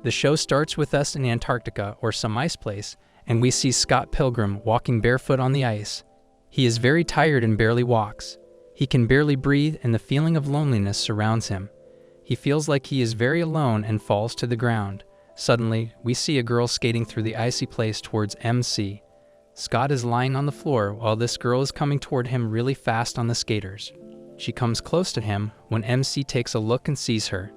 The show starts with us in Antarctica or some ice place, and we see Scott Pilgrim walking barefoot on the ice. He is very tired and barely walks. He can barely breathe, and the feeling of loneliness surrounds him. He feels like he is very alone and falls to the ground. Suddenly, we see a girl skating through the icy place towards MC. Scott is lying on the floor while this girl is coming toward him really fast on the skaters. She comes close to him when MC takes a look and sees her.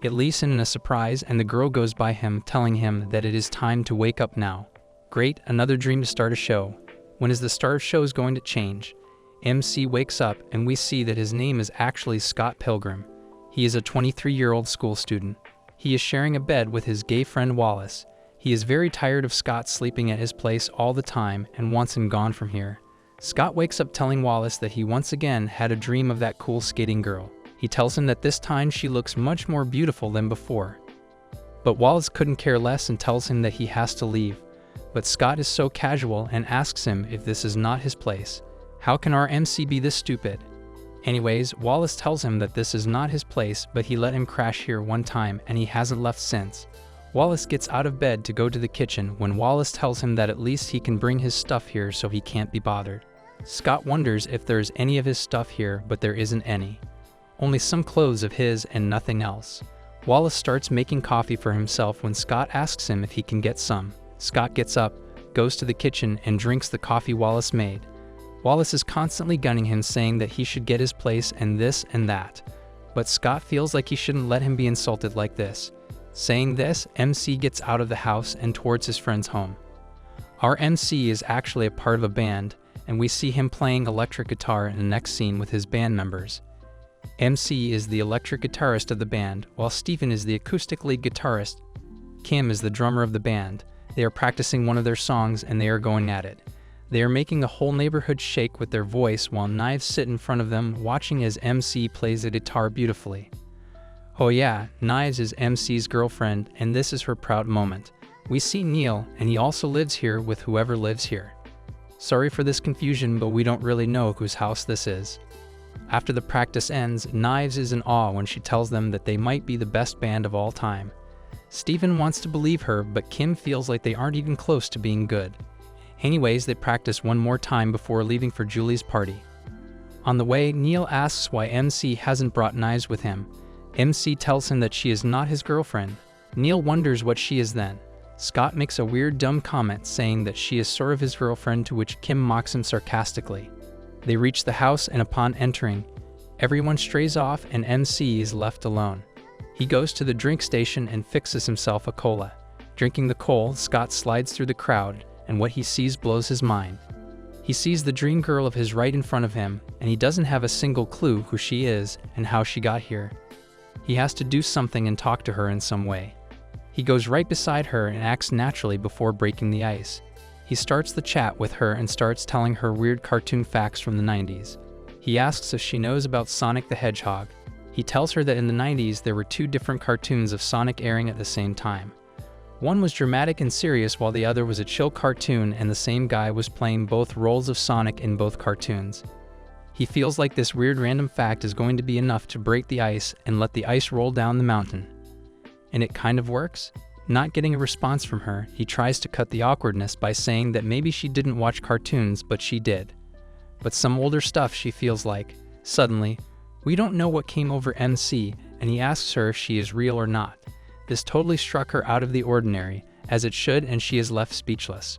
It leaves him in a surprise, and the girl goes by him, telling him that it is time to wake up now. Great, another dream to start a show. When is the start of shows going to change? MC wakes up and we see that his name is actually Scott Pilgrim. He is a 23-year-old school student. He is sharing a bed with his gay friend Wallace. He is very tired of Scott sleeping at his place all the time and wants him gone from here. Scott wakes up telling Wallace that he once again had a dream of that cool skating girl. He tells him that this time she looks much more beautiful than before. But Wallace couldn't care less and tells him that he has to leave. But Scott is so casual and asks him if this is not his place. How can our MC be this stupid? Anyways, Wallace tells him that this is not his place, but he let him crash here one time and he hasn't left since. Wallace gets out of bed to go to the kitchen when Wallace tells him that at least he can bring his stuff here so he can't be bothered. Scott wonders if there's any of his stuff here, but there isn't any. Only some clothes of his and nothing else. Wallace starts making coffee for himself when Scott asks him if he can get some. Scott gets up, goes to the kitchen, and drinks the coffee Wallace made. Wallace is constantly gunning him, saying that he should get his place and this and that. But Scott feels like he shouldn't let him be insulted like this. Saying this, MC gets out of the house and towards his friend's home. Our MC is actually a part of a band, and we see him playing electric guitar in the next scene with his band members. MC is the electric guitarist of the band, while Stephen is the acoustic lead guitarist. Kim is the drummer of the band. They are practicing one of their songs and they are going at it. They are making the whole neighborhood shake with their voice while Knives sit in front of them watching as MC plays the guitar beautifully. Oh yeah, Knives is MC's girlfriend, and this is her proud moment. We see Neil, and he also lives here with whoever lives here. Sorry for this confusion, but we don't really know whose house this is. After the practice ends, Knives is in awe when she tells them that they might be the best band of all time. Stephen wants to believe her, but Kim feels like they aren't even close to being good. Anyways, they practice one more time before leaving for Julie's party. On the way, Neil asks why MC hasn't brought Knives with him. MC tells him that she is not his girlfriend. Neil wonders what she is then. Scott makes a weird dumb comment saying that she is sort of his girlfriend, to which Kim mocks him sarcastically. They reach the house, and upon entering, everyone strays off and MC is left alone. He goes to the drink station and fixes himself a cola. Drinking the cola, Scott slides through the crowd, and what he sees blows his mind. He sees the dream girl of his right in front of him, and he doesn't have a single clue who she is and how she got here. He has to do something and talk to her in some way. He goes right beside her and acts naturally before breaking the ice. He starts the chat with her and starts telling her weird cartoon facts from the 90s. He asks if she knows about Sonic the Hedgehog. He tells her that in the 90s there were two different cartoons of Sonic airing at the same time. One was dramatic and serious while the other was a chill cartoon, and the same guy was playing both roles of Sonic in both cartoons. He feels like this weird random fact is going to be enough to break the ice and let the ice roll down the mountain. And it kind of works. Not getting a response from her, he tries to cut the awkwardness by saying that maybe she didn't watch cartoons, but she did. But some older stuff, she feels like. Suddenly, we don't know what came over MC, and he asks her if she is real or not. This totally struck her out of the ordinary, as it should, and she is left speechless.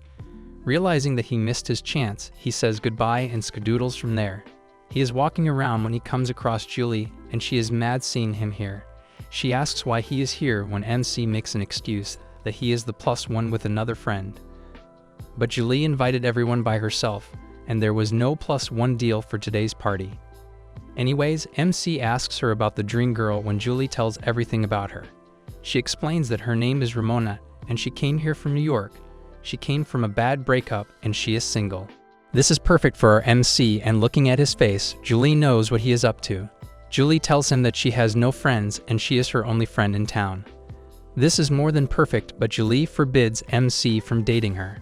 Realizing that he missed his chance, he says goodbye and skadoodles from there. He is walking around when he comes across Julie, and she is mad seeing him here. She asks why he is here when MC makes an excuse that he is the +1 with another friend. But Julie invited everyone by herself, and there was no +1 deal for today's party. Anyways, MC asks her about the dream girl when Julie tells everything about her. She explains that her name is Ramona, and she came here from New York. She came from a bad breakup, and she is single. This is perfect for our MC, and looking at his face, Julie knows what he is up to. Julie tells him that she has no friends, and she is her only friend in town. This is more than perfect, but Julie forbids MC from dating her.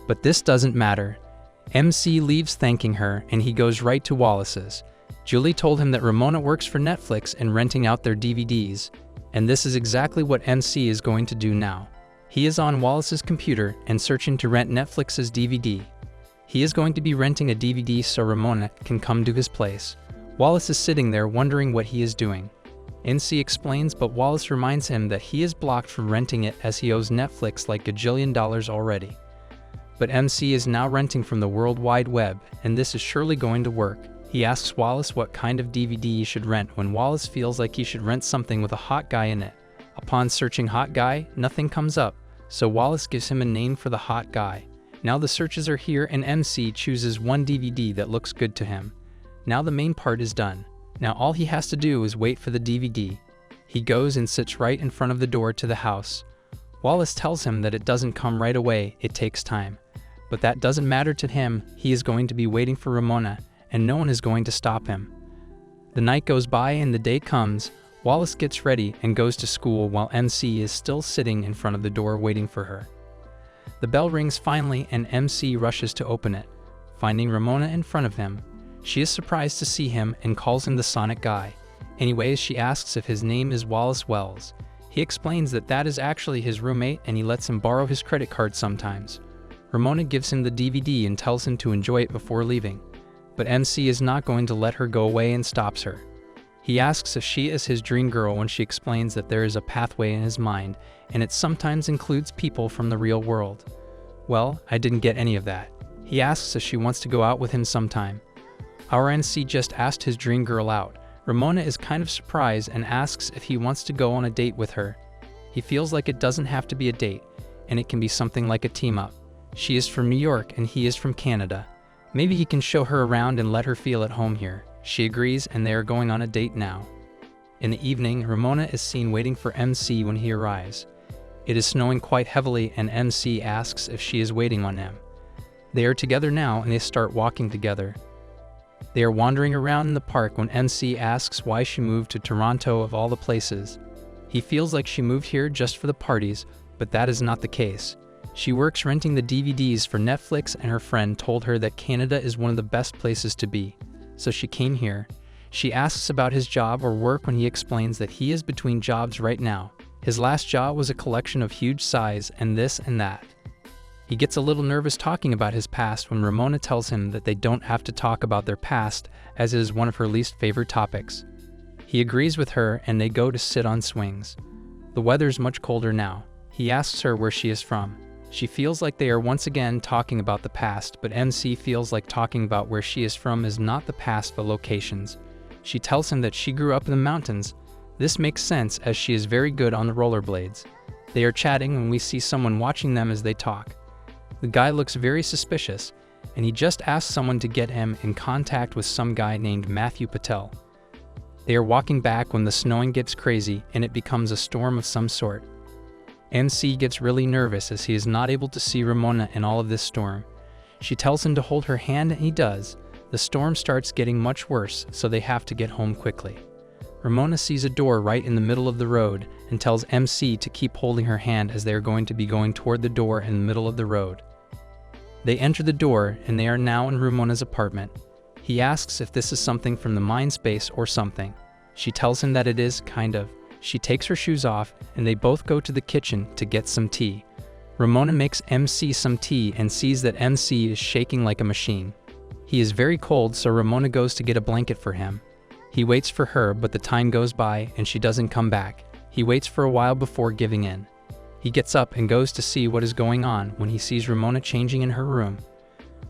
But this doesn't matter. MC leaves thanking her, and he goes right to Wallace's. Julie told him that Ramona works for Netflix and renting out their DVDs. And this is exactly what MC is going to do now. He is on Wallace's computer and searching to rent Netflix's DVD. He is going to be renting a DVD so Ramona can come to his place. Wallace is sitting there wondering what he is doing. NC explains, but Wallace reminds him that he is blocked from renting it as he owes Netflix like $1 already. But MC is now renting from the World Wide Web, and this is surely going to work. He asks Wallace what kind of DVD he should rent when Wallace feels like he should rent something with a hot guy in it. Upon searching hot guy, nothing comes up, so Wallace gives him a name for the hot guy. Now the searches are here and MC chooses one DVD that looks good to him. Now the main part is done. Now all he has to do is wait for the DVD. He goes and sits right in front of the door to the house. Wallace tells him that it doesn't come right away, it takes time. But that doesn't matter to him, he is going to be waiting for Ramona, and no one is going to stop him. The night goes by and the day comes. Wallace gets ready and goes to school while MC is still sitting in front of the door waiting for her. The bell rings finally and MC rushes to open it. Finding Ramona in front of him, she is surprised to see him and calls him the Sonic guy. Anyways, she asks if his name is Wallace Wells. He explains that that is actually his roommate and he lets him borrow his credit card sometimes. Ramona gives him the DVD and tells him to enjoy it before leaving. But MC is not going to let her go away and stops her. He asks if she is his dream girl when she explains that there is a pathway in his mind and it sometimes includes people from the real world. Well, I didn't get any of that. He asks if she wants to go out with him sometime. Our NC just asked his dream girl out. Ramona is kind of surprised and asks if he wants to go on a date with her. He feels like it doesn't have to be a date, and it can be something like a team-up. She is from New York and he is from Canada. Maybe he can show her around and let her feel at home here. She agrees and they are going on a date now. In the evening, Ramona is seen waiting for MC when he arrives. It is snowing quite heavily and MC asks if she is waiting on him. They are together now and they start walking together. They are wandering around in the park when MC asks why she moved to Toronto of all the places. He feels like she moved here just for the parties, but that is not the case. She works renting the DVDs for Netflix and her friend told her that Canada is one of the best places to be. So she came here. She asks about his job or work when he explains that he is between jobs right now. His last job was a collection of huge size and this and that. He gets a little nervous talking about his past when Ramona tells him that they don't have to talk about their past as it is one of her least favorite topics. He agrees with her and they go to sit on swings. The weather's much colder now. He asks her where she is from. She feels like they are once again talking about the past, but MC feels like talking about where she is from is not the past but locations. She tells him that she grew up in the mountains. This makes sense as she is very good on the rollerblades. They are chatting when we see someone watching them as they talk. The guy looks very suspicious, and he just asks someone to get him in contact with some guy named Matthew Patel. They are walking back when the snowing gets crazy and it becomes a storm of some sort. MC gets really nervous as he is not able to see Ramona in all of this storm. She tells him to hold her hand and he does. The storm starts getting much worse, so they have to get home quickly. Ramona sees a door right in the middle of the road and tells MC to keep holding her hand as they are going to be going toward the door in the middle of the road. They enter the door and they are now in Ramona's apartment. He asks if this is something from the mind space or something. She tells him that it is, kind of. She takes her shoes off and they both go to the kitchen to get some tea. Ramona makes MC some tea and sees that MC is shaking like a machine. He is very cold, so Ramona goes to get a blanket for him. He waits for her, but the time goes by and she doesn't come back. He waits for a while before giving in. He gets up and goes to see what is going on when he sees Ramona changing in her room.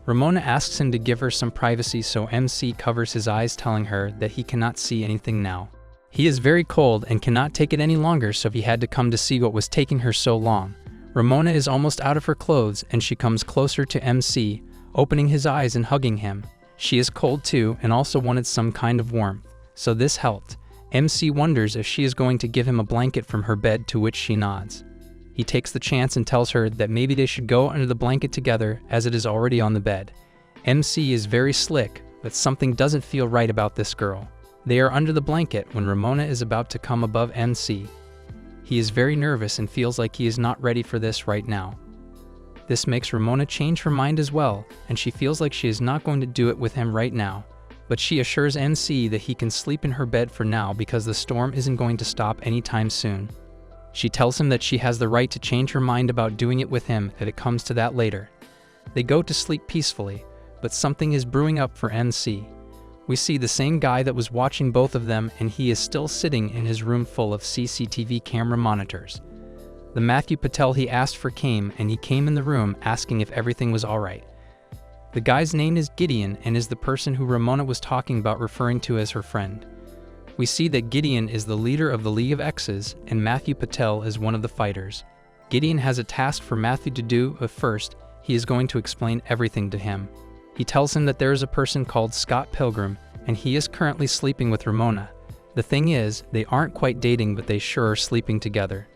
Ramona asks him to give her some privacy, so MC covers his eyes, telling her that he cannot see anything now. He is very cold and cannot take it any longer, so he had to come to see what was taking her so long. Ramona is almost out of her clothes and she comes closer to MC, opening his eyes and hugging him. She is cold too and also wanted some kind of warmth, so this helped. MC wonders if she is going to give him a blanket from her bed, to which she nods. He takes the chance and tells her that maybe they should go under the blanket together as it is already on the bed. MC is very slick, but something doesn't feel right about this girl. They are under the blanket when Ramona is about to come above MC. He is very nervous and feels like he is not ready for this right now. This makes Ramona change her mind as well, and she feels like she is not going to do it with him right now. but she assures MC that he can sleep in her bed for now because the storm isn't going to stop anytime soon. She tells him that she has the right to change her mind about doing it with him if it comes to that later. They go to sleep peacefully, but something is brewing up for MC. We see the same guy that was watching both of them, and he is still sitting in his room full of CCTV camera monitors. The Matthew Patel he asked for came, and he came in the room asking if everything was alright. The guy's name is Gideon and is the person who Ramona was talking about referring to as her friend. We see that Gideon is the leader of the League of X's, and Matthew Patel is one of the fighters. Gideon has a task for Matthew to do, but first, he is going to explain everything to him. He tells him that there is a person called Scott Pilgrim, and he is currently sleeping with Ramona. The thing is, they aren't quite dating, but they sure are sleeping together.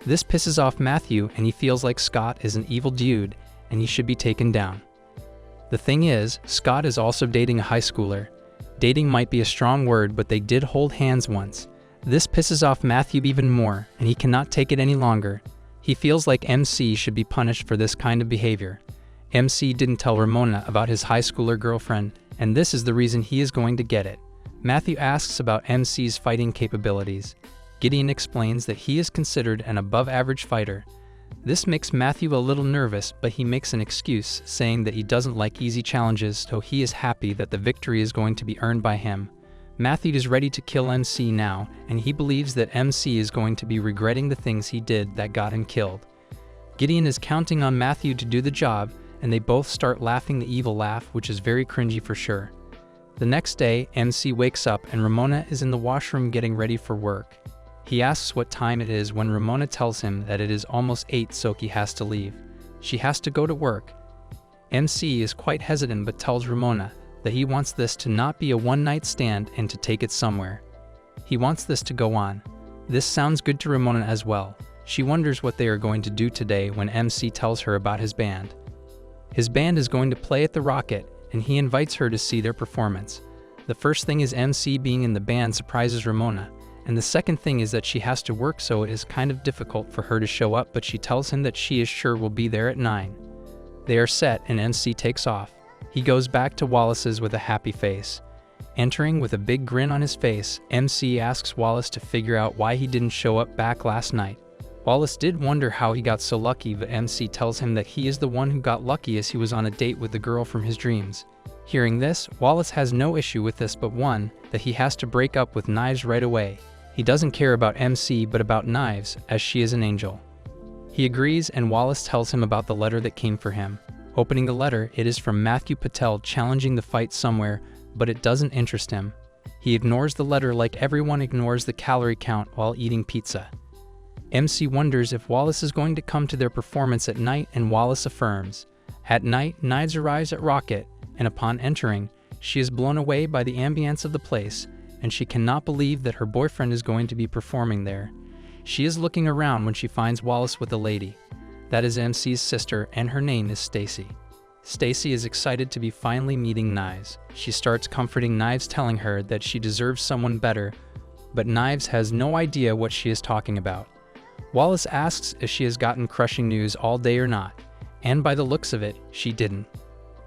This pisses off Matthew, and he feels like Scott is an evil dude, and he should be taken down. The thing is, Scott is also dating a high schooler. Dating might be a strong word, but they did hold hands once. This pisses off Matthew even more, and he cannot take it any longer. He feels like MC should be punished for this kind of behavior. MC didn't tell Ramona about his high schooler girlfriend, and this is the reason he is going to get it. Matthew asks about MC's fighting capabilities. Gideon explains that he is considered an above-average fighter. This makes Matthew a little nervous, but he makes an excuse, saying that he doesn't like easy challenges, so he is happy that the victory is going to be earned by him. Matthew is ready to kill MC now, and he believes that MC is going to be regretting the things he did that got him killed. Gideon is counting on Matthew to do the job, and they both start laughing the evil laugh, which is very cringy for sure. The next day, MC wakes up and Ramona is in the washroom getting ready for work. He asks what time it is when Ramona tells him that it is almost 8, so he has to leave. She has to go to work. MC is quite hesitant but tells Ramona that he wants this to not be a one-night stand and to take it somewhere. He wants this to go on. This sounds good to Ramona as well. She wonders what they are going to do today when MC tells her about his band. His band is going to play at the Rocket, and he invites her to see their performance. The first thing is MC being in the band surprises Ramona. And the second thing is that she has to work, so it is kind of difficult for her to show up, but she tells him that she is sure will be there at 9. They are set and MC takes off. He goes back to Wallace's with a happy face. Entering with a big grin on his face, MC asks Wallace to figure out why he didn't show up back last night. Wallace did wonder how he got so lucky, but MC tells him that he is the one who got lucky as he was on a date with the girl from his dreams. Hearing this, Wallace has no issue with this but one, that he has to break up with Knives right away. He doesn't care about MC but about Knives, as she is an angel. He agrees, and Wallace tells him about the letter that came for him. Opening the letter, it is from Matthew Patel challenging the fight somewhere, but it doesn't interest him. He ignores the letter like everyone ignores the calorie count while eating pizza. MC wonders if Wallace is going to come to their performance at night, and Wallace affirms. At night, Knives arrives at Rocket, and upon entering, she is blown away by the ambience of the place, and she cannot believe that her boyfriend is going to be performing there. She is looking around when she finds Wallace with a lady. That is MC's sister, and her name is Stacy. Stacy is excited to be finally meeting Knives. She starts comforting Knives, telling her that she deserves someone better, but Knives has no idea what she is talking about. Wallace asks if she has gotten crushing news all day or not, and by the looks of it, she didn't.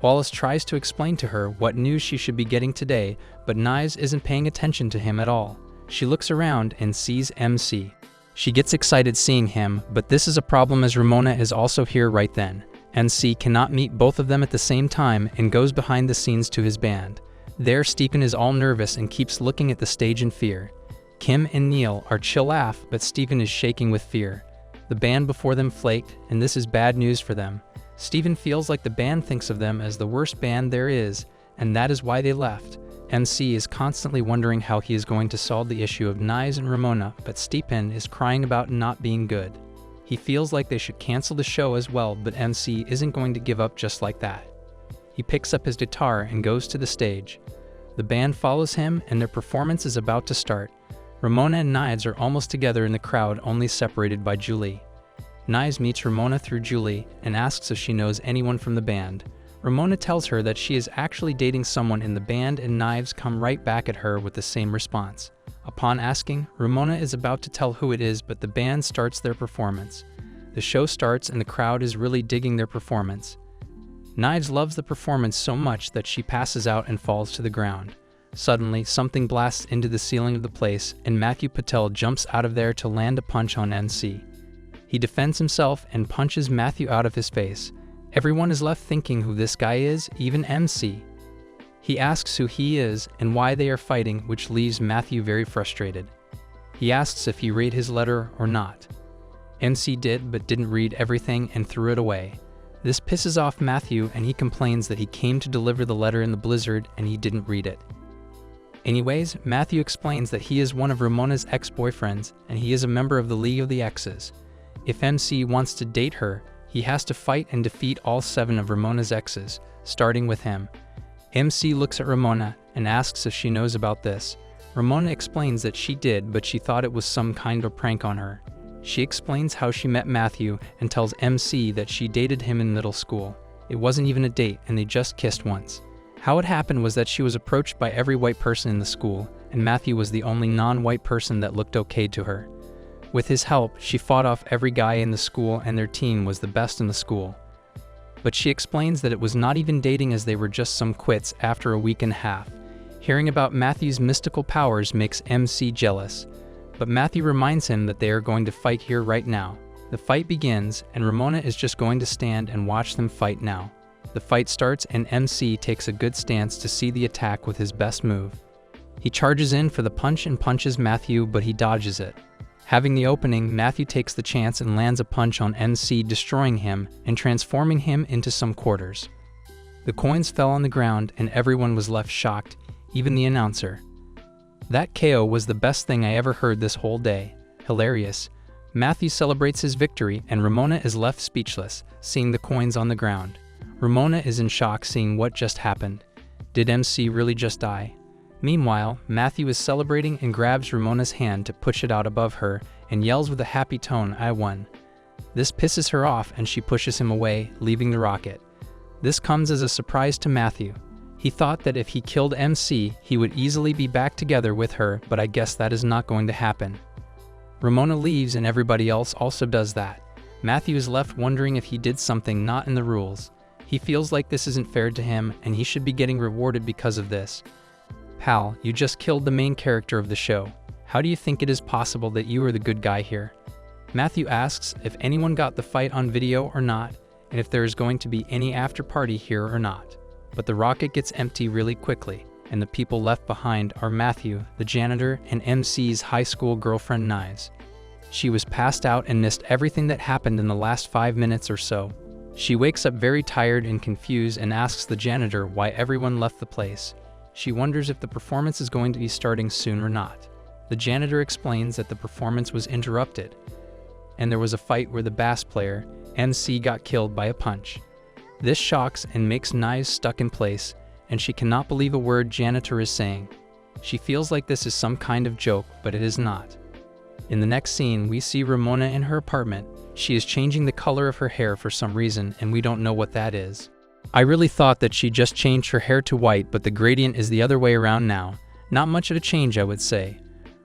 Wallace tries to explain to her what news she should be getting today, but Knives isn't paying attention to him at all. She looks around and sees MC. She gets excited seeing him, but this is a problem as Ramona is also here right then. MC cannot meet both of them at the same time and goes behind the scenes to his band. There, Stephen is all nervous and keeps looking at the stage in fear. Kim and Neil are chill laugh, but Stephen is shaking with fear. The band before them flaked, and this is bad news for them. Stephen feels like the band thinks of them as the worst band there is, and that is why they left. MC is constantly wondering how he is going to solve the issue of Knives and Ramona, but Stephen is crying about not being good. He feels like they should cancel the show as well, but MC isn't going to give up just like that. He picks up his guitar and goes to the stage. The band follows him, and their performance is about to start. Ramona and Knives are almost together in the crowd, only separated by Julie. Knives meets Ramona through Julie and asks if she knows anyone from the band. Ramona tells her that she is actually dating someone in the band, and Knives come right back at her with the same response. Upon asking, Ramona is about to tell who it is, but the band starts their performance. The show starts and the crowd is really digging their performance. Knives loves the performance so much that she passes out and falls to the ground. Suddenly, something blasts into the ceiling of the place, and Matthew Patel jumps out of there to land a punch on MC. He defends himself and punches Matthew out of his face. Everyone is left thinking who this guy is, even MC. He asks who he is and why they are fighting, which leaves Matthew very frustrated. He asks if he read his letter or not. MC did, but didn't read everything and threw it away. This pisses off Matthew, and he complains that he came to deliver the letter in the blizzard and he didn't read it. Anyways, Matthew explains that he is one of Ramona's ex-boyfriends and he is a member of the League of the Exes. If MC wants to date her, he has to fight and defeat all 7 of Ramona's exes, starting with him. MC looks at Ramona and asks if she knows about this. Ramona explains that she did, but she thought it was some kind of prank on her. She explains how she met Matthew and tells MC that she dated him in middle school. It wasn't even a date and they just kissed once. How it happened was that she was approached by every white person in the school, and Matthew was the only non-white person that looked okay to her. With his help, she fought off every guy in the school and their team was the best in the school. But she explains that it was not even dating as they were just some quits after a week and a half. Hearing about Matthew's mystical powers makes MC jealous. But Matthew reminds him that they are going to fight here right now. The fight begins, and Ramona is just going to stand and watch them fight now. The fight starts and MC takes a good stance to see the attack with his best move. He charges in for the punch and punches Matthew, but he dodges it. Having the opening, Matthew takes the chance and lands a punch on MC, destroying him and transforming him into some quarters. The coins fell on the ground and everyone was left shocked, even the announcer. That KO was the best thing I ever heard this whole day. Hilarious. Matthew celebrates his victory and Ramona is left speechless, seeing the coins on the ground. Ramona is in shock seeing what just happened. Did MC really just die? Meanwhile, Matthew is celebrating and grabs Ramona's hand to push it out above her and yells with a happy tone, "I won." This pisses her off and she pushes him away, leaving the rocket. This comes as a surprise to Matthew. He thought that if he killed MC, he would easily be back together with her, but I guess that is not going to happen. Ramona leaves and everybody else also does that. Matthew is left wondering if he did something not in the rules. He feels like this isn't fair to him and he should be getting rewarded because of this. Pal, you just killed the main character of the show. How do you think it is possible that you are the good guy here? Matthew asks if anyone got the fight on video or not, and if there is going to be any after party here or not. But the rocket gets empty really quickly, and the people left behind are Matthew, the janitor, and MC's high school girlfriend Knives. She was passed out and missed everything that happened in the last 5 minutes or so. She wakes up very tired and confused and asks the janitor why everyone left the place. She wonders if the performance is going to be starting soon or not. The janitor explains that the performance was interrupted, and there was a fight where the bass player, MC, got killed by a punch. This shocks and makes Knives stuck in place, and she cannot believe a word janitor is saying. She feels like this is some kind of joke, but it is not. In the next scene, we see Ramona in her apartment. She is changing the color of her hair for some reason, and we don't know what that is. I really thought that she just changed her hair to white, but the gradient is the other way around now. Not much of a change, I would say.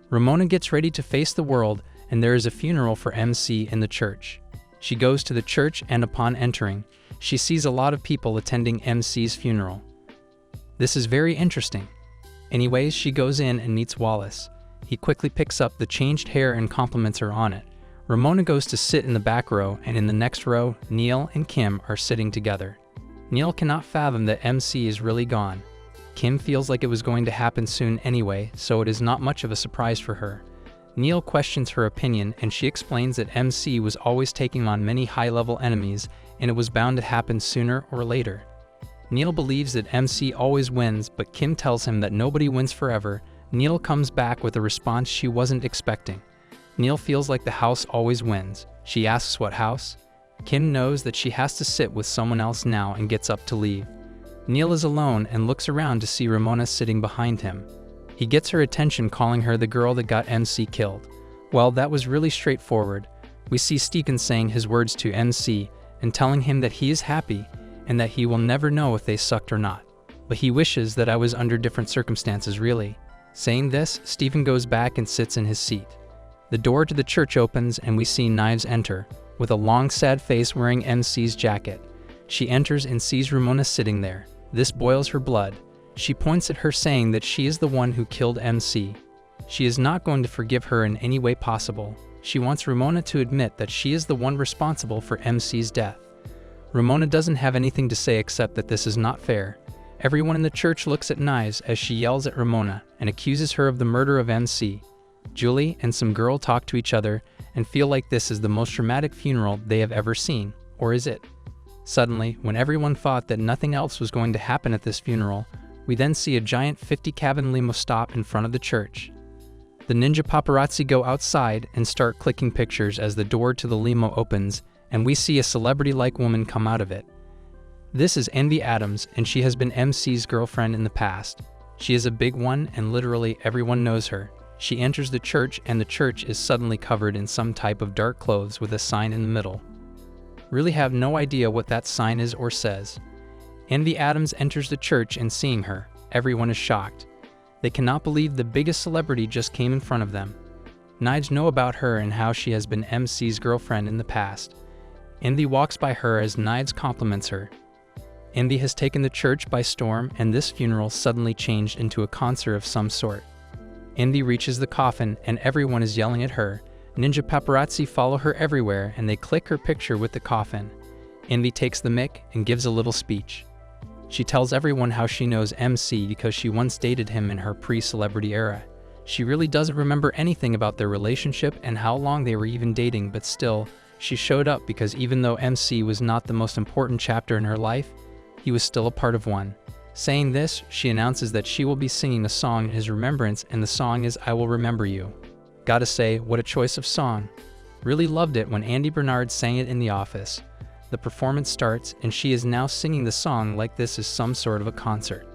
Ramona gets ready to face the world, and there is a funeral for MC in the church. She goes to the church, and upon entering, she sees a lot of people attending MC's funeral. This is very interesting. Anyways, she goes in and meets Wallace. He quickly picks up the changed hair and compliments her on it. Ramona goes to sit in the back row, and in the next row, Neil and Kim are sitting together. Neil cannot fathom that MC is really gone. Kim feels like it was going to happen soon anyway, so it is not much of a surprise for her. Neil questions her opinion, and she explains that MC was always taking on many high-level enemies, and it was bound to happen sooner or later. Neil believes that MC always wins, but Kim tells him that nobody wins forever. Neil comes back with a response she wasn't expecting. Neil feels like the house always wins. She asks what house? Kim knows that she has to sit with someone else now and gets up to leave. Neil is alone and looks around to see Ramona sitting behind him. He gets her attention, calling her the girl that got MC killed. Well, that was really straightforward. We see Steven saying his words to MC and telling him that he is happy and that he will never know if they sucked or not. But he wishes that I was under different circumstances, really. Saying this, Steven goes back and sits in his seat. The door to the church opens and we see Knives enter, with a long sad face wearing MC's jacket. She enters and sees Ramona sitting there. This boils her blood. She points at her saying that she is the one who killed MC. She is not going to forgive her in any way possible. She wants Ramona to admit that she is the one responsible for MC's death. Ramona doesn't have anything to say except that this is not fair. Everyone in the church looks at Knives as she yells at Ramona and accuses her of the murder of MC. Julie and some girl talk to each other and feel like this is the most dramatic funeral they have ever seen. Or is it? Suddenly, when everyone thought that nothing else was going to happen at this funeral, we then see a giant 50-cabin limo stop in front of the church. The ninja paparazzi go outside and start clicking pictures as the door to the limo opens, and we see a celebrity-like woman come out of it. This is Envy Adams, and she has been MC's girlfriend in the past. She is a big one, and literally everyone knows her. She enters the church, and the church is suddenly covered in some type of dark clothes with a sign in the middle. Really have no idea what that sign is or says. Envy Adams enters the church, and seeing her, everyone is shocked. They cannot believe the biggest celebrity just came in front of them. Knives know about her and how she has been MC's girlfriend in the past. Envy walks by her as Knives compliments her. Envy has taken the church by storm, and this funeral suddenly changed into a concert of some sort. Envy reaches the coffin, and everyone is yelling at her. Ninja paparazzi follow her everywhere, and they click her picture with the coffin. Envy takes the mic and gives a little speech. She tells everyone how she knows MC because she once dated him in her pre-celebrity era. She really doesn't remember anything about their relationship and how long they were even dating, but still, she showed up because even though MC was not the most important chapter in her life, he was still a part of one. Saying this, she announces that she will be singing a song in his remembrance, and the song is I Will Remember You. Gotta say, what a choice of song. Really loved it when Andy Bernard sang it in the office. The performance starts, and she is now singing the song like this is some sort of a concert.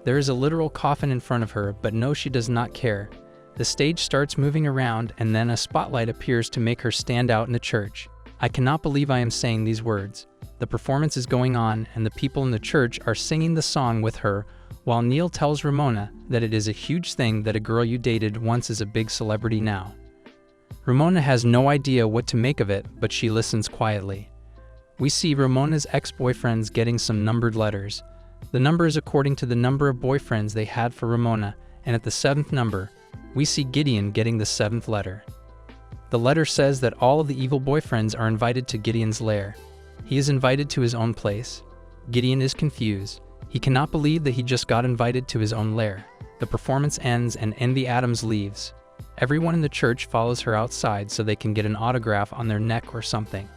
There is a literal coffin in front of her, but no, she does not care. The stage starts moving around, and then a spotlight appears to make her stand out in the church. I cannot believe I am saying these words. The performance is going on, and the people in the church are singing the song with her, while Neil tells Ramona that it is a huge thing that a girl you dated once is a big celebrity now. Ramona has no idea what to make of it, but she listens quietly. We see Ramona's ex-boyfriends getting some numbered letters. The number is according to the number of boyfriends they had for Ramona, and at the 7th number, we see Gideon getting the 7th letter. The letter says that all of the evil boyfriends are invited to Gideon's lair. He is invited to his own place. Gideon is confused. He cannot believe that he just got invited to his own lair. The performance ends and Envy Adams leaves. Everyone in the church follows her outside so they can get an autograph on their neck or something.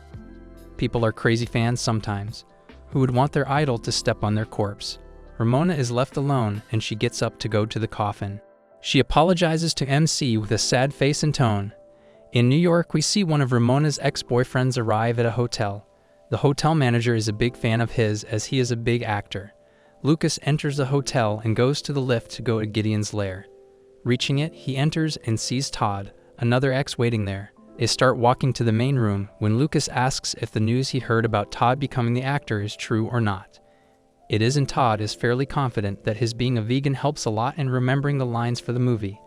People are crazy fans sometimes, who would want their idol to step on their corpse. Ramona is left alone, and she gets up to go to the coffin. She apologizes to MC with a sad face and tone. In New York, we see one of Ramona's ex-boyfriends arrive at a hotel. The hotel manager is a big fan of his as he is a big actor. Lucas enters the hotel and goes to the lift to go to Gideon's lair. Reaching it, he enters and sees Todd, another ex, waiting there. They start walking to the main room when Lucas asks if the news he heard about Todd becoming the actor is true or not. It is, and Todd is fairly confident that his being a vegan helps a lot in remembering the lines for the movie.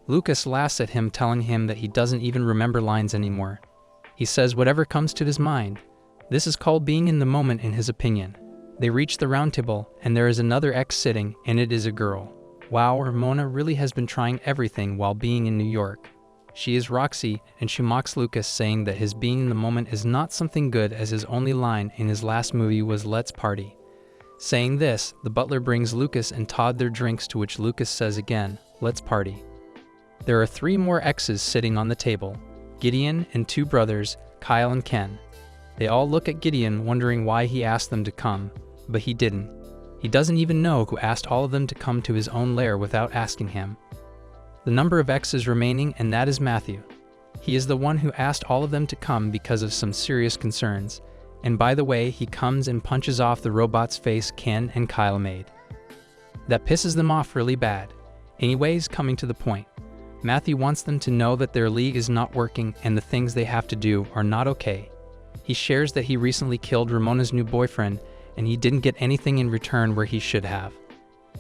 Lucas laughs at him, telling him that he doesn't even remember lines anymore. He says whatever comes to his mind. This is called being in the moment in his opinion. They reach the round table, and there is another ex sitting, and it is a girl. Wow, Ramona really has been trying everything while being in New York. She is Roxy, and she mocks Lucas, saying that his being in the moment is not something good, as his only line in his last movie was "Let's party." Saying this, the butler brings Lucas and Todd their drinks, to which Lucas says again, "Let's party." There are 3 more exes sitting on the table, Gideon and 2 brothers, Kyle and Ken. They all look at Gideon, wondering why he asked them to come, but he didn't. He doesn't even know who asked all of them to come to his own lair without asking him. The number of exes remaining, and that is Matthew. He is the one who asked all of them to come because of some serious concerns. And by the way, he comes and punches off the robot's face Ken and Kyle made. That pisses them off really bad. Anyways, coming to the point, Matthew wants them to know that their league is not working and the things they have to do are not okay. He shares that he recently killed Ramona's new boyfriend and he didn't get anything in return where he should have.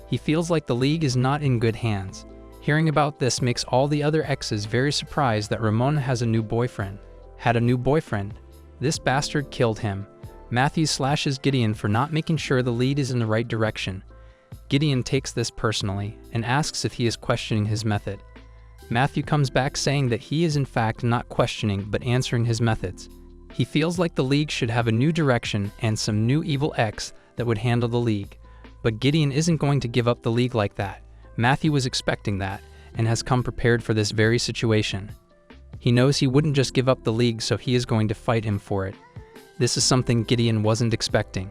He feels like the league is not in good hands. Hearing about this makes all the other exes very surprised that Ramona has a new boyfriend. Had a new boyfriend. This bastard killed him. Matthew slashes Gideon for not making sure the league is in the right direction. Gideon takes this personally and asks if he is questioning his method. Matthew comes back saying that he is in fact not questioning but answering his methods. He feels like the league should have a new direction and some new evil X that would handle the league. But Gideon isn't going to give up the league like that. Matthew was expecting that and has come prepared for this very situation. He knows he wouldn't just give up the league, so he is going to fight him for it. This is something Gideon wasn't expecting.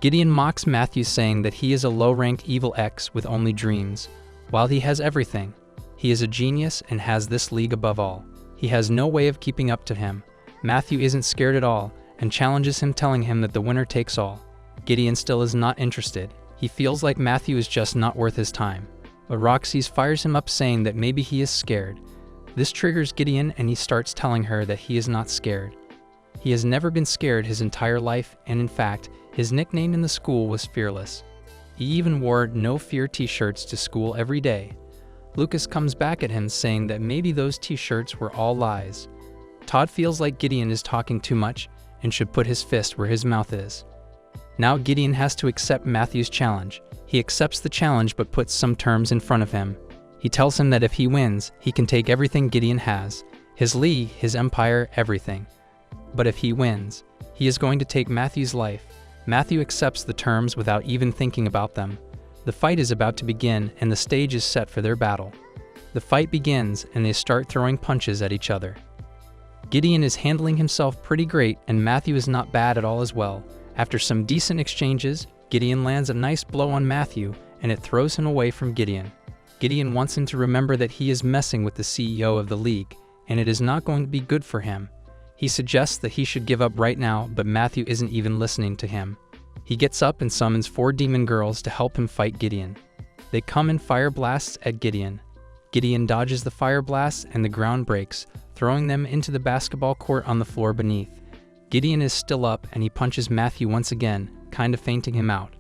Gideon mocks Matthew, saying that he is a low-rank evil X with only dreams, while he has everything. He is a genius and has this league above all. He has no way of keeping up to him. Matthew isn't scared at all and challenges him, telling him that the winner takes all. Gideon still is not interested. He feels like Matthew is just not worth his time. But Roxy fires him up, saying that maybe he is scared. This triggers Gideon and he starts telling her that he is not scared. He has never been scared his entire life, and in fact, his nickname in the school was Fearless. He even wore no fear t-shirts to school every day. Lucas comes back at him, saying that maybe those t-shirts were all lies. Todd feels like Gideon is talking too much and should put his fist where his mouth is. Now Gideon has to accept Matthew's challenge. He accepts the challenge but puts some terms in front of him. He tells him that if he wins, he can take everything Gideon has, his league, his empire, everything. But if he wins, he is going to take Matthew's life. Matthew accepts the terms without even thinking about them. The fight is about to begin and the stage is set for their battle. The fight begins and they start throwing punches at each other. Gideon is handling himself pretty great and Matthew is not bad at all as well. After some decent exchanges, Gideon lands a nice blow on Matthew and it throws him away from Gideon. Gideon wants him to remember that he is messing with the CEO of the league, and it is not going to be good for him. He suggests that he should give up right now, but Matthew isn't even listening to him. He gets up and summons 4 demon girls to help him fight Gideon. They come and fire blasts at Gideon. Gideon dodges the fire blasts and the ground breaks, throwing them into the basketball court on the floor beneath. Gideon is still up and he punches Matthew once again, kind of fainting him out.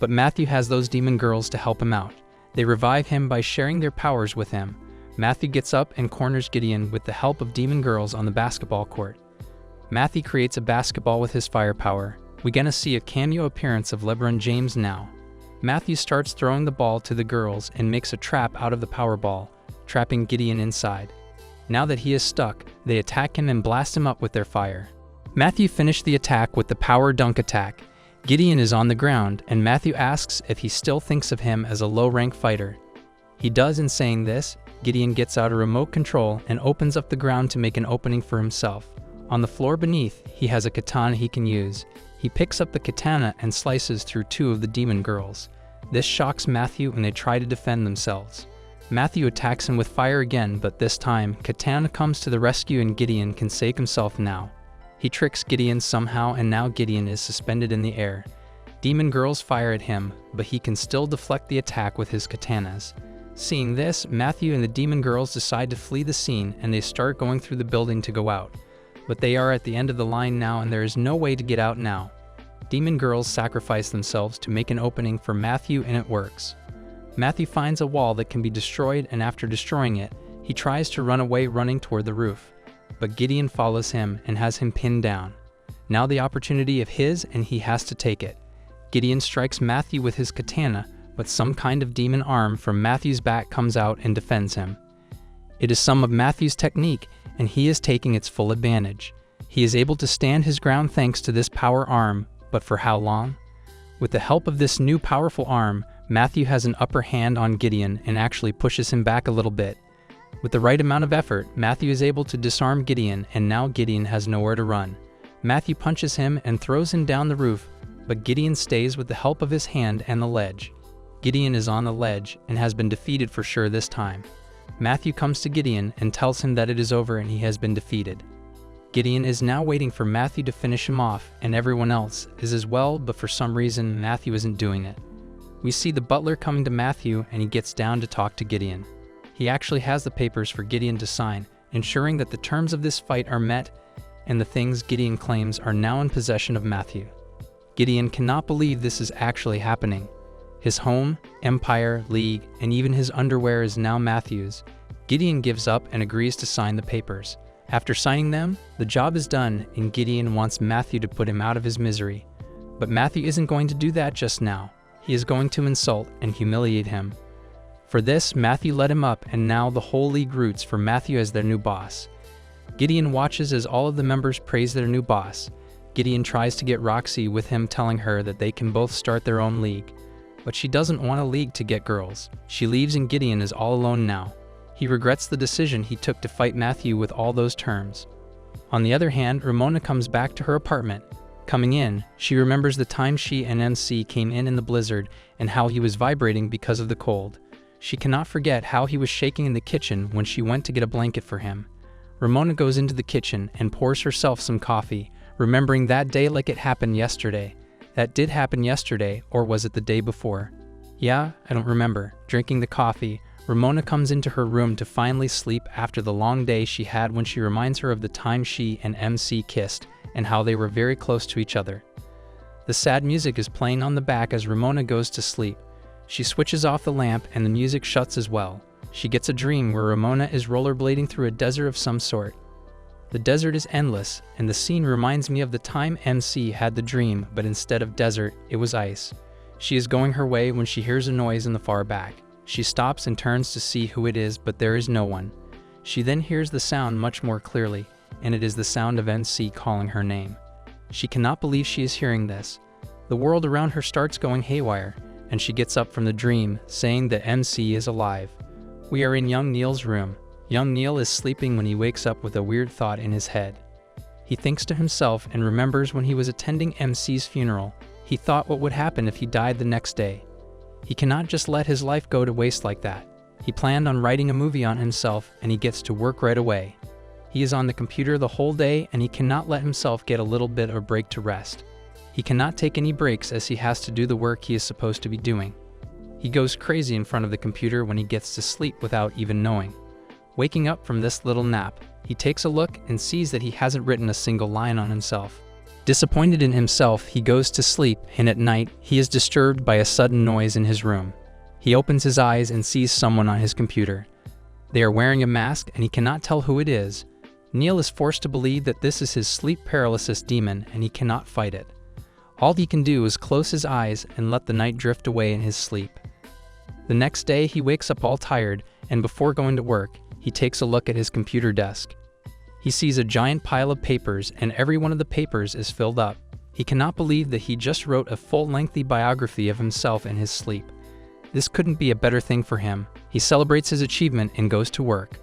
But Matthew has those demon girls to help him out. They revive him by sharing their powers with him. Matthew gets up and corners Gideon with the help of demon girls on the basketball court. Matthew creates a basketball with his firepower. We're gonna see a cameo appearance of LeBron James now. Matthew starts throwing the ball to the girls and makes a trap out of the power ball, trapping Gideon inside. Now that he is stuck, they attack him and blast him up with their fire. Matthew finished the attack with the power dunk attack. Gideon is on the ground, and Matthew asks if he still thinks of him as a low-rank fighter. He does. In saying this, Gideon gets out a remote control and opens up the ground to make an opening for himself. On the floor beneath, he has a katana he can use. He picks up the katana and slices through 2 of the demon girls. This shocks Matthew and they try to defend themselves. Matthew attacks him with fire again, but this time, Katana comes to the rescue and Gideon can save himself now. He tricks Gideon somehow and now Gideon is suspended in the air. Demon girls fire at him, but he can still deflect the attack with his katanas. Seeing this, Matthew and the demon girls decide to flee the scene and they start going through the building to go out. But they are at the end of the line now and there is no way to get out now. Demon girls sacrifice themselves to make an opening for Matthew and it works. Matthew finds a wall that can be destroyed and after destroying it, he tries to run away running toward the roof. But Gideon follows him and has him pinned down. Now the opportunity is his and he has to take it. Gideon strikes Matthew with his katana, but some kind of demon arm from Matthew's back comes out and defends him. It is some of Matthew's technique and he is taking its full advantage. He is able to stand his ground thanks to this power arm, but for how long? With the help of this new powerful arm, Matthew has an upper hand on Gideon and actually pushes him back a little bit. With the right amount of effort, Matthew is able to disarm Gideon and now Gideon has nowhere to run. Matthew punches him and throws him down the roof, but Gideon stays with the help of his hand and the ledge. Gideon is on the ledge and has been defeated for sure this time. Matthew comes to Gideon and tells him that it is over and he has been defeated. Gideon is now waiting for Matthew to finish him off and everyone else is as well, but for some reason Matthew isn't doing it. We see the butler coming to Matthew and he gets down to talk to Gideon. He actually has the papers for Gideon to sign, ensuring that the terms of this fight are met and the things Gideon claims are now in possession of Matthew. Gideon cannot believe this is actually happening. His home, empire, league, and even his underwear is now Matthew's. Gideon gives up and agrees to sign the papers. After signing them, the job is done and Gideon wants Matthew to put him out of his misery. But Matthew isn't going to do that just now. He is going to insult and humiliate him. For this, Matthew let him up, and now the whole league roots for Matthew as their new boss. Gideon watches as all of the members praise their new boss. Gideon tries to get Roxy with him, telling her that they can both start their own league. But she doesn't want a league to get girls. She leaves and Gideon is all alone now. He regrets the decision he took to fight Matthew with all those terms. On the other hand, Ramona comes back to her apartment. Coming in, she remembers the time she and MC came in the blizzard and how he was vibrating because of the cold. She cannot forget how he was shaking in the kitchen when she went to get a blanket for him. Ramona goes into the kitchen and pours herself some coffee, remembering that day like it happened yesterday. That did happen yesterday, or was it the day before? Yeah, I don't remember. Drinking the coffee, Ramona comes into her room to finally sleep after the long day she had when she reminds her of the time she and MC kissed and how they were very close to each other. The sad music is playing on the back as Ramona goes to sleep. She switches off the lamp and the music shuts as well. She gets a dream where Ramona is rollerblading through a desert of some sort. The desert is endless, and the scene reminds me of the time MC had the dream, but instead of desert, it was ice. She is going her way when she hears a noise in the far back. She stops and turns to see who it is, but there is no one. She then hears the sound much more clearly, and it is the sound of MC calling her name. She cannot believe she is hearing this. The world around her starts going haywire, and she gets up from the dream, saying that MC is alive. We are in young Neil's room. Young Neil is sleeping when he wakes up with a weird thought in his head. He thinks to himself and remembers when he was attending MC's funeral. He thought what would happen if he died the next day. He cannot just let his life go to waste like that. He planned on writing a movie on himself, and he gets to work right away. He is on the computer the whole day, and he cannot let himself get a little bit of a break to rest. He cannot take any breaks as he has to do the work he is supposed to be doing. He goes crazy in front of the computer when he gets to sleep without even knowing. Waking up from this little nap, he takes a look and sees that he hasn't written a single line on himself. Disappointed in himself, he goes to sleep, and at night, he is disturbed by a sudden noise in his room. He opens his eyes and sees someone on his computer. They are wearing a mask, and he cannot tell who it is. Neil is forced to believe that this is his sleep paralysis demon, and he cannot fight it. All he can do is close his eyes and let the night drift away in his sleep. The next day, he wakes up all tired, and before going to work, he takes a look at his computer desk. He sees a giant pile of papers, and every one of the papers is filled up. He cannot believe that he just wrote a full lengthy biography of himself in his sleep. This couldn't be a better thing for him. He celebrates his achievement and goes to work.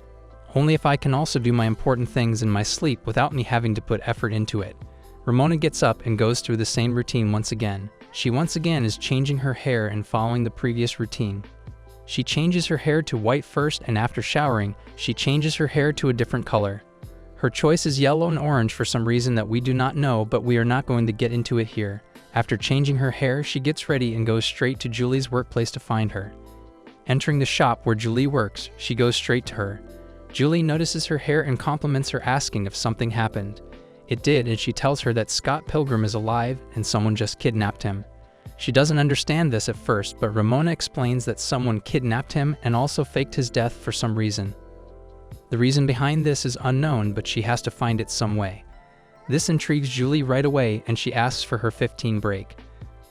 Only if I can also do my important things in my sleep without me having to put effort into it. Ramona gets up and goes through the same routine once again. She once again is changing her hair and following the previous routine. She changes her hair to white first, and after showering, she changes her hair to a different color. Her choice is yellow and orange for some reason that we do not know, but we are not going to get into it here. After changing her hair, she gets ready and goes straight to Julie's workplace to find her. Entering the shop where Julie works, she goes straight to her. Julie notices her hair and compliments her, asking if something happened. It did, and she tells her that Scott Pilgrim is alive and someone just kidnapped him. She doesn't understand this at first, but Ramona explains that someone kidnapped him and also faked his death for some reason. The reason behind this is unknown, but she has to find it some way. This intrigues Julie right away, and she asks for her 15 break.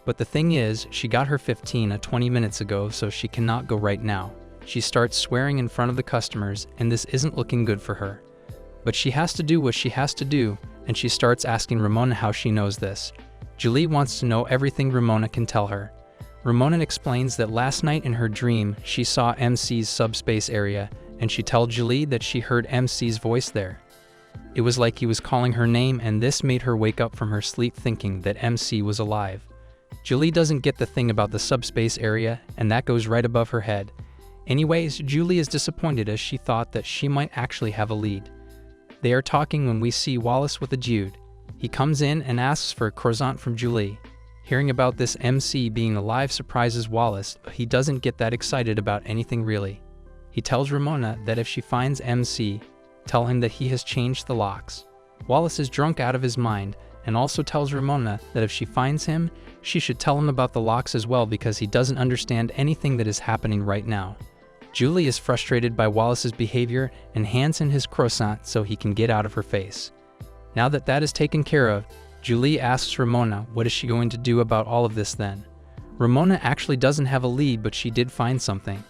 But the thing is, she got her 15 20 minutes ago, so she cannot go right now. She starts swearing in front of the customers, and this isn't looking good for her. But she has to do what she has to do, and she starts asking Ramona how she knows this. Julie wants to know everything Ramona can tell her. Ramona explains that last night in her dream, she saw MC's subspace area, and she tells Julie that she heard MC's voice there. It was like he was calling her name, and this made her wake up from her sleep thinking that MC was alive. Julie doesn't get the thing about the subspace area, and that goes right above her head. Anyways, Julie is disappointed as she thought that she might actually have a lead. They are talking when we see Wallace with a Jude. He comes in and asks for a croissant from Julie. Hearing about this MC being alive surprises Wallace, but he doesn't get that excited about anything really. He tells Ramona that if she finds MC, tell him that he has changed the locks. Wallace is drunk out of his mind, and also tells Ramona that if she finds him, she should tell him about the locks as well because he doesn't understand anything that is happening right now. Julie is frustrated by Wallace's behavior and hands him his croissant so he can get out of her face. Now that that is taken care of, Julie asks Ramona what is she going to do about all of this then. Ramona actually doesn't have a lead, but she did find something.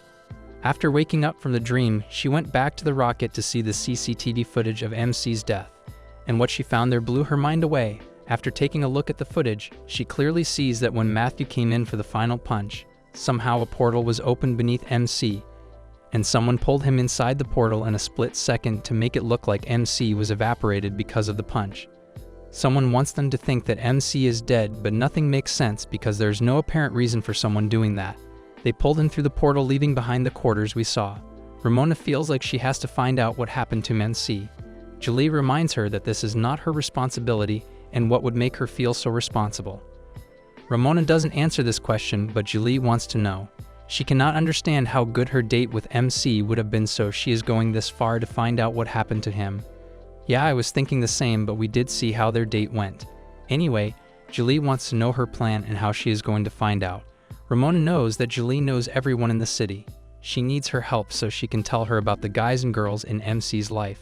After waking up from the dream, she went back to the rocket to see the CCTV footage of MC's death, and what she found there blew her mind away. After taking a look at the footage, she clearly sees that when Matthew came in for the final punch, somehow a portal was opened beneath MC, and someone pulled him inside the portal in a split second to make it look like MC was evaporated because of the punch. Someone wants them to think that MC is dead, but nothing makes sense because there's no apparent reason for someone doing that. They pulled him through the portal, leaving behind the quarters we saw. Ramona feels like she has to find out what happened to MC. Julie reminds her that this is not her responsibility and what would make her feel so responsible. Ramona doesn't answer this question, but Julie wants to know. She cannot understand how good her date with MC would have been, so she is going this far to find out what happened to him. Yeah, I was thinking the same, but we did see how their date went. Anyway, Julie wants to know her plan and how she is going to find out. Ramona knows that Julie knows everyone in the city. She needs her help so she can tell her about the guys and girls in MC's life,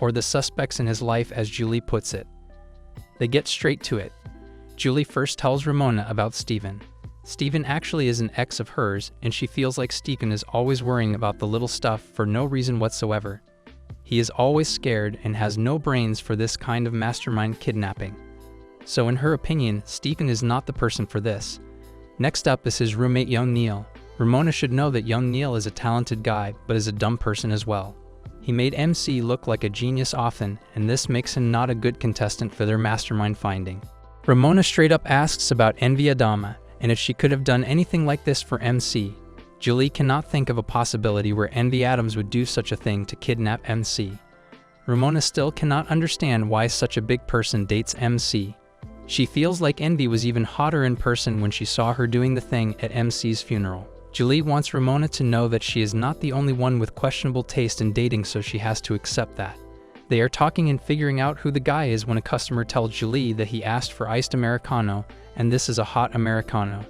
or the suspects in his life as Julie puts it. They get straight to it. Julie first tells Ramona about Steven. Steven actually is an ex of hers, and she feels like Steven is always worrying about the little stuff for no reason whatsoever. He is always scared and has no brains for this kind of mastermind kidnapping. So in her opinion, Steven is not the person for this. Next up is his roommate young Neil. Ramona should know that young Neil is a talented guy, but is a dumb person as well. He made MC look like a genius often, and this makes him not a good contestant for their mastermind finding. Ramona straight up asks about Envy Adama, and if she could have done anything like this for MC. Julie cannot think of a possibility where Envy Adams would do such a thing to kidnap MC. Ramona still cannot understand why such a big person dates MC. She feels like Envy was even hotter in person when she saw her doing the thing at MC's funeral. Julie wants Ramona to know that she is not the only one with questionable taste in dating, so she has to accept that. They are talking and figuring out who the guy is when a customer tells Julie that he asked for iced Americano, and this is a hot Americano.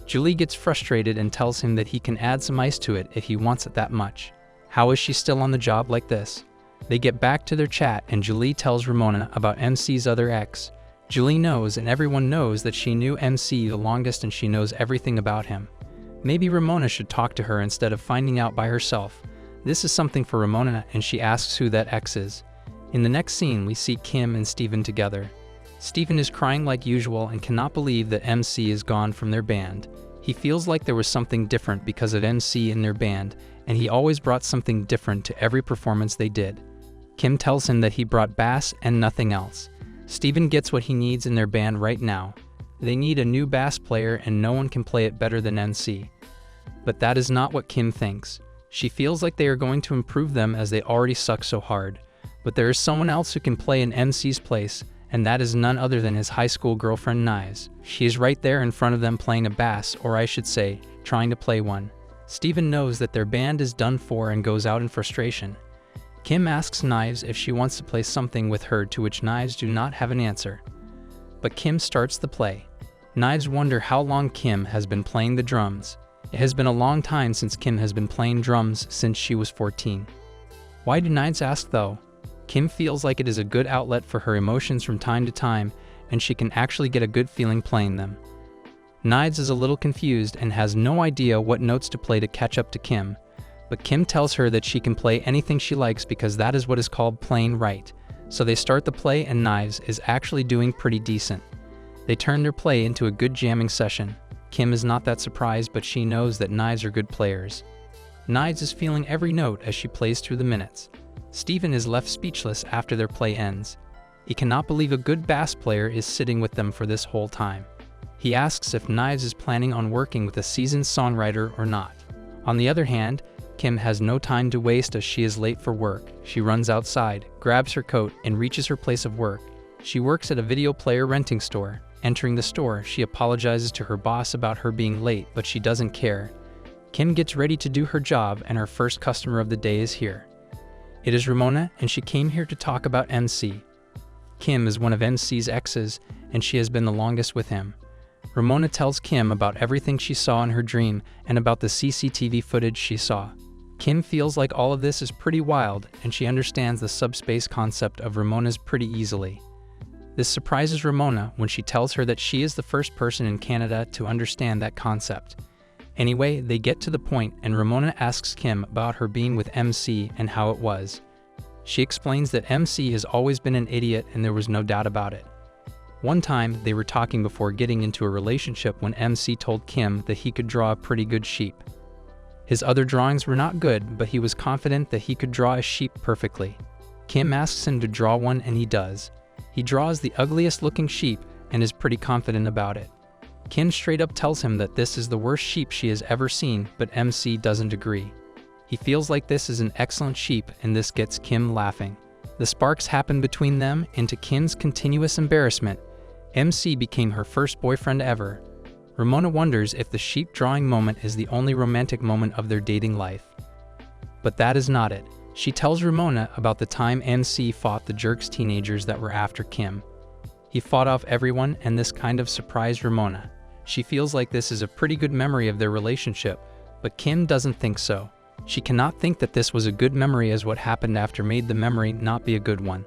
Julie gets frustrated and tells him that he can add some ice to it if he wants it that much. How is she still on the job like this? They get back to their chat and Julie tells Ramona about MC's other ex. Julie knows and everyone knows that she knew MC the longest and she knows everything about him. Maybe Ramona should talk to her instead of finding out by herself. This is something for Ramona and she asks who that ex is. In the next scene we see Kim and Steven together. Steven is crying like usual and cannot believe that MC is gone from their band. He feels like there was something different because of MC in their band, and he always brought something different to every performance they did. Kim tells him that he brought bass and nothing else. Steven gets what he needs in their band right now. They need a new bass player and no one can play it better than MC. But that is not what Kim thinks. She feels like they are going to improve them as they already suck so hard. But there is someone else who can play in MC's place, and that is none other than his high school girlfriend Knives. She is right there in front of them playing a bass, or I should say, trying to play one. Steven knows that their band is done for and goes out in frustration. Kim asks Knives if she wants to play something with her, to which Knives do not have an answer. But Kim starts the play. Knives wonder how long Kim has been playing the drums. It has been a long time since Kim has been playing drums since she was 14. Why do Knives ask though? Kim feels like it is a good outlet for her emotions from time to time, and she can actually get a good feeling playing them. Knives is a little confused and has no idea what notes to play to catch up to Kim, but Kim tells her that she can play anything she likes because that is what is called playing right. So they start the play and Knives is actually doing pretty decent. They turn their play into a good jamming session. Kim is not that surprised, but she knows that Knives are good players. Knives is feeling every note as she plays through the minutes. Steven is left speechless after their play ends. He cannot believe a good bass player is sitting with them for this whole time. He asks if Knives is planning on working with a seasoned songwriter or not. On the other hand, Kim has no time to waste as she is late for work. She runs outside, grabs her coat, and reaches her place of work. She works at a video player renting store. Entering the store, she apologizes to her boss about her being late, but she doesn't care. Kim gets ready to do her job and her first customer of the day is here. It is Ramona, and she came here to talk about MC. Kim is one of MC's exes, and she has been the longest with him. Ramona tells Kim about everything she saw in her dream and about the CCTV footage she saw. Kim feels like all of this is pretty wild, and she understands the subspace concept of Ramona's pretty easily. This surprises Ramona when she tells her that she is the first person in Canada to understand that concept. Anyway, they get to the point, and Ramona asks Kim about her being with MC and how it was. She explains that MC has always been an idiot and there was no doubt about it. One time, they were talking before getting into a relationship when MC told Kim that he could draw a pretty good sheep. His other drawings were not good, but he was confident that he could draw a sheep perfectly. Kim asks him to draw one and he does. He draws the ugliest looking sheep and is pretty confident about it. Kim straight up tells him that this is the worst sheep she has ever seen, but MC doesn't agree. He feels like this is an excellent sheep and this gets Kim laughing. The sparks happen between them, and to Kim's continuous embarrassment, MC became her first boyfriend ever. Ramona wonders if the sheep drawing moment is the only romantic moment of their dating life. But that is not it. She tells Ramona about the time MC fought the jerks teenagers that were after Kim. He fought off everyone, and this kind of surprised Ramona. She feels like this is a pretty good memory of their relationship, but Kim doesn't think so. She cannot think that this was a good memory, as what happened after made the memory not be a good one.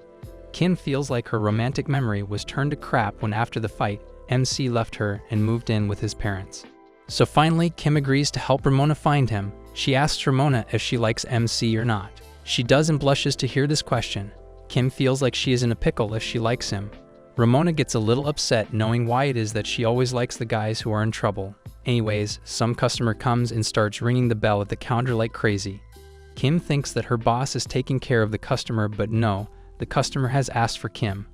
Kim feels like her romantic memory was turned to crap when after the fight, MC left her and moved in with his parents. So finally, Kim agrees to help Ramona find him. She asks Ramona if she likes MC or not. She does and blushes to hear this question. Kim feels like she is in a pickle if she likes him. Ramona gets a little upset knowing why it is that she always likes the guys who are in trouble. Anyways, some customer comes and starts ringing the bell at the counter like crazy. Kim thinks that her boss is taking care of the customer, but no, the customer has asked for Kim.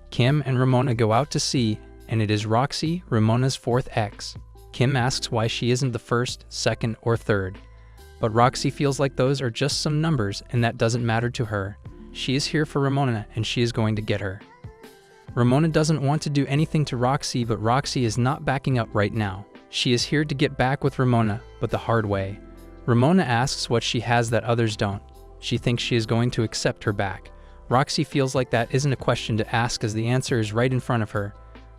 Kim and Ramona go out to see, and it is Roxy, Ramona's fourth ex. Kim asks why she isn't the first, second, or third. But Roxy feels like those are just some numbers and that doesn't matter to her. She is here for Ramona and she is going to get her. Ramona doesn't want to do anything to Roxy, but Roxy is not backing up right now. She is here to get back with Ramona, but the hard way. Ramona asks what she has that others don't. She thinks she is going to accept her back. Roxy feels like that isn't a question to ask as the answer is right in front of her.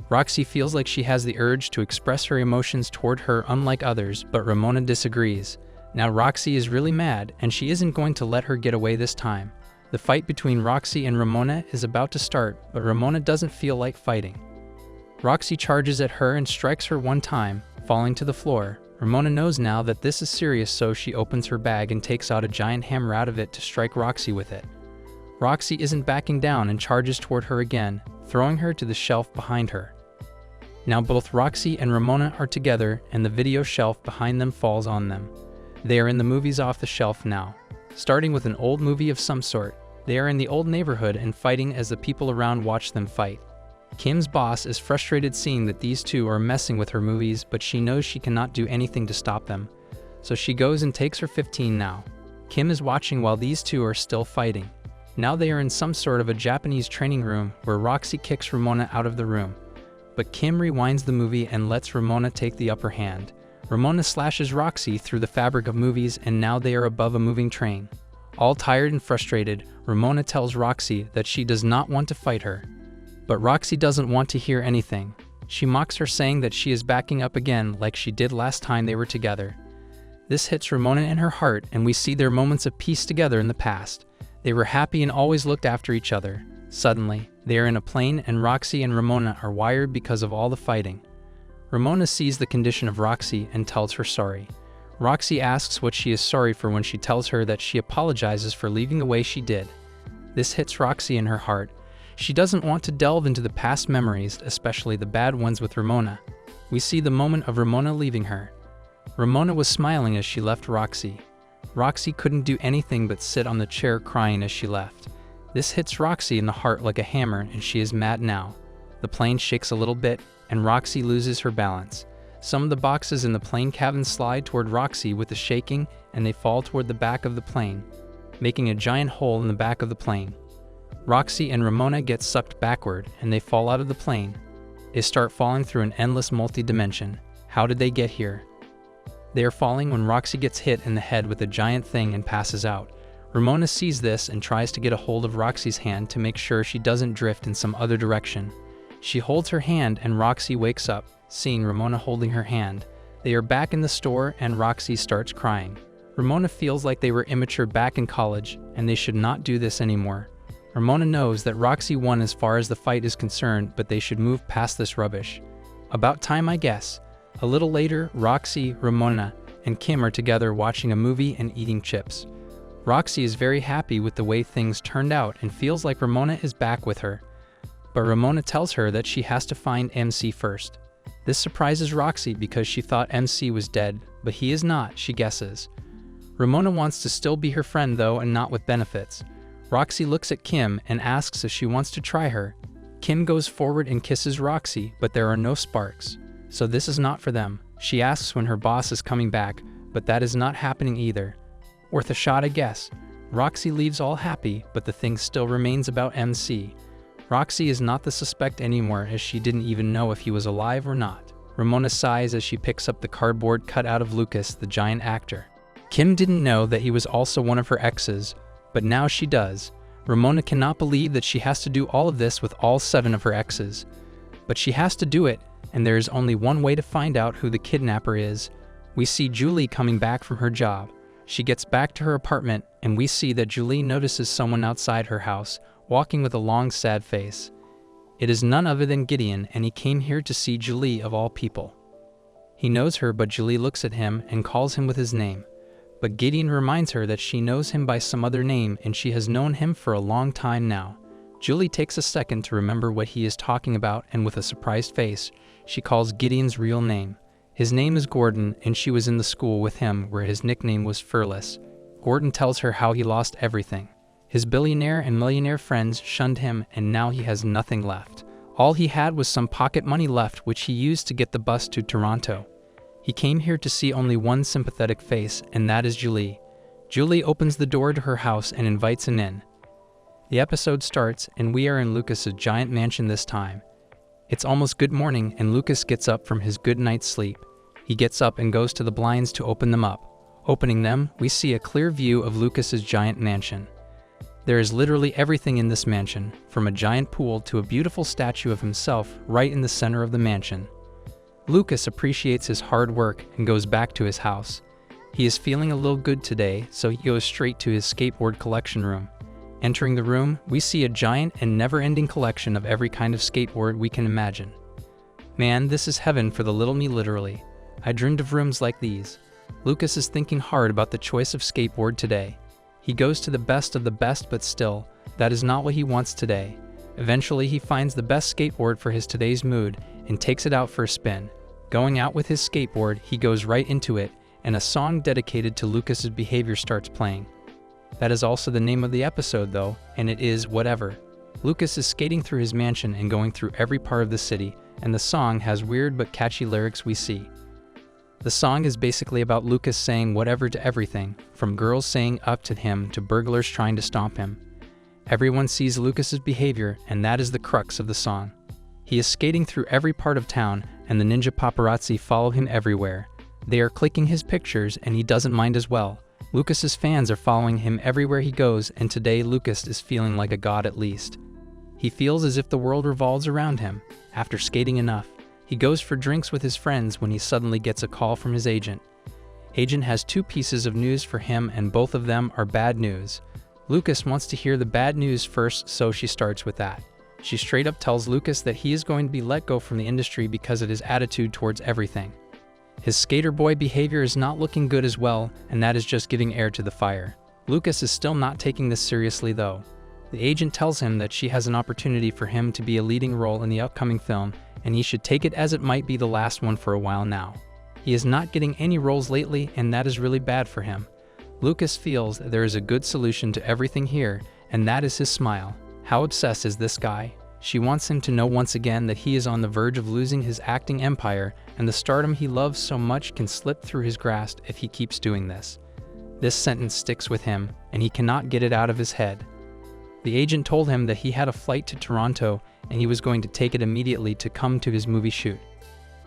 Roxy feels like she has the urge to express her emotions toward her unlike others, but Ramona disagrees. Now Roxy is really mad, and she isn't going to let her get away this time. The fight between Roxy and Ramona is about to start, but Ramona doesn't feel like fighting. Roxy charges at her and strikes her one time, falling to the floor. Ramona knows now that this is serious, so she opens her bag and takes out a giant hammer out of it to strike Roxy with it. Roxy isn't backing down and charges toward her again, throwing her to the shelf behind her. Now both Roxy and Ramona are together, and the video shelf behind them falls on them. They are in the movies off the shelf now. Starting with an old movie of some sort, they are in the old neighborhood and fighting as the people around watch them fight. Kim's boss is frustrated seeing that these two are messing with her movies, but she knows she cannot do anything to stop them. So she goes and takes her 15 now. Kim is watching while these two are still fighting. Now they are in some sort of a Japanese training room where Roxy kicks Ramona out of the room. But Kim rewinds the movie and lets Ramona take the upper hand. Ramona slashes Roxy through the fabric of movies, and now they are above a moving train. All tired and frustrated, Ramona tells Roxy that she does not want to fight her. But Roxy doesn't want to hear anything. She mocks her, saying that she is backing up again like she did last time they were together. This hits Ramona in her heart, and we see their moments of peace together in the past. They were happy and always looked after each other. Suddenly, they are in a plane, and Roxy and Ramona are wired because of all the fighting. Ramona sees the condition of Roxy and tells her sorry. Roxy asks what she is sorry for when she tells her that she apologizes for leaving the way she did. This hits Roxy in her heart. She doesn't want to delve into the past memories, especially the bad ones with Ramona. We see the moment of Ramona leaving her. Ramona was smiling as she left Roxy. Roxy couldn't do anything but sit on the chair crying as she left. This hits Roxy in the heart like a hammer, and she is mad now. The plane shakes a little bit, and Roxy loses her balance. Some of the boxes in the plane cabin slide toward Roxy with the shaking, and they fall toward the back of the plane, making a giant hole in the back of the plane. Roxy and Ramona get sucked backward, and they fall out of the plane. They start falling through an endless multi-dimension. How did they get here? They are falling when Roxy gets hit in the head with a giant thing and passes out. Ramona sees this and tries to get a hold of Roxy's hand to make sure she doesn't drift in some other direction. She holds her hand and Roxy wakes up, seeing Ramona holding her hand. They are back in the store and Roxy starts crying. Ramona feels like they were immature back in college, and they should not do this anymore. Ramona knows that Roxy won as far as the fight is concerned, but they should move past this rubbish. About time, I guess. A little later, Roxy, Ramona, and Kim are together watching a movie and eating chips. Roxy is very happy with the way things turned out and feels like Ramona is back with her. But Ramona tells her that she has to find MC first. This surprises Roxy because she thought MC was dead, but he is not, she guesses. Ramona wants to still be her friend though, and not with benefits. Roxy looks at Kim and asks if she wants to try her. Kim goes forward and kisses Roxy, but there are no sparks. So this is not for them. She asks when her boss is coming back, but that is not happening either. Worth a shot, I guess. Roxy leaves all happy, but the thing still remains about MC. Roxy is not the suspect anymore, as she didn't even know if he was alive or not. Ramona sighs as she picks up the cardboard cut out of Lucas, the giant actor. Kim didn't know that he was also one of her exes, but now she does. Ramona cannot believe that she has to do all of this with all 7 of her exes. But she has to do it, and there is only one way to find out who the kidnapper is. We see Julie coming back from her job. She gets back to her apartment, and we see that Julie notices someone outside her house, walking with a long, sad face. It is none other than Gideon, and he came here to see Julie of all people. He knows her, but Julie looks at him and calls him with his name. But Gideon reminds her that she knows him by some other name, and she has known him for a long time now. Julie takes a second to remember what he is talking about, and with a surprised face, she calls Gideon's real name. His name is Gordon, and she was in the school with him where his nickname was Fearless. Gordon tells her how he lost everything. His billionaire and millionaire friends shunned him, and now he has nothing left. All he had was some pocket money left, which he used to get the bus to Toronto. He came here to see only one sympathetic face, and that is Julie. Julie opens the door to her house and invites him in. The episode starts, and we are in Lucas's giant mansion this time. It's almost good morning, and Lucas gets up from his good night's sleep. He gets up and goes to the blinds to open them up. Opening them, we see a clear view of Lucas's giant mansion. There is literally everything in this mansion, from a giant pool to a beautiful statue of himself right in the center of the mansion. Lucas appreciates his hard work and goes back to his house. He is feeling a little good today, so he goes straight to his skateboard collection room. Entering the room, we see a giant and never-ending collection of every kind of skateboard we can imagine. Man, this is heaven for the little me, literally. I dreamed of rooms like these. Lucas is thinking hard about the choice of skateboard today. He goes to the best of the best, but still, that is not what he wants today. Eventually, he finds the best skateboard for his today's mood and takes it out for a spin. Going out with his skateboard, he goes right into it, and a song dedicated to Lucas's behavior starts playing. That is also the name of the episode though, and it is Whatever. Lucas is skating through his mansion and going through every part of the city, and the song has weird but catchy lyrics we see. The song is basically about Lucas saying whatever to everything, from girls saying up to him to burglars trying to stomp him. Everyone sees Lucas's behavior, and that is the crux of the song. He is skating through every part of town, and the ninja paparazzi follow him everywhere. They are clicking his pictures, and he doesn't mind as well. Lucas's fans are following him everywhere he goes, and today Lucas is feeling like a god at least. He feels as if the world revolves around him. After skating enough, he goes for drinks with his friends when he suddenly gets a call from his agent. Agent has 2 pieces of news for him, and both of them are bad news. Lucas wants to hear the bad news first, so she starts with that. She straight up tells Lucas that he is going to be let go from the industry because of his attitude towards everything. His skater boy behavior is not looking good as well, and that is just giving air to the fire. Lucas is still not taking this seriously though. The agent tells him that she has an opportunity for him to be a leading role in the upcoming film, and he should take it as it might be the last one for a while now. He is not getting any roles lately, and that is really bad for him. Lucas feels that there is a good solution to everything here, and that is his smile. How obsessed is this guy? She wants him to know once again that he is on the verge of losing his acting empire, and the stardom he loves so much can slip through his grasp if he keeps doing this. This sentence sticks with him, and he cannot get it out of his head. The agent told him that he had a flight to Toronto, and he was going to take it immediately to come to his movie shoot.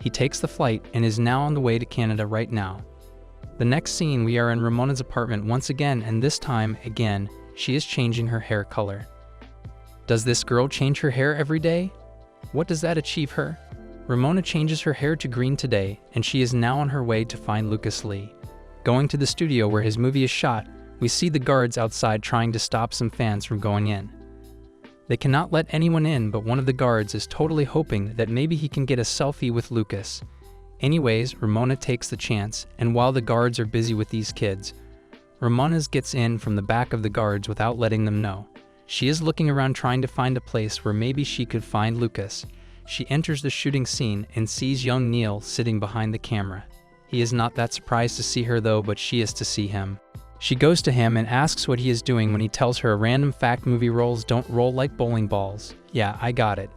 He takes the flight and is now on the way to Canada right now. The next scene, we are in Ramona's apartment once again, and this time, again, she is changing her hair color. Does this girl change her hair every day? What does that achieve her? Ramona changes her hair to green today, and she is now on her way to find Lucas Lee. Going to the studio where his movie is shot, we see the guards outside trying to stop some fans from going in. They cannot let anyone in, but one of the guards is totally hoping that maybe he can get a selfie with Lucas. Anyways, Ramona takes the chance, and while the guards are busy with these kids, Ramona gets in from the back of the guards without letting them know. She is looking around trying to find a place where maybe she could find Lucas. She enters the shooting scene and sees young Neil sitting behind the camera. He is not that surprised to see her though, but she is to see him. She goes to him and asks what he is doing when he tells her a random fact: movie rolls don't roll like bowling balls. Yeah, I got it.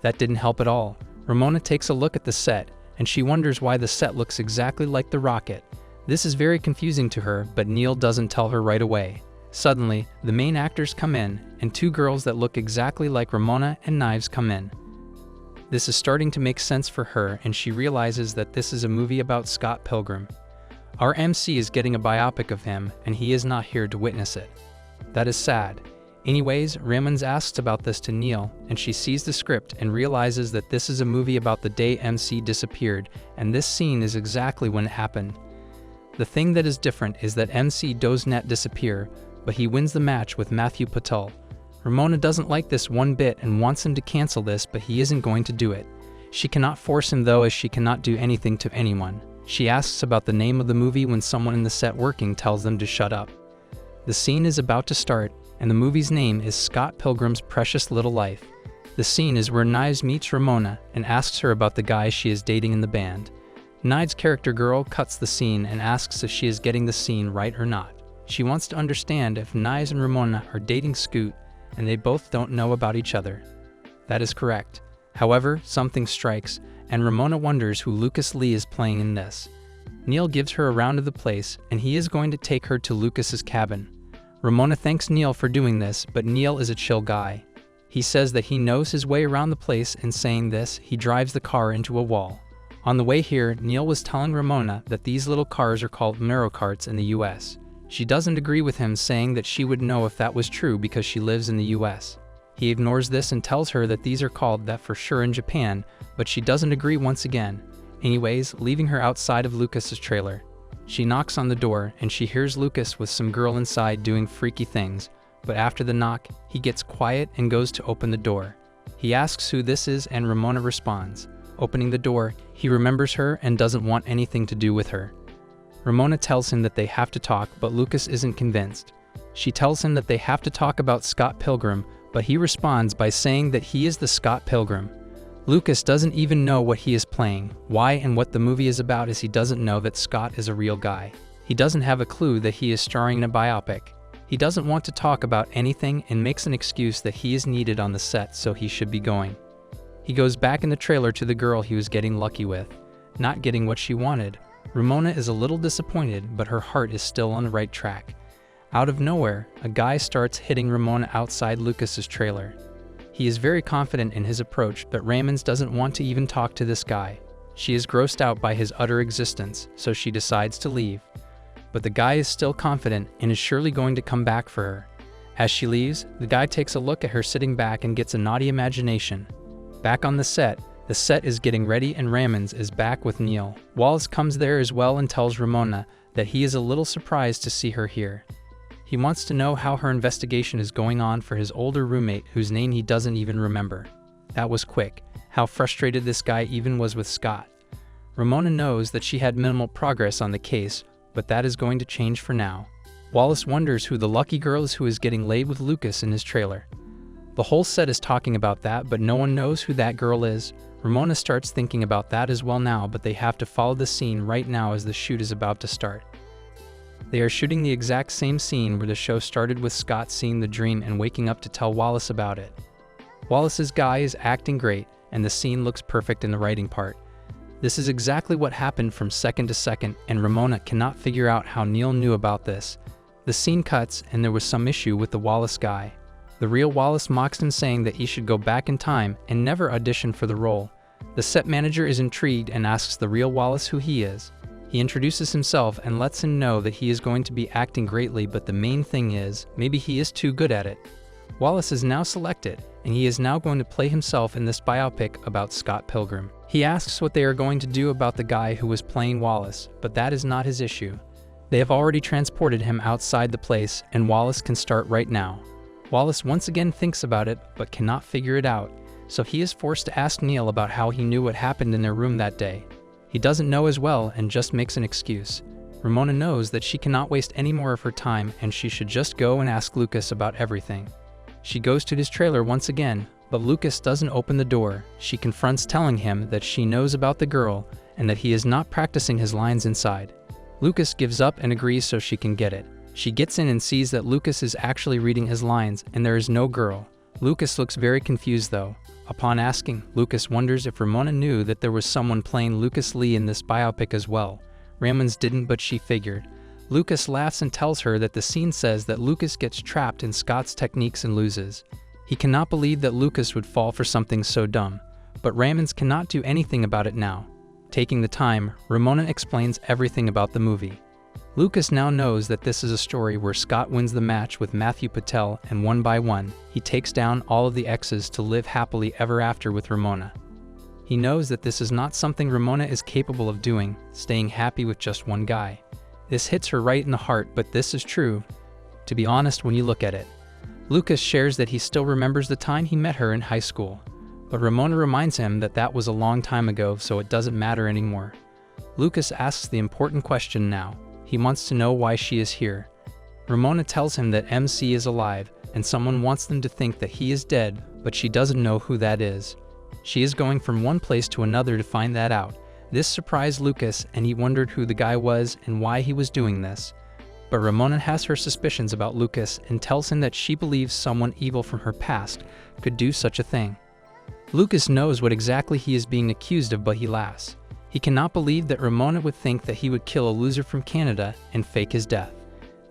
That didn't help at all. Ramona takes a look at the set, and she wonders why the set looks exactly like the rocket. This is very confusing to her, but Neil doesn't tell her right away. Suddenly, the main actors come in, and two girls that look exactly like Ramona and Knives come in. This is starting to make sense for her, and she realizes that this is a movie about Scott Pilgrim. Our MC is getting a biopic of him, and he is not here to witness it. That is sad. Anyways, Ramons asks about this to Neil, and she sees the script and realizes that this is a movie about the day MC disappeared, and this scene is exactly when it happened. The thing that is different is that MC does not disappear, but he wins the match with Matthew Patel. Ramona doesn't like this one bit and wants him to cancel this, but he isn't going to do it. She cannot force him though, as she cannot do anything to anyone. She asks about the name of the movie when someone in the set working tells them to shut up. The scene is about to start, and the movie's name is Scott Pilgrim's Precious Little Life. The scene is where Knives meets Ramona and asks her about the guy she is dating in the band. Knives' character girl cuts the scene and asks if she is getting the scene right or not. She wants to understand if Knives and Ramona are dating Scoot, and they both don't know about each other. That is correct. However, something strikes, and Ramona wonders who Lucas Lee is playing in this. Neil gives her a round of the place, and he is going to take her to Lucas's cabin. Ramona thanks Neil for doing this, but Neil is a chill guy. He says that he knows his way around the place, and saying this, he drives the car into a wall. On the way here, Neil was telling Ramona that these little cars are called Neurocarts in the US. She doesn't agree with him, saying that she would know if that was true because she lives in the US. He ignores this and tells her that these are called that for sure in Japan, but she doesn't agree once again. Anyways, leaving her outside of Lucas's trailer. She knocks on the door, and she hears Lucas with some girl inside doing freaky things, but after the knock, he gets quiet and goes to open the door. He asks who this is, and Ramona responds. Opening the door, he remembers her and doesn't want anything to do with her. Ramona tells him that they have to talk, but Lucas isn't convinced. She tells him that they have to talk about Scott Pilgrim, but he responds by saying that he is the Scott Pilgrim. Lucas doesn't even know what he is playing, why and what the movie is about, as he doesn't know that Scott is a real guy. He doesn't have a clue that he is starring in a biopic. He doesn't want to talk about anything and makes an excuse that he is needed on the set, so he should be going. He goes back in the trailer to the girl he was getting lucky with. Not getting what she wanted, Ramona is a little disappointed, but her heart is still on the right track. Out of nowhere, a guy starts hitting Ramona outside Lucas's trailer. He is very confident in his approach, but Ramons doesn't want to even talk to this guy. She is grossed out by his utter existence, so she decides to leave. But the guy is still confident and is surely going to come back for her. As she leaves, the guy takes a look at her sitting back and gets a naughty imagination. Back on the set is getting ready, and Ramons is back with Neil. Wallace comes there as well and tells Ramona that he is a little surprised to see her here. He wants to know how her investigation is going on for his older roommate, whose name he doesn't even remember. That was quick. How frustrated this guy even was with Scott. Ramona knows that she had minimal progress on the case, but that is going to change for now. Wallace wonders who the lucky girl is who is getting laid with Lucas in his trailer. The whole set is talking about that, but no one knows who that girl is. Ramona starts thinking about that as well now, but they have to follow the scene right now as the shoot is about to start. They are shooting the exact same scene where the show started, with Scott seeing the dream and waking up to tell Wallace about it. Wallace's guy is acting great, and the scene looks perfect in the writing part. This is exactly what happened from second to second, and Ramona cannot figure out how Neil knew about this. The scene cuts, and there was some issue with the Wallace guy. The real Wallace mocks him, saying that he should go back in time and never audition for the role. The set manager is intrigued and asks the real Wallace who he is. He introduces himself and lets him know that he is going to be acting greatly, but the main thing is, maybe he is too good at it. Wallace is now selected, and he is now going to play himself in this biopic about Scott Pilgrim. He asks what they are going to do about the guy who was playing Wallace, but that is not his issue. They have already transported him outside the place, and Wallace can start right now. Wallace once again thinks about it, but cannot figure it out, so he is forced to ask Neil about how he knew what happened in their room that day. He doesn't know as well and just makes an excuse. Ramona knows that she cannot waste any more of her time and she should just go and ask Lucas about everything. She goes to his trailer once again, but Lucas doesn't open the door. She confronts, telling him that she knows about the girl and that he is not practicing his lines inside. Lucas gives up and agrees so she can get it. She gets in and sees that Lucas is actually reading his lines and there is no girl. Lucas looks very confused though. Upon asking, Lucas wonders if Ramona knew that there was someone playing Lucas Lee in this biopic as well. Ramon's didn't, but she figured. Lucas laughs and tells her that the scene says that Lucas gets trapped in Scott's techniques and loses. He cannot believe that Lucas would fall for something so dumb, but Ramon's cannot do anything about it now. Taking the time, Ramona explains everything about the movie. Lucas now knows that this is a story where Scott wins the match with Matthew Patel, and one by one, he takes down all of the exes to live happily ever after with Ramona. He knows that this is not something Ramona is capable of doing, staying happy with just one guy. This hits her right in the heart, but this is true, to be honest, when you look at it. Lucas shares that he still remembers the time he met her in high school, but Ramona reminds him that that was a long time ago, so it doesn't matter anymore. Lucas asks the important question now. He wants to know why she is here. Ramona tells him that MC is alive, and someone wants them to think that he is dead, but she doesn't know who that is. She is going from one place to another to find that out. This surprised Lucas, and he wondered who the guy was and why he was doing this. But Ramona has her suspicions about Lucas and tells him that she believes someone evil from her past could do such a thing. Lucas knows what exactly he is being accused of, but he laughs. He cannot believe that Ramona would think that he would kill a loser from Canada and fake his death.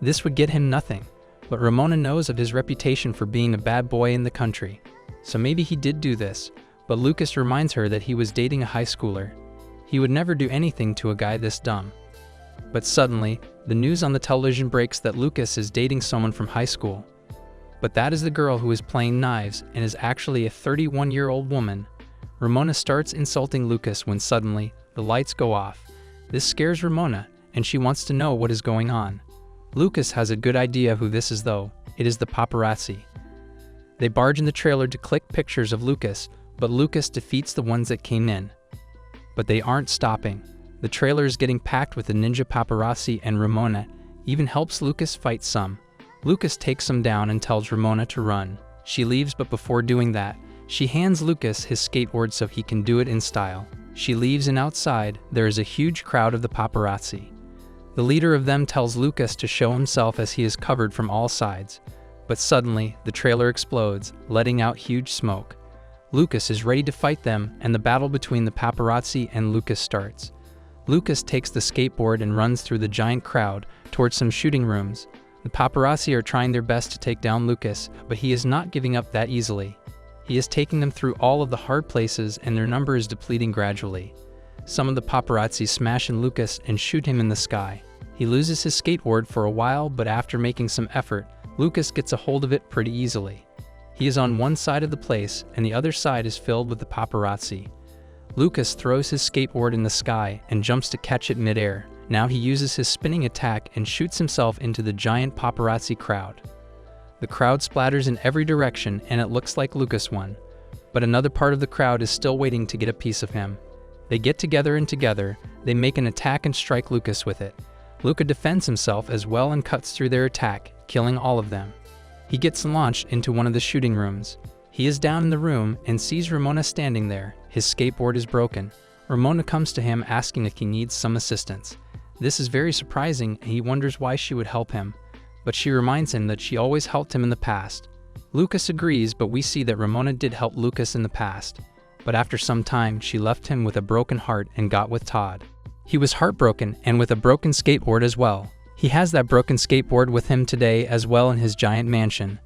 This would get him nothing, but Ramona knows of his reputation for being a bad boy in the country. So maybe he did do this, but Lucas reminds her that he was dating a high schooler. He would never do anything to a guy this dumb. But suddenly, the news on the television breaks that Lucas is dating someone from high school. But that is the girl who is playing knives and is actually a 31-year-old woman. Ramona starts insulting Lucas when suddenly, the lights go off. This scares Ramona, and she wants to know what is going on. Lucas has a good idea who this is though. It is the paparazzi. They barge in the trailer to click pictures of Lucas, but Lucas defeats the ones that came in. But they aren't stopping. The trailer is getting packed with the ninja paparazzi, and Ramona even helps Lucas fight some. Lucas takes some down and tells Ramona to run. She leaves, but before doing that, she hands Lucas his skateboard so he can do it in style. She leaves, and outside, there is a huge crowd of the paparazzi. The leader of them tells Lucas to show himself as he is covered from all sides. But suddenly, the trailer explodes, letting out huge smoke. Lucas is ready to fight them, and the battle between the paparazzi and Lucas starts. Lucas takes the skateboard and runs through the giant crowd towards some shooting rooms. The paparazzi are trying their best to take down Lucas, but he is not giving up that easily. He is taking them through all of the hard places, and their number is depleting gradually. Some of the paparazzi smash in Lucas and shoot him in the sky. He loses his skateboard for a while, but after making some effort, Lucas gets a hold of it pretty easily. He is on one side of the place, and the other side is filled with the paparazzi. Lucas throws his skateboard in the sky and jumps to catch it midair. Now he uses his spinning attack and shoots himself into the giant paparazzi crowd. The crowd splatters in every direction, and it looks like Lucas won. But another part of the crowd is still waiting to get a piece of him. They get together, and together, they make an attack and strike Lucas with it. Lucas defends himself as well and cuts through their attack, killing all of them. He gets launched into one of the shooting rooms. He is down in the room and sees Ramona standing there. His skateboard is broken. Ramona comes to him asking if he needs some assistance. This is very surprising, and he wonders why she would help him. But she reminds him that she always helped him in the past. Lucas agrees, but we see that Ramona did help Lucas in the past. But after some time, she left him with a broken heart and got with Todd. He was heartbroken and with a broken skateboard as well. He has that broken skateboard with him today as well in his giant mansion.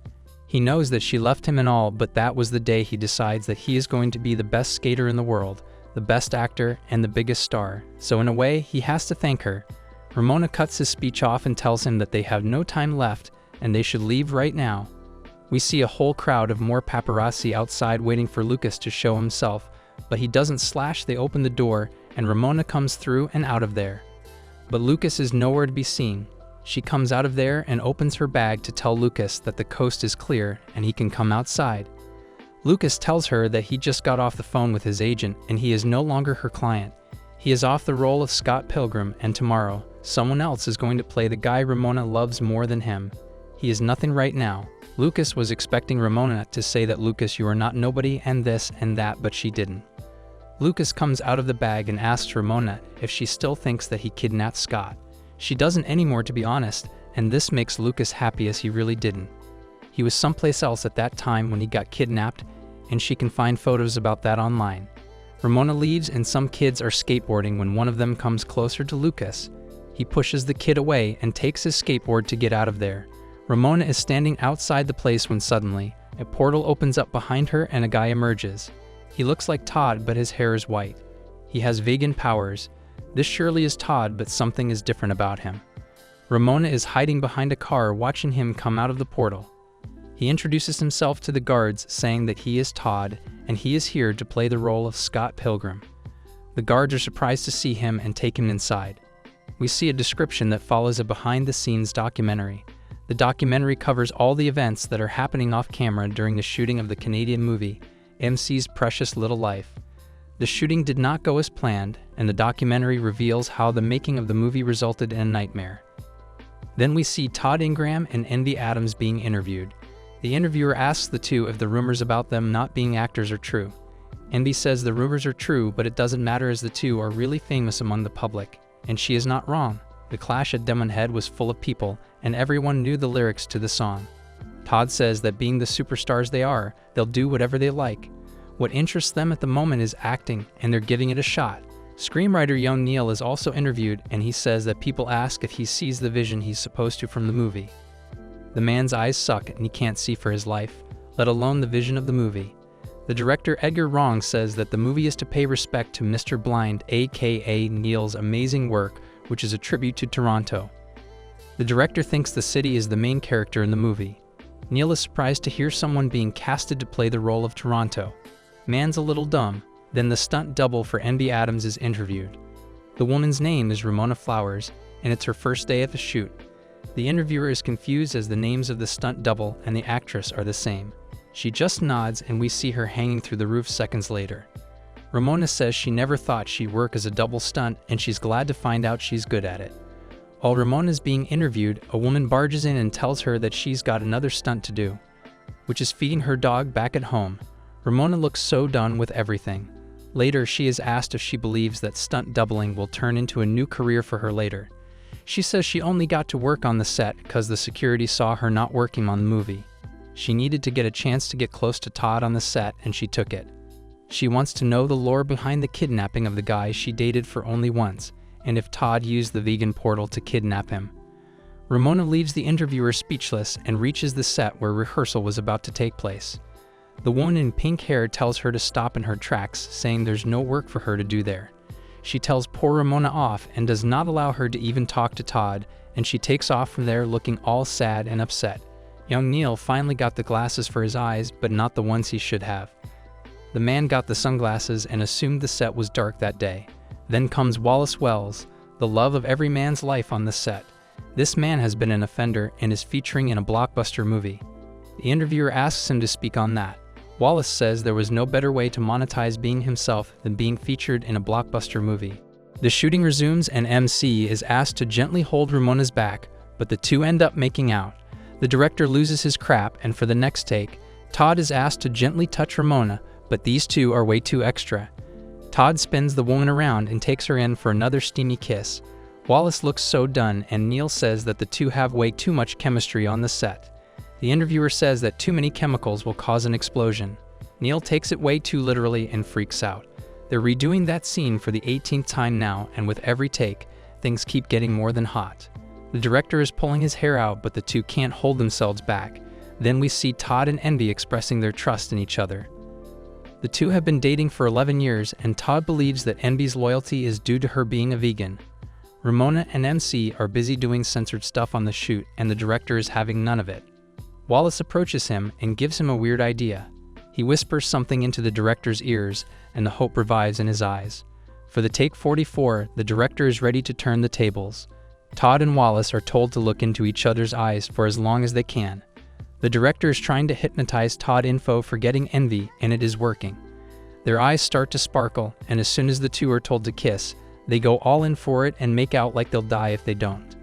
He knows that she left him and all, but that was the day he decides that he is going to be the best skater in the world, the best actor, and the biggest star. So in a way, he has to thank her. Ramona cuts his speech off and tells him that they have no time left and they should leave right now. We see a whole crowd of more paparazzi outside waiting for Lucas to show himself, but he doesn't slash. They open the door and Ramona comes through and out of there. But Lucas is nowhere to be seen. She comes out of there and opens her bag to tell Lucas that the coast is clear and he can come outside. Lucas tells her that he just got off the phone with his agent and he is no longer her client. He is off the role of Scott Pilgrim, and tomorrow, someone else is going to play the guy Ramona loves more than him. He is nothing right now. Lucas was expecting Ramona to say that Lucas, you are not nobody and this and that, but she didn't. Lucas comes out of the bag and asks Ramona if she still thinks that he kidnapped Scott. She doesn't anymore, to be honest, and this makes Lucas happy as he really didn't. He was someplace else at that time when he got kidnapped, and she can find photos about that online. Ramona leaves and some kids are skateboarding when one of them comes closer to Lucas. He pushes the kid away and takes his skateboard to get out of there. Ramona is standing outside the place when suddenly, a portal opens up behind her and a guy emerges. He looks like Todd, but his hair is white. He has vegan powers. This surely is Todd, but something is different about him. Ramona is hiding behind a car watching him come out of the portal. He introduces himself to the guards, saying that he is Todd and he is here to play the role of Scott Pilgrim. The guards are surprised to see him and take him inside. We see a description that follows a behind-the-scenes documentary. The documentary covers all the events that are happening off-camera during the shooting of the Canadian movie, MC's Precious Little Life. The shooting did not go as planned, and the documentary reveals how the making of the movie resulted in a nightmare. Then we see Todd Ingram and Envy Adams being interviewed. The interviewer asks the two if the rumors about them not being actors are true. Envy says the rumors are true, but it doesn't matter as the two are really famous among the public, and she is not wrong. The clash at Demon Head was full of people, and everyone knew the lyrics to the song. Todd says that being the superstars they are, they'll do whatever they like. What interests them at the moment is acting, and they're giving it a shot. Screenwriter Young Neil is also interviewed, and he says that people ask if he sees the vision he's supposed to from the movie. The man's eyes suck and he can't see for his life, let alone the vision of the movie. The director Edgar Wrong says that the movie is to pay respect to Mr. Blind, aka Neil's amazing work, which is a tribute to Toronto. The director thinks the city is the main character in the movie. Neil is surprised to hear someone being casted to play the role of Toronto. Man's a little dumb. Then the stunt double for Envy Adams is interviewed. The woman's name is Ramona Flowers, and it's her first day at the shoot. The interviewer is confused as the names of the stunt double and the actress are the same. She just nods and we see her hanging through the roof seconds later. Ramona says she never thought she'd work as a double stunt and she's glad to find out she's good at it. While Ramona is being interviewed, a woman barges in and tells her that she's got another stunt to do, which is feeding her dog back at home. Ramona looks so done with everything. Later, she is asked if she believes that stunt doubling will turn into a new career for her later. She says she only got to work on the set because the security saw her not working on the movie. She needed to get a chance to get close to Todd on the set, and she took it. She wants to know the lore behind the kidnapping of the guy she dated for only once, and if Todd used the vegan portal to kidnap him. Ramona leaves the interviewer speechless and reaches the set where rehearsal was about to take place. The woman in pink hair tells her to stop in her tracks, saying there's no work for her to do there. She tells poor Ramona off and does not allow her to even talk to Todd, and she takes off from there looking all sad and upset. Young Neil finally got the glasses for his eyes, but not the ones he should have. The man got the sunglasses and assumed the set was dark that day. Then comes Wallace Wells, the love of every man's life on the set. This man has been an offender and is featuring in a blockbuster movie. The interviewer asks him to speak on that. Wallace says there was no better way to monetize being himself than being featured in a blockbuster movie. The shooting resumes and MC is asked to gently hold Ramona's back, but the two end up making out. The director loses his crap, and for the next take, Todd is asked to gently touch Ramona, but these two are way too extra. Todd spins the woman around and takes her in for another steamy kiss. Wallace looks so done, and Neil says that the two have way too much chemistry on the set. The interviewer says that too many chemicals will cause an explosion. Neil takes it way too literally and freaks out. They're redoing that scene for the 18th time now, and with every take, things keep getting more than hot. The director is pulling his hair out, but the two can't hold themselves back. Then we see Todd and Envy expressing their trust in each other. The two have been dating for 11 years, and Todd believes that Envy's loyalty is due to her being a vegan. Ramona and MC are busy doing censored stuff on the shoot, and the director is having none of it. Wallace approaches him and gives him a weird idea. He whispers something into the director's ears, and the hope revives in his eyes. For the take 44, the director is ready to turn the tables. Todd and Wallace are told to look into each other's eyes for as long as they can. The director is trying to hypnotize Todd Info for getting envy, and it is working. Their eyes start to sparkle, and as soon as the two are told to kiss, they go all in for it and make out like they'll die if they don't.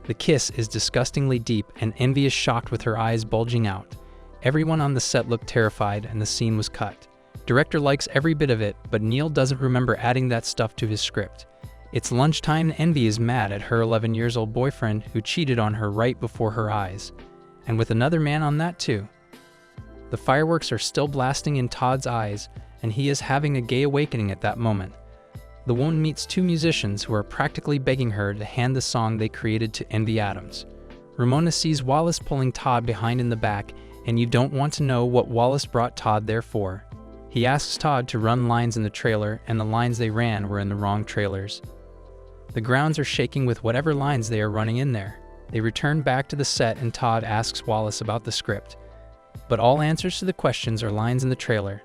The kiss is disgustingly deep, and Envy is shocked with her eyes bulging out. Everyone on the set looked terrified, and the scene was cut. Director likes every bit of it, but Neil doesn't remember adding that stuff to his script. It's lunchtime and Envy is mad at her 11-year-old boyfriend who cheated on her right before her eyes. And with another man on that too. The fireworks are still blasting in Todd's eyes, and he is having a gay awakening at that moment. The woman meets two musicians who are practically begging her to hand the song they created to Envy Adams. Ramona sees Wallace pulling Todd behind in the back, and you don't want to know what Wallace brought Todd there for. He asks Todd to run lines in the trailer, and the lines they ran were in the wrong trailers. The grounds are shaking with whatever lines they are running in there. They return back to the set and Todd asks Wallace about the script. But all answers to the questions are lines in the trailer.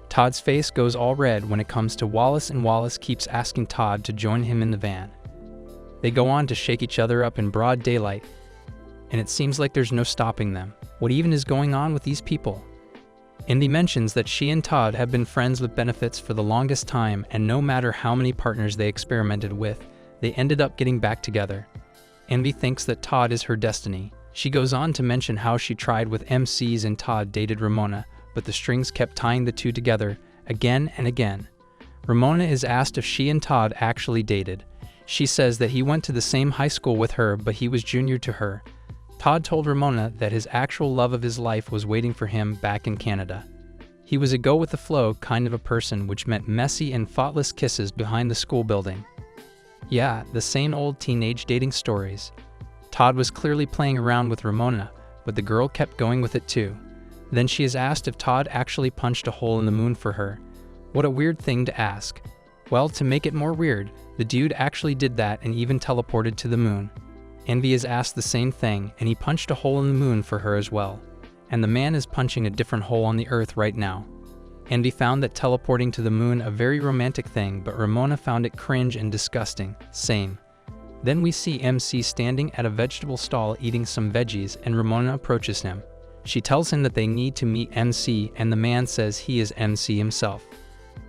Todd's face goes all red when it comes to Wallace, and Wallace keeps asking Todd to join him in the van. They go on to shake each other up in broad daylight, and it seems like there's no stopping them. What even is going on with these people? Envy mentions that she and Todd have been friends with benefits for the longest time, and no matter how many partners they experimented with, they ended up getting back together. Envy thinks that Todd is her destiny. She goes on to mention how she tried with MCs and Todd dated Ramona, but the strings kept tying the two together again and again. Ramona is asked if she and Todd actually dated. She says that he went to the same high school with her, but he was junior to her. Todd told Ramona that his actual love of his life was waiting for him back in Canada. He was a go-with-the-flow kind of a person, which meant messy and thoughtless kisses behind the school building. Yeah, the same old teenage dating stories. Todd was clearly playing around with Ramona, but the girl kept going with it too. Then she is asked if Todd actually punched a hole in the moon for her. What a weird thing to ask. Well, to make it more weird, the dude actually did that and even teleported to the moon. Envy is asked the same thing, and he punched a hole in the moon for her as well. And the man is punching a different hole on the earth right now. Envy found that teleporting to the moon a very romantic thing, but Ramona found it cringe and disgusting. Same. Then we see MC standing at a vegetable stall eating some veggies, and Ramona approaches him. She tells him that they need to meet MC, and the man says he is MC himself.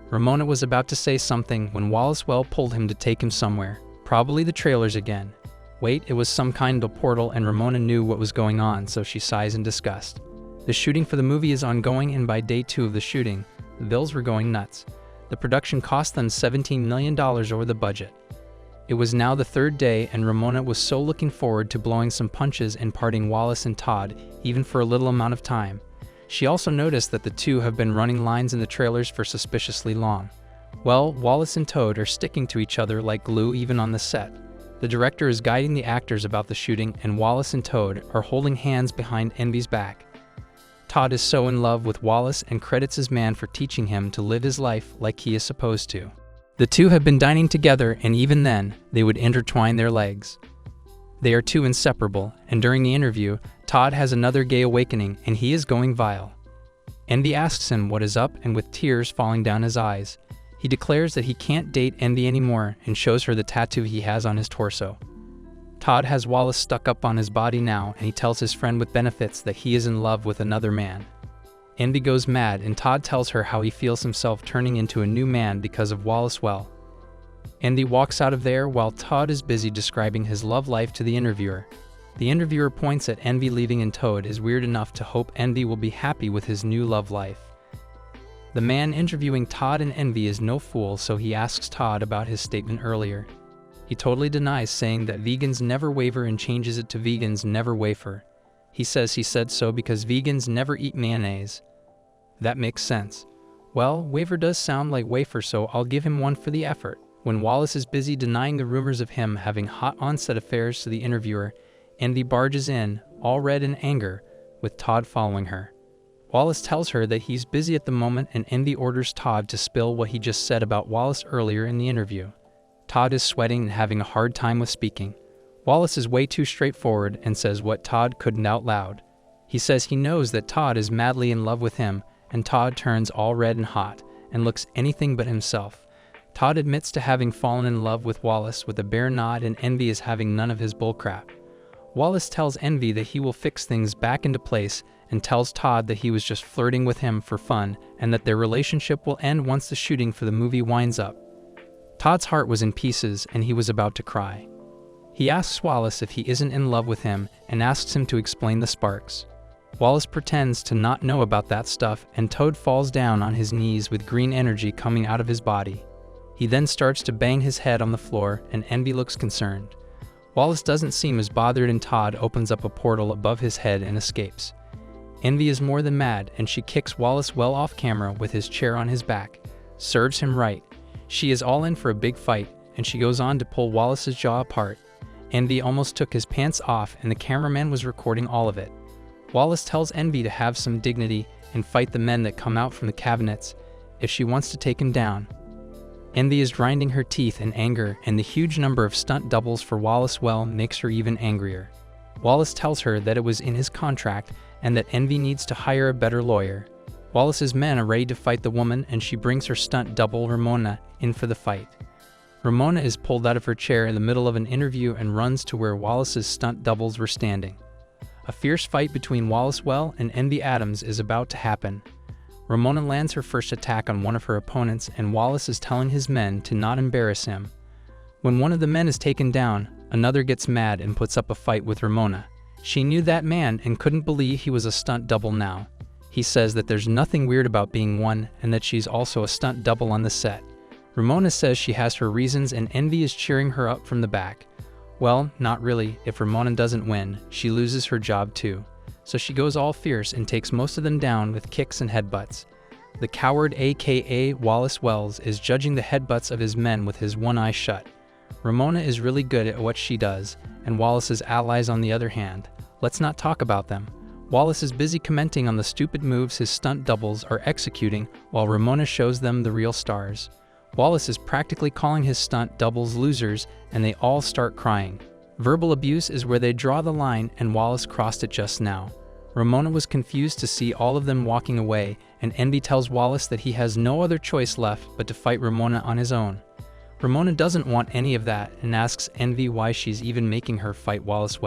Ramona was about to say something when Wallace pulled him to take him somewhere. Probably the trailers again. Wait, it was some kind of portal, and Ramona knew what was going on, so she sighs in disgust. The shooting for the movie is ongoing, and by day 2 of the shooting, the bills were going nuts. The production cost them $17 million over the budget. It was now the 3rd day, and Ramona was so looking forward to blowing some punches and parting Wallace and Todd, even for a little amount of time. She also noticed that the two have been running lines in the trailers for suspiciously long. Well, Wallace and Toad are sticking to each other like glue even on the set. The director is guiding the actors about the shooting, and Wallace and Toad are holding hands behind Envy's back. Todd is so in love with Wallace and credits his man for teaching him to live his life like he is supposed to. The two have been dining together, and even then, they would intertwine their legs. They are too inseparable, and during the interview, Todd has another gay awakening, and he is going vile. Envy asks him what is up, and with tears falling down his eyes, he declares that he can't date Envy anymore and shows her the tattoo he has on his torso. Todd has Wallace stuck up on his body now, and he tells his friend with benefits that he is in love with another man. Envy goes mad, and Todd tells her how he feels himself turning into a new man because of Wallace. Envy walks out of there while Todd is busy describing his love life to the interviewer. The interviewer points at Envy leaving, and Toad is weird enough to hope Envy will be happy with his new love life. The man interviewing Todd and Envy is no fool, so he asks Todd about his statement earlier. He totally denies, saying that vegans never waver, and changes it to vegans never wafer. He says he said so because vegans never eat mayonnaise. That makes sense. Well, waver does sound like wafer, so I'll give him one for the effort. When Wallace is busy denying the rumors of him having hot on-set affairs to the interviewer, Envy barges in, all red in anger, with Todd following her. Wallace tells her that he's busy at the moment, and Envy orders Todd to spill what he just said about Wallace earlier in the interview. Todd is sweating and having a hard time with speaking. Wallace is way too straightforward and says what Todd couldn't out loud. He says he knows that Todd is madly in love with him, and Todd turns all red and hot and looks anything but himself. Todd admits to having fallen in love with Wallace with a bare nod, and Envy is having none of his bullcrap. Wallace tells Envy that he will fix things back into place and tells Todd that he was just flirting with him for fun and that their relationship will end once the shooting for the movie winds up. Todd's heart was in pieces and he was about to cry. He asks Wallace if he isn't in love with him and asks him to explain the sparks. Wallace pretends to not know about that stuff, and Toad falls down on his knees with green energy coming out of his body. He then starts to bang his head on the floor and Envy looks concerned. Wallace doesn't seem as bothered and Todd opens up a portal above his head and escapes. Envy is more than mad and she kicks Wallace well off camera with his chair on his back. Serves him right. She is all in for a big fight and she goes on to pull Wallace's jaw apart. Envy almost took his pants off and the cameraman was recording all of it. Wallace tells Envy to have some dignity and fight the men that come out from the cabinets if she wants to take him down. Envy is grinding her teeth in anger, and the huge number of stunt doubles for Wallace makes her even angrier. Wallace tells her that it was in his contract and that Envy needs to hire a better lawyer. Wallace's men are ready to fight the woman and she brings her stunt double Ramona in for the fight. Ramona is pulled out of her chair in the middle of an interview and runs to where Wallace's stunt doubles were standing. A fierce fight between Wallace and Envy Adams is about to happen. Ramona lands her first attack on one of her opponents and Wallace is telling his men to not embarrass him. When one of the men is taken down, another gets mad and puts up a fight with Ramona. She knew that man and couldn't believe he was a stunt double now. He says that there's nothing weird about being one and that she's also a stunt double on the set. Ramona says she has her reasons and Envy is cheering her up from the back. Well, not really. If Ramona doesn't win, she loses her job too. So she goes all fierce and takes most of them down with kicks and headbutts. The coward aka Wallace Wells is judging the headbutts of his men with his one eye shut. Ramona is really good at what she does, and Wallace's allies on the other hand. Let's not talk about them. Wallace is busy commenting on the stupid moves his stunt doubles are executing while Ramona shows them the real stars. Wallace is practically calling his stunt doubles losers and they all start crying. Verbal abuse is where they draw the line and Wallace crossed it just now. Ramona was confused to see all of them walking away, and Envy tells Wallace that he has no other choice left but to fight Ramona on his own. Ramona doesn't want any of that and asks Envy why she's even making her fight Wallace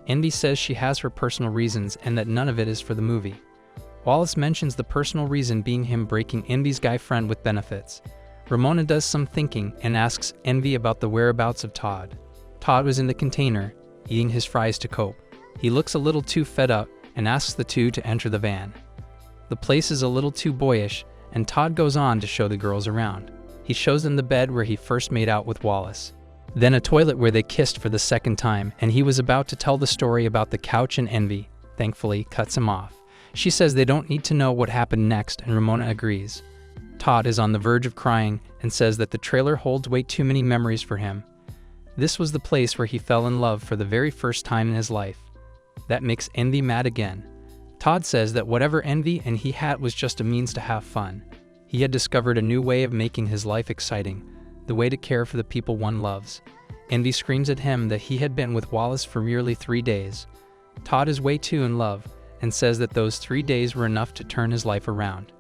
Envy says she has her personal reasons and that none of it is for the movie. Wallace mentions the personal reason being him breaking Envy's guy friend with benefits. Ramona does some thinking and asks Envy about the whereabouts of Todd. Todd was in the container, eating his fries to cope. He looks a little too fed up and asks the two to enter the van. The place is a little too boyish, and Todd goes on to show the girls around. He shows them the bed where he first made out with Wallace, then a toilet where they kissed for the second time, and he was about to tell the story about the couch and Envy, thankfully, cuts him off. She says they don't need to know what happened next, and Ramona agrees. Todd is on the verge of crying and says that the trailer holds way too many memories for him. This was the place where he fell in love for the very first time in his life. That makes Envy mad again. Todd says that whatever Envy and he had was just a means to have fun. He had discovered a new way of making his life exciting, the way to care for the people one loves. Envy screams at him that he had been with Wallace for merely 3 days. Todd is way too in love and says that those 3 days were enough to turn his life around.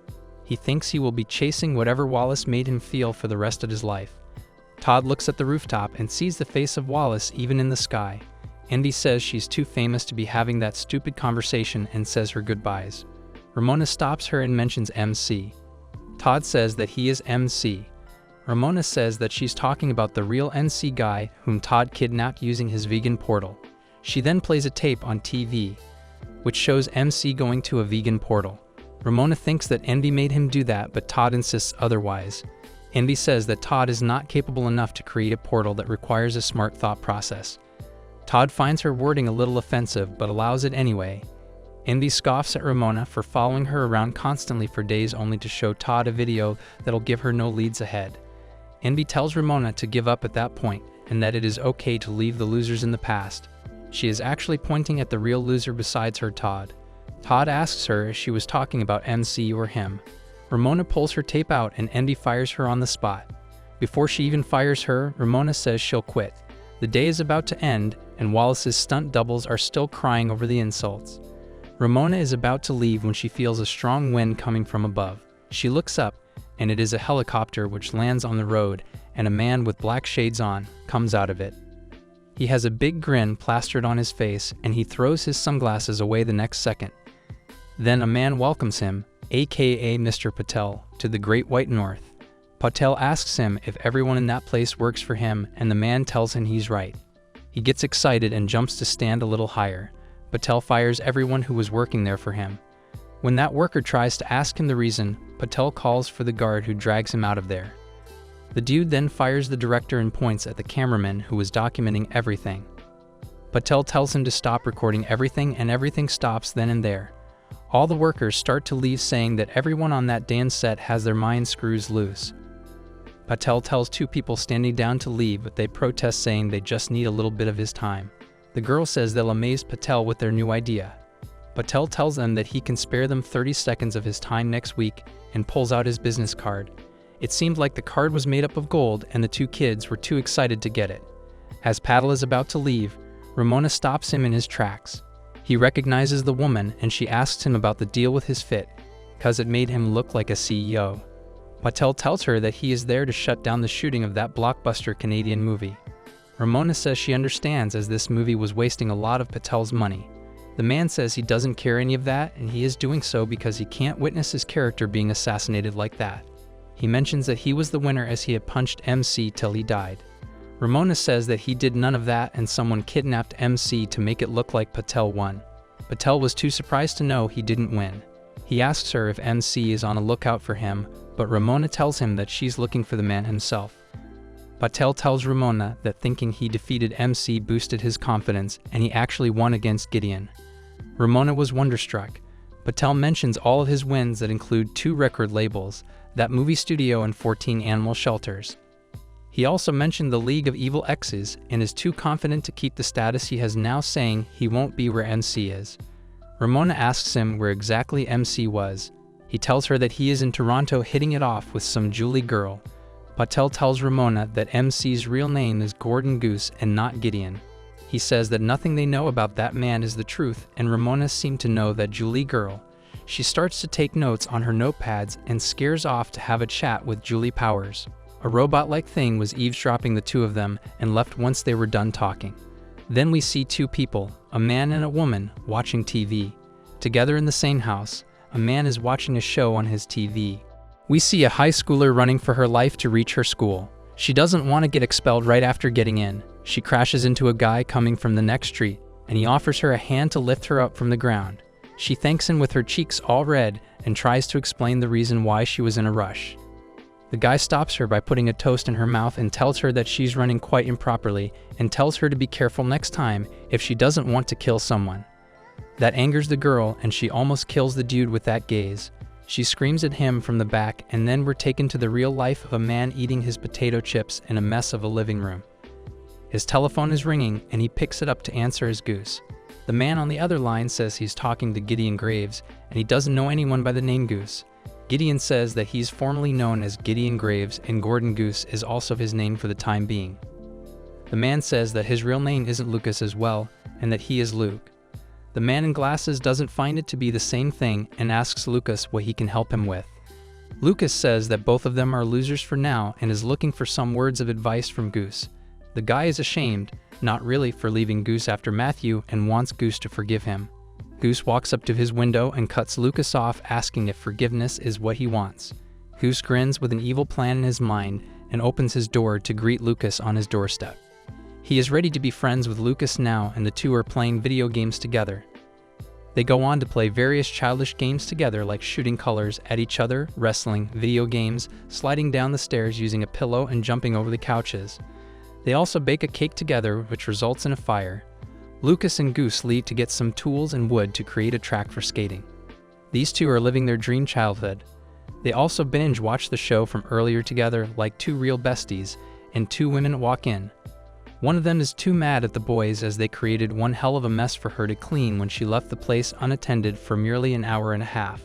He thinks he will be chasing whatever Wallace made him feel for the rest of his life. Todd looks at the rooftop and sees the face of Wallace even in the sky. Envy says she's too famous to be having that stupid conversation and says her goodbyes. Ramona stops her and mentions MC. Todd says that he is MC. Ramona says that she's talking about the real NC guy whom Todd kidnapped using his vegan portal. She then plays a tape on TV, which shows MC going to a vegan portal. Ramona thinks that Envy made him do that, but Todd insists otherwise. Envy says that Todd is not capable enough to create a portal that requires a smart thought process. Todd finds her wording a little offensive, but allows it anyway. Envy scoffs at Ramona for following her around constantly for days only to show Todd a video that'll give her no leads ahead. Envy tells Ramona to give up at that point, and that it is okay to leave the losers in the past. She is actually pointing at the real loser besides her, Todd. Todd asks her if she was talking about MC or him. Ramona pulls her tape out and Envy fires her on the spot. Before she even fires her, Ramona says she'll quit. The day is about to end, and Wallace's stunt doubles are still crying over the insults. Ramona is about to leave when she feels a strong wind coming from above. She looks up, and it is a helicopter which lands on the road, and a man with black shades on comes out of it. He has a big grin plastered on his face, and he throws his sunglasses away the next second. Then a man welcomes him, aka Mr. Patel, to the Great White North. Patel asks him if everyone in that place works for him, and the man tells him he's right. He gets excited and jumps to stand a little higher. Patel fires everyone who was working there for him. When that worker tries to ask him the reason, Patel calls for the guard who drags him out of there. The dude then fires the director and points at the cameraman who was documenting everything. Patel tells him to stop recording everything, and everything stops then and there. All the workers start to leave, saying that everyone on that day set has their mind screws loose. Patel tells two people standing down to leave, but they protest, saying they just need a little bit of his time. The girl says they'll amaze Patel with their new idea. Patel tells them that he can spare them 30 seconds of his time next week and pulls out his business card. It seemed like the card was made up of gold, and the two kids were too excited to get it. As Patel is about to leave, Ramona stops him in his tracks. He recognizes the woman, and she asks him about the deal with his fit, because it made him look like a CEO. Patel tells her that he is there to shut down the shooting of that blockbuster Canadian movie. Ramona says she understands, as this movie was wasting a lot of Patel's money. The man says he doesn't care any of that, and he is doing so because he can't witness his character being assassinated like that. He mentions that he was the winner, as he had punched MC till he died. Ramona says that he did none of that, and someone kidnapped MC to make it look like Patel won. Patel was too surprised to know he didn't win. He asks her if MC is on a lookout for him, but Ramona tells him that she's looking for the man himself. Patel tells Ramona that thinking he defeated MC boosted his confidence, and he actually won against Gideon. Ramona was wonderstruck. Patel mentions all of his wins that include 2 record labels, that movie studio, and 14 animal shelters. He also mentioned the League of Evil Exes and is too confident to keep the status he has now, saying he won't be where MC is. Ramona asks him where exactly MC was. He tells her that he is in Toronto hitting it off with some Julie girl. Patel tells Ramona that MC's real name is Gordon Goose and not Gideon. He says that nothing they know about that man is the truth, and Ramona seemed to know that Julie girl. She starts to take notes on her notepads and scares off to have a chat with Julie Powers. A robot-like thing was eavesdropping the two of them and left once they were done talking. Then we see 2 people, a man and a woman, watching TV. Together in the same house, a man is watching a show on his TV. We see a high schooler running for her life to reach her school. She doesn't want to get expelled right after getting in. She crashes into a guy coming from the next street, and he offers her a hand to lift her up from the ground. She thanks him with her cheeks all red and tries to explain the reason why she was in a rush. The guy stops her by putting a toast in her mouth and tells her that she's running quite improperly, and tells her to be careful next time if she doesn't want to kill someone. That angers the girl, and she almost kills the dude with that gaze. She screams at him from the back, and then we're taken to the real life of a man eating his potato chips in a mess of a living room. His telephone is ringing, and he picks it up to answer his Goose. The man on the other line says he's talking to Gideon Graves, and he doesn't know anyone by the name Goose. Gideon says that he's formerly known as Gideon Graves, and Gordon Goose is also his name for the time being. The man says that his real name isn't Lucas as well, and that he is Luke. The man in glasses doesn't find it to be the same thing and asks Lucas what he can help him with. Lucas says that both of them are losers for now and is looking for some words of advice from Goose. The guy is ashamed, not really, for leaving Goose after Matthew, and wants Goose to forgive him. Goose walks up to his window and cuts Lucas off, asking if forgiveness is what he wants. Goose grins with an evil plan in his mind and opens his door to greet Lucas on his doorstep. He is ready to be friends with Lucas now, and the two are playing video games together. They go on to play various childish games together, like shooting colors at each other, wrestling, video games, sliding down the stairs using a pillow, and jumping over the couches. They also bake a cake together, which results in a fire. Lucas and Goose leave to get some tools and wood to create a track for skating. These two are living their dream childhood. They also binge watch the show from earlier together, like two real besties, and 2 women walk in. One of them is too mad at the boys, as they created one hell of a mess for her to clean when she left the place unattended for merely an hour and a half.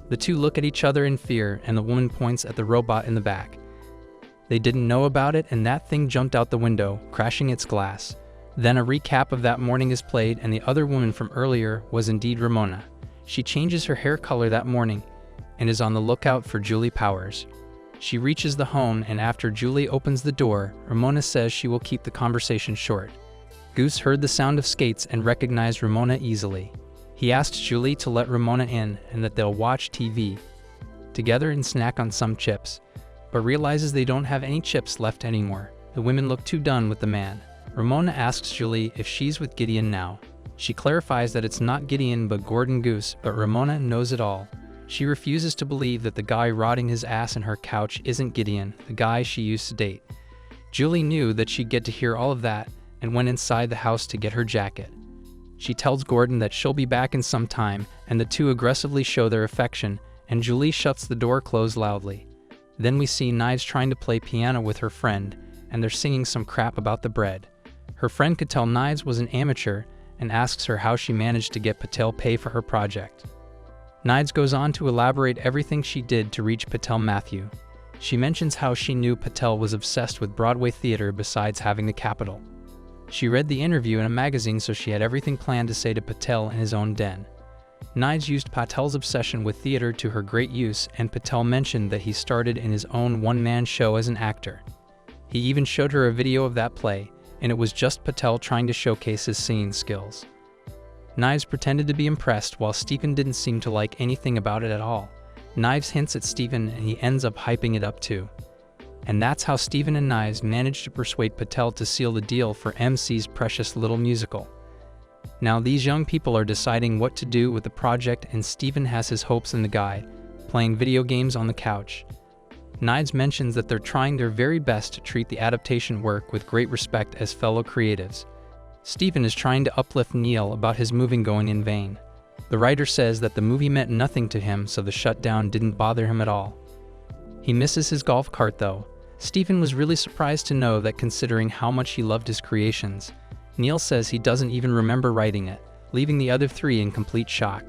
The two look at each other in fear, and the woman points at the robot in the back. They didn't know about it, and that thing jumped out the window, crashing its glass. Then a recap of that morning is played, and the other woman from earlier was indeed Ramona. She changes her hair color that morning and is on the lookout for Julie Powers. She reaches the home, and after Julie opens the door, Ramona says she will keep the conversation short. Goose heard the sound of skates and recognized Ramona easily. He asks Julie to let Ramona in and that they'll watch TV together and snack on some chips, but realizes they don't have any chips left anymore. The women look too done with the man. Ramona asks Julie if she's with Gideon now. She clarifies that it's not Gideon but Gordon Goose, but Ramona knows it all. She refuses to believe that the guy rotting his ass in her couch isn't Gideon, the guy she used to date. Julie knew that she'd get to hear all of that and went inside the house to get her jacket. She tells Gordon that she'll be back in some time, and the two aggressively show their affection, and Julie shuts the door closed loudly. Then we see Knives trying to play piano with her friend, and they're singing some crap about the bread. Her friend could tell Knives was an amateur and asks her how she managed to get Patel pay for her project. Knives goes on to elaborate everything she did to reach Patel Matthew. She mentions how she knew Patel was obsessed with Broadway theater besides having the capital. She read the interview in a magazine, so she had everything planned to say to Patel in his own den. Knives used Patel's obsession with theater to her great use, and Patel mentioned that he started in his own one-man show as an actor. He even showed her a video of that play, and it was just Patel trying to showcase his singing skills. Knives pretended to be impressed, while Stephen didn't seem to like anything about it at all. Knives hints at Stephen, and he ends up hyping it up too. And that's how Stephen and Knives managed to persuade Patel to seal the deal for MC's precious little musical. Now these young people are deciding what to do with the project, and Stephen has his hopes in the guy, playing video games on the couch. Knives mentions that they're trying their very best to treat the adaptation work with great respect as fellow creatives. Stephen is trying to uplift Neil about his moving going in vain. The writer says that the movie meant nothing to him, so the shutdown didn't bother him at all. He misses his golf cart though. Stephen was really surprised to know that, considering how much he loved his creations. Neil says he doesn't even remember writing it, leaving the other three in complete shock.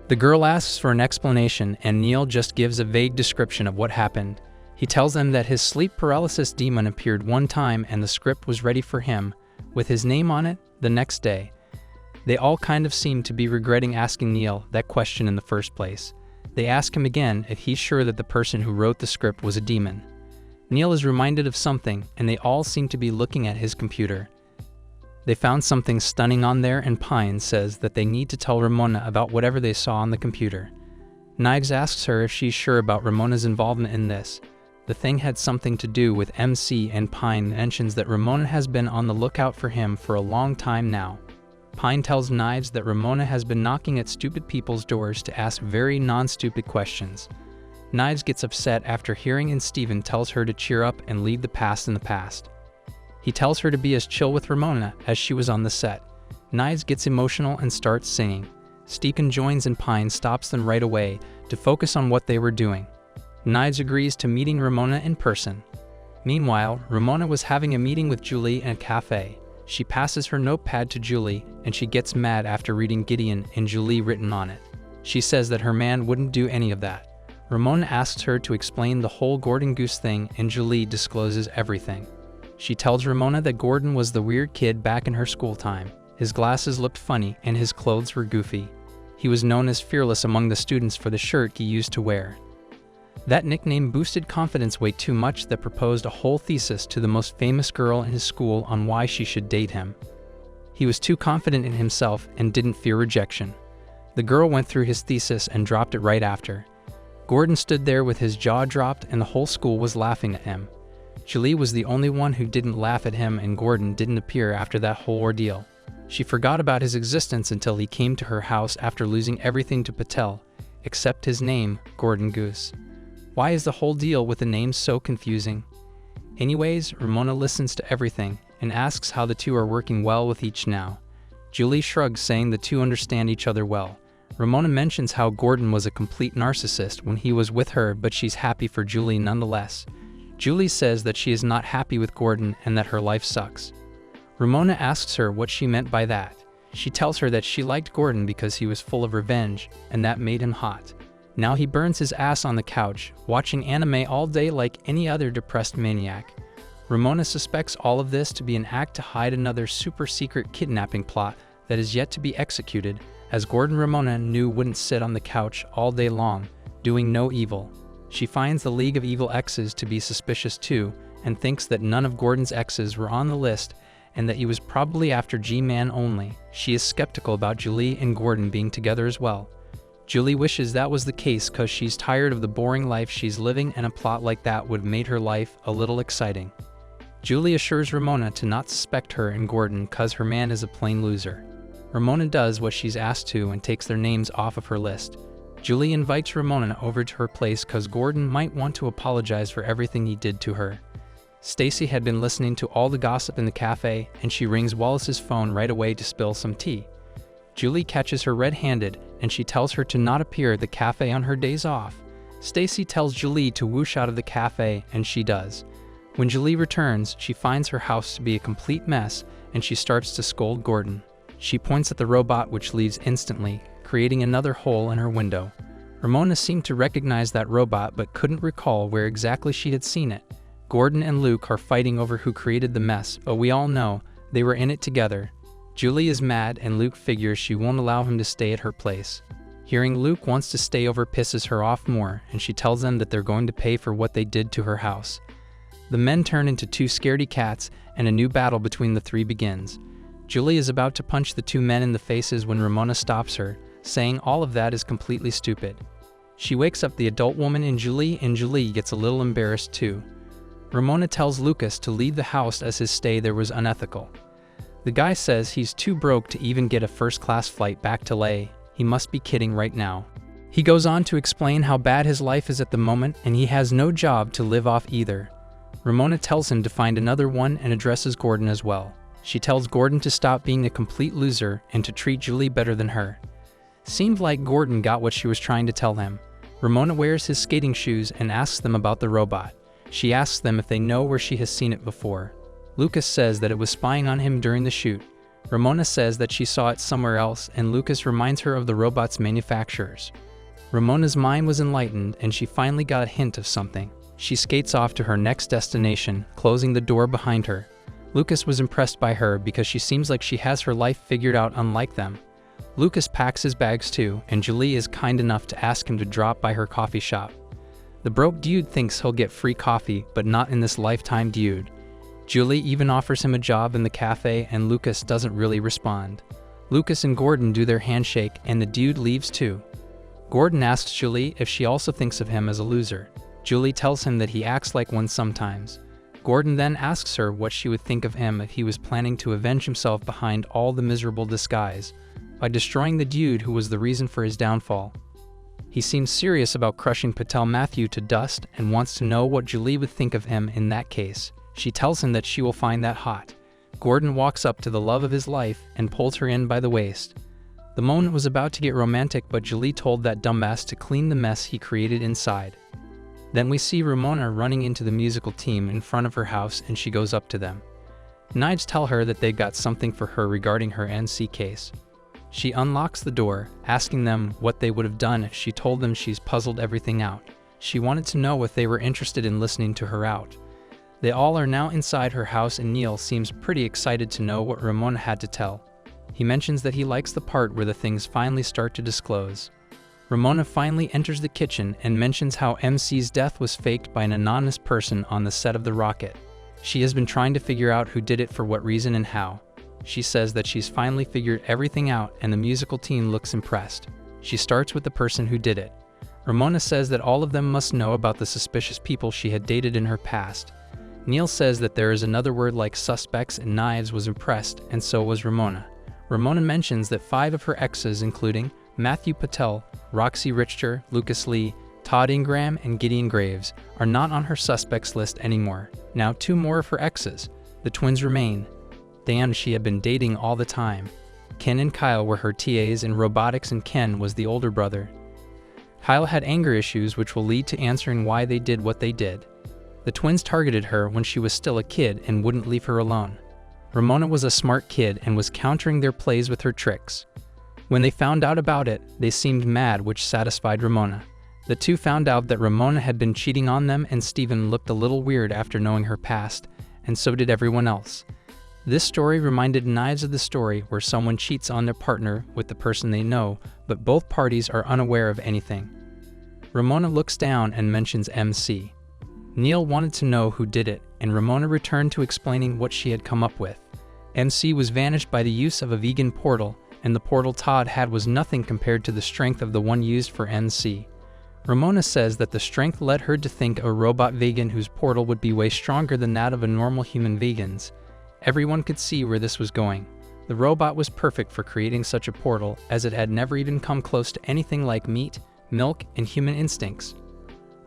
The girl asks for an explanation, and Neil just gives a vague description of what happened. He tells them that his sleep paralysis demon appeared one time and the script was ready for him, with his name on it, the next day. They all kind of seem to be regretting asking Neil that question in the first place. They ask him again if he's sure that the person who wrote the script was a demon. Neil is reminded of something, and they all seem to be looking at his computer. They found something stunning on there, and Pine says that they need to tell Ramona about whatever they saw on the computer. Knives asks her if she's sure about Ramona's involvement in this. The thing had something to do with MC, and Pine mentions that Ramona has been on the lookout for him for a long time now. Pine tells Knives that Ramona has been knocking at stupid people's doors to ask very non-stupid questions. Knives gets upset after hearing, and Stephen tells her to cheer up and leave the past in the past. He tells her to be as chill with Ramona as she was on the set. Knives gets emotional and starts singing. Stephen joins, and Pine stops them right away to focus on what they were doing. Knives agrees to meeting Ramona in person. Meanwhile, Ramona was having a meeting with Julie in a cafe. She passes her notepad to Julie, and she gets mad after reading Gideon and Julie written on it. She says that her man wouldn't do any of that. Ramona asks her to explain the whole Gordon Goose thing, and Julie discloses everything. She tells Ramona that Gordon was the weird kid back in her school time. His glasses looked funny and his clothes were goofy. He was known as Fearless among the students for the shirt he used to wear. That nickname boosted confidence way too much that proposed a whole thesis to the most famous girl in his school on why she should date him. He was too confident in himself and didn't fear rejection. The girl went through his thesis and dropped it right after. Gordon stood there with his jaw dropped, and the whole school was laughing at him. Julie was the only one who didn't laugh at him, and Gordon didn't appear after that whole ordeal. She forgot about his existence until he came to her house after losing everything to Patel, except his name, Gordon Goose. Why is the whole deal with the names so confusing? Anyways, Ramona listens to everything and asks how the two are working well with each now. Julie shrugs, saying the two understand each other well. Ramona mentions how Gordon was a complete narcissist when he was with her, but she's happy for Julie nonetheless. Julie says that she is not happy with Gordon and that her life sucks. Ramona asks her what she meant by that. She tells her that she liked Gordon because he was full of revenge, and that made him hot. Now he burns his ass on the couch, watching anime all day like any other depressed maniac. Ramona suspects all of this to be an act to hide another super secret kidnapping plot that is yet to be executed, as Gordon Ramona knew wouldn't sit on the couch all day long, doing no evil. She finds the League of Evil Exes to be suspicious too, and thinks that none of Gordon's exes were on the list and that he was probably after G-Man only. She is skeptical about Julie and Gordon being together as well. Julie wishes that was the case cause she's tired of the boring life she's living, and a plot like that would have made her life a little exciting. Julie assures Ramona to not suspect her and Gordon cause her man is a plain loser. Ramona does what she's asked to and takes their names off of her list. Julie invites Ramona over to her place cause Gordon might want to apologize for everything he did to her. Stacy had been listening to all the gossip in the cafe, and she rings Wallace's phone right away to spill some tea. Julie catches her red-handed, and she tells her to not appear at the cafe on her days off. Stacy tells Julie to whoosh out of the cafe, and she does. When Julie returns, she finds her house to be a complete mess, and she starts to scold Gordon. She points at the robot, which leaves instantly, creating another hole in her window. Ramona seemed to recognize that robot but couldn't recall where exactly she had seen it. Gordon and Luke are fighting over who created the mess, but we all know they were in it together. Julie is mad, and Luke figures she won't allow him to stay at her place. Hearing Luke wants to stay over pisses her off more, and she tells them that they're going to pay for what they did to her house. The men turn into two scaredy cats, and a new battle between the three begins. Julie is about to punch the two men in the faces when Ramona stops her, saying all of that is completely stupid. She wakes up the adult woman in Julie, and Julie gets a little embarrassed too. Ramona tells Lucas to leave the house as his stay there was unethical. The guy says he's too broke to even get a first-class flight back to LA. He must be kidding right now. He goes on to explain how bad his life is at the moment, and he has no job to live off either. Ramona tells him to find another one and addresses Gordon as well. She tells Gordon to stop being a complete loser and to treat Julie better than her. Seemed like Gordon got what she was trying to tell him. Ramona wears his skating shoes and asks them about the robot. She asks them if they know where she has seen it before. Lucas says that it was spying on him during the shoot. Ramona says that she saw it somewhere else, and Lucas reminds her of the robot's manufacturers. Ramona's mind was enlightened, and she finally got a hint of something. She skates off to her next destination, closing the door behind her. Lucas was impressed by her because she seems like she has her life figured out, unlike them. Lucas packs his bags too, and Julie is kind enough to ask him to drop by her coffee shop. The broke dude thinks he'll get free coffee, but not in this lifetime, dude. Julie even offers him a job in the cafe, and Lucas doesn't really respond. Lucas and Gordon do their handshake, and the dude leaves too. Gordon asks Julie if she also thinks of him as a loser. Julie tells him that he acts like one sometimes. Gordon then asks her what she would think of him if he was planning to avenge himself behind all the miserable disguise by destroying the dude who was the reason for his downfall. He seems serious about crushing Patel Matthew to dust and wants to know what Julie would think of him in that case. She tells him that she will find that hot. Gordon walks up to the love of his life and pulls her in by the waist. The moment was about to get romantic, but Julie told that dumbass to clean the mess he created inside. Then we see Ramona running into the musical team in front of her house, and she goes up to them. Knives tell her that they've got something for her regarding her NC case. She unlocks the door, asking them what they would have done if she told them she's puzzled everything out. She wanted to know if they were interested in listening to her out. They all are now inside her house, and Neil seems pretty excited to know what Ramona had to tell. He mentions that he likes the part where the things finally start to disclose. Ramona finally enters the kitchen and mentions how MC's death was faked by an anonymous person on the set of the rocket. She has been trying to figure out who did it, for what reason, and how. She says that she's finally figured everything out, and the musical team looks impressed. She starts with the person who did it. Ramona says that all of them must know about the suspicious people she had dated in her past. Neil says that there is another word like suspects, and Knives was impressed, and so was Ramona. Ramona mentions that 5 of her exes, including Matthew Patel, Roxy Richter, Lucas Lee, Todd Ingram, and Gideon Graves, are not on her suspects list anymore. Now 2 more of her exes. The twins remain. Dan she had been dating all the time. Ken and Kyle were her TAs in robotics, and Ken was the older brother. Kyle had anger issues, which will lead to answering why they did what they did. The twins targeted her when she was still a kid and wouldn't leave her alone. Ramona was a smart kid and was countering their plays with her tricks. When they found out about it, they seemed mad, which satisfied Ramona. The 2 found out that Ramona had been cheating on them, and Steven looked a little weird after knowing her past, and so did everyone else. This story reminded Knives of the story where someone cheats on their partner with the person they know, but both parties are unaware of anything. Ramona looks down and mentions MC. Neil wanted to know who did it, and Ramona returned to explaining what she had come up with. MC was vanished by the use of a vegan portal, and the portal Todd had was nothing compared to the strength of the one used for MC. Ramona says that the strength led her to think a robot vegan whose portal would be way stronger than that of a normal human vegan's. Everyone could see where this was going. The robot was perfect for creating such a portal, as it had never even come close to anything like meat, milk, and human instincts.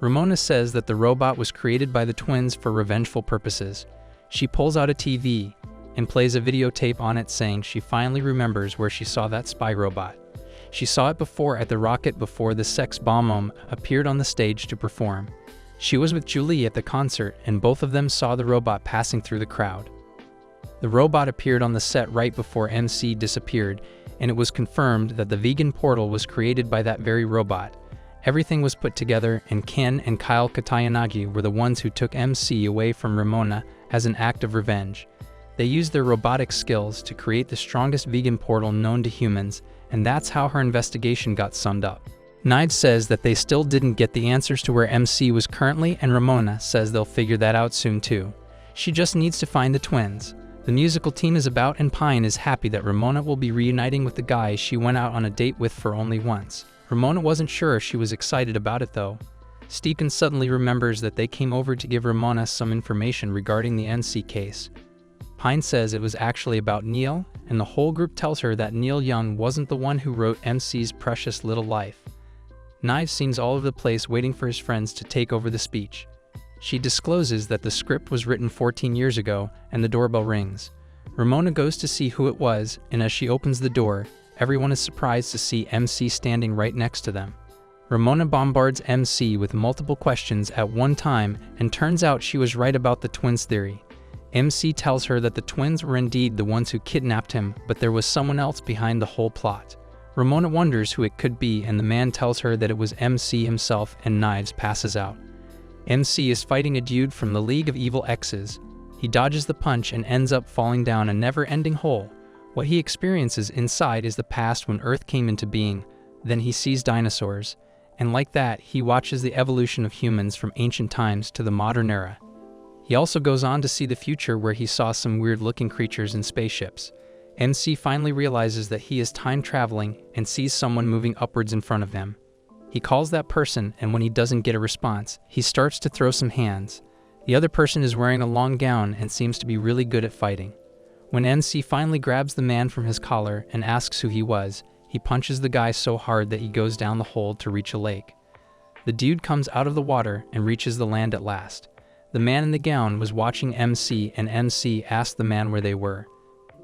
Ramona says that the robot was created by the twins for revengeful purposes. She pulls out a TV and plays a videotape on it saying she finally remembers where she saw that spy robot. She saw it before at the Rocket before the sex bomb appeared on the stage to perform. She was with Julie at the concert, and both of them saw the robot passing through the crowd. The robot appeared on the set right before MC disappeared, and it was confirmed that the vegan portal was created by that very robot. Everything was put together, and Ken and Kyle Katayanagi were the ones who took MC away from Ramona as an act of revenge. They used their robotic skills to create the strongest vegan portal known to humans, and that's how her investigation got summed up. Knives says that they still didn't get the answers to where MC was currently, and Ramona says they'll figure that out soon too. She just needs to find the twins. The musical team is about, and Pine is happy that Ramona will be reuniting with the guy she went out on a date with for only once. Ramona wasn't sure if she was excited about it though. Steven suddenly remembers that they came over to give Ramona some information regarding the NC case. Pine says it was actually about Neil, and the whole group tells her that Neil Young wasn't the one who wrote MC's precious little life. Knives seems all over the place waiting for his friends to take over the speech. She discloses that the script was written 14 years ago, and the doorbell rings. Ramona goes to see who it was, and as she opens the door, everyone is surprised to see MC standing right next to them. Ramona bombards MC with multiple questions at one time, and turns out she was right about the twins theory. MC tells her that the twins were indeed the ones who kidnapped him, but there was someone else behind the whole plot. Ramona wonders who it could be, and the man tells her that it was MC himself, and Knives passes out. MC is fighting a dude from the League of Evil Exes. He dodges the punch and ends up falling down a never-ending hole. What he experiences inside is the past when Earth came into being. Then he sees dinosaurs, and like that, he watches the evolution of humans from ancient times to the modern era. He also goes on to see the future where he saw some weird-looking creatures in spaceships. MC finally realizes that he is time-traveling and sees someone moving upwards in front of him. He calls that person, and when he doesn't get a response, he starts to throw some hands. The other person is wearing a long gown and seems to be really good at fighting. When MC finally grabs the man from his collar and asks who he was, he punches the guy so hard that he goes down the hole to reach a lake. The dude comes out of the water and reaches the land at last. The man in the gown was watching MC, and MC asked the man where they were.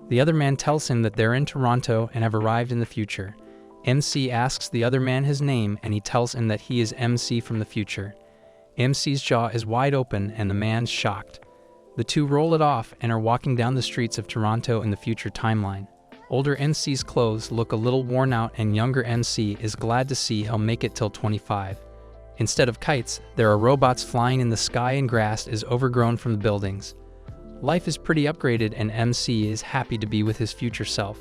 The other man tells him that they're in Toronto and have arrived in the future. MC asks the other man his name, and he tells him that he is MC from the future. MC's jaw is wide open, and the man's shocked. The two roll it off and are walking down the streets of Toronto in the future timeline. Older MC's clothes look a little worn out, and younger MC is glad to see he'll make it till 25. Instead of kites, there are robots flying in the sky, and grass is overgrown from the buildings. Life is pretty upgraded, and MC is happy to be with his future self.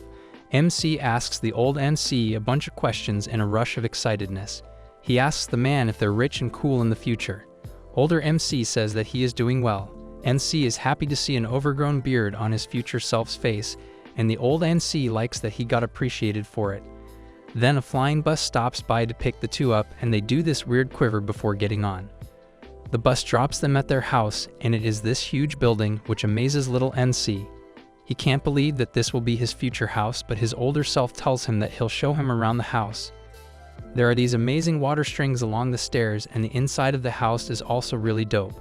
MC asks the old MC a bunch of questions in a rush of excitedness. He asks the man if they're rich and cool in the future. Older MC says that he is doing well. MC is happy to see an overgrown beard on his future self's face, and the old MC likes that he got appreciated for it. Then a flying bus stops by to pick the two up, and they do this weird quiver before getting on. The bus drops them at their house, and it is this huge building, which amazes little MC. He can't believe that this will be his future house, but his older self tells him that he'll show him around the house. There are these amazing water strings along the stairs, and the inside of the house is also really dope.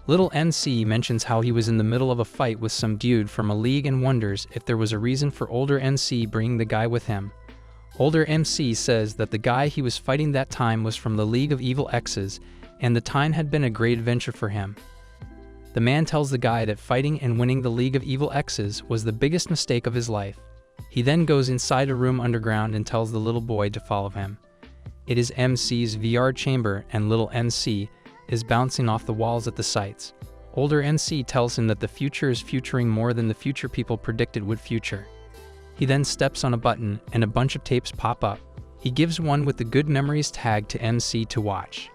Little MC mentions how he was in the middle of a fight with some dude from a league and wonders if there was a reason for older MC bringing the guy with him. Older MC says that the guy he was fighting that time was from the League of Evil Exes, and the time had been a great adventure for him. The man tells the guy that fighting and winning the League of Evil Exes was the biggest mistake of his life. He then goes inside a room underground and tells the little boy to follow him. It is MC's VR chamber, and little MC is bouncing off the walls at the sights. Older MC tells him that the future is futuring more than the future people predicted would future. He then steps on a button, and a bunch of tapes pop up. He He gives one with the Good Memories tag to MC to watch.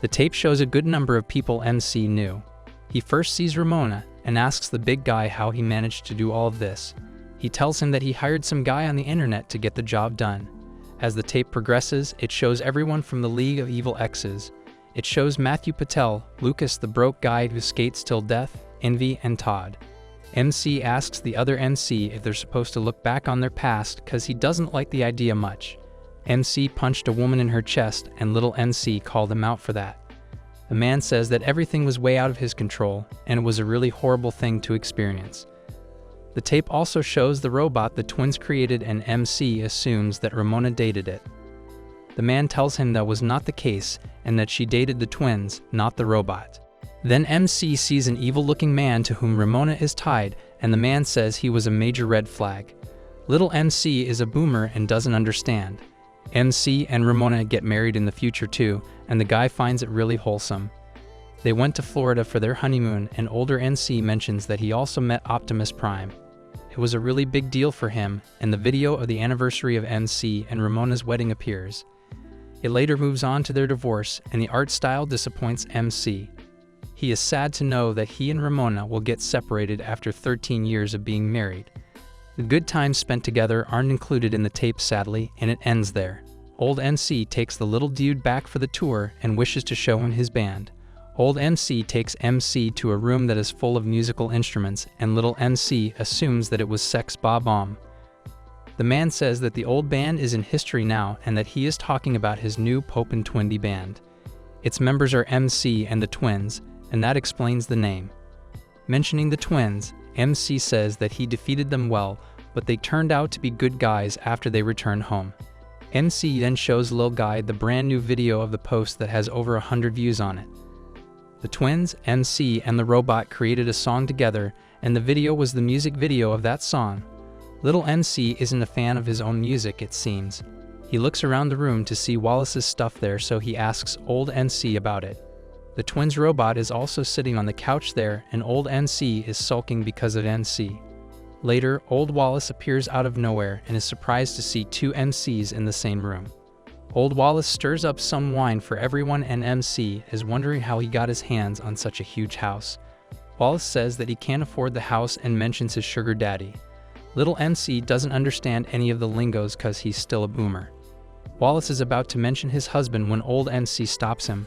The tape shows a good number of people MC knew. He first sees Ramona and asks the big guy how he managed to do all of this. He tells him that he hired some guy on the internet to get the job done. As the tape progresses, it shows everyone from the League of Evil Exes. It shows Matthew Patel, Lucas the broke guy who skates till death, Envy, and Todd. MC asks the other NC if they're supposed to look back on their past cause he doesn't like the idea much. MC punched a woman in her chest and little NC called him out for that. The man says that everything was way out of his control and it was a really horrible thing to experience. The tape also shows the robot the twins created and MC assumes that Ramona dated it. The man tells him that was not the case and that she dated the twins, not the robot. Then MC sees an evil-looking man to whom Ramona is tied and the man says he was a major red flag. Little MC is a boomer and doesn't understand. MC and Ramona get married in the future too, and the guy finds it really wholesome. They went to Florida for their honeymoon and older NC mentions that he also met Optimus Prime. It was a really big deal for him, and the video of the anniversary of MC and Ramona's wedding appears. It later moves on to their divorce, and the art style disappoints MC. He is sad to know that he and Ramona will get separated after 13 years of being married. The good times spent together aren't included in the tape sadly, and it ends there. Old NC takes the little dude back for the tour and wishes to show him his band. Old NC takes MC to a room that is full of musical instruments, and little NC assumes that it was Sex Bob-omb. The man says that the old band is in history now and that he is talking about his new Pope and Twindy band. Its members are MC and the twins, and that explains the name. Mentioning the twins, MC says that he defeated them well, but they turned out to be good guys after they returned home. MC then shows Lil Guy the brand new video of the post that has over 100 views on it. The twins, MC, and the robot created a song together, and the video was the music video of that song. Little NC isn't a fan of his own music, it seems. He looks around the room to see Wallace's stuff there, so he asks old NC about it. The twins' robot is also sitting on the couch there, and old NC is sulking because of NC. Later, old Wallace appears out of nowhere and is surprised to see two MCs in the same room. Old Wallace stirs up some wine for everyone and MC is wondering how he got his hands on such a huge house. Wallace says that he can't afford the house and mentions his sugar daddy. Little MC doesn't understand any of the lingos cause he's still a boomer. Wallace is about to mention his husband when old MC stops him.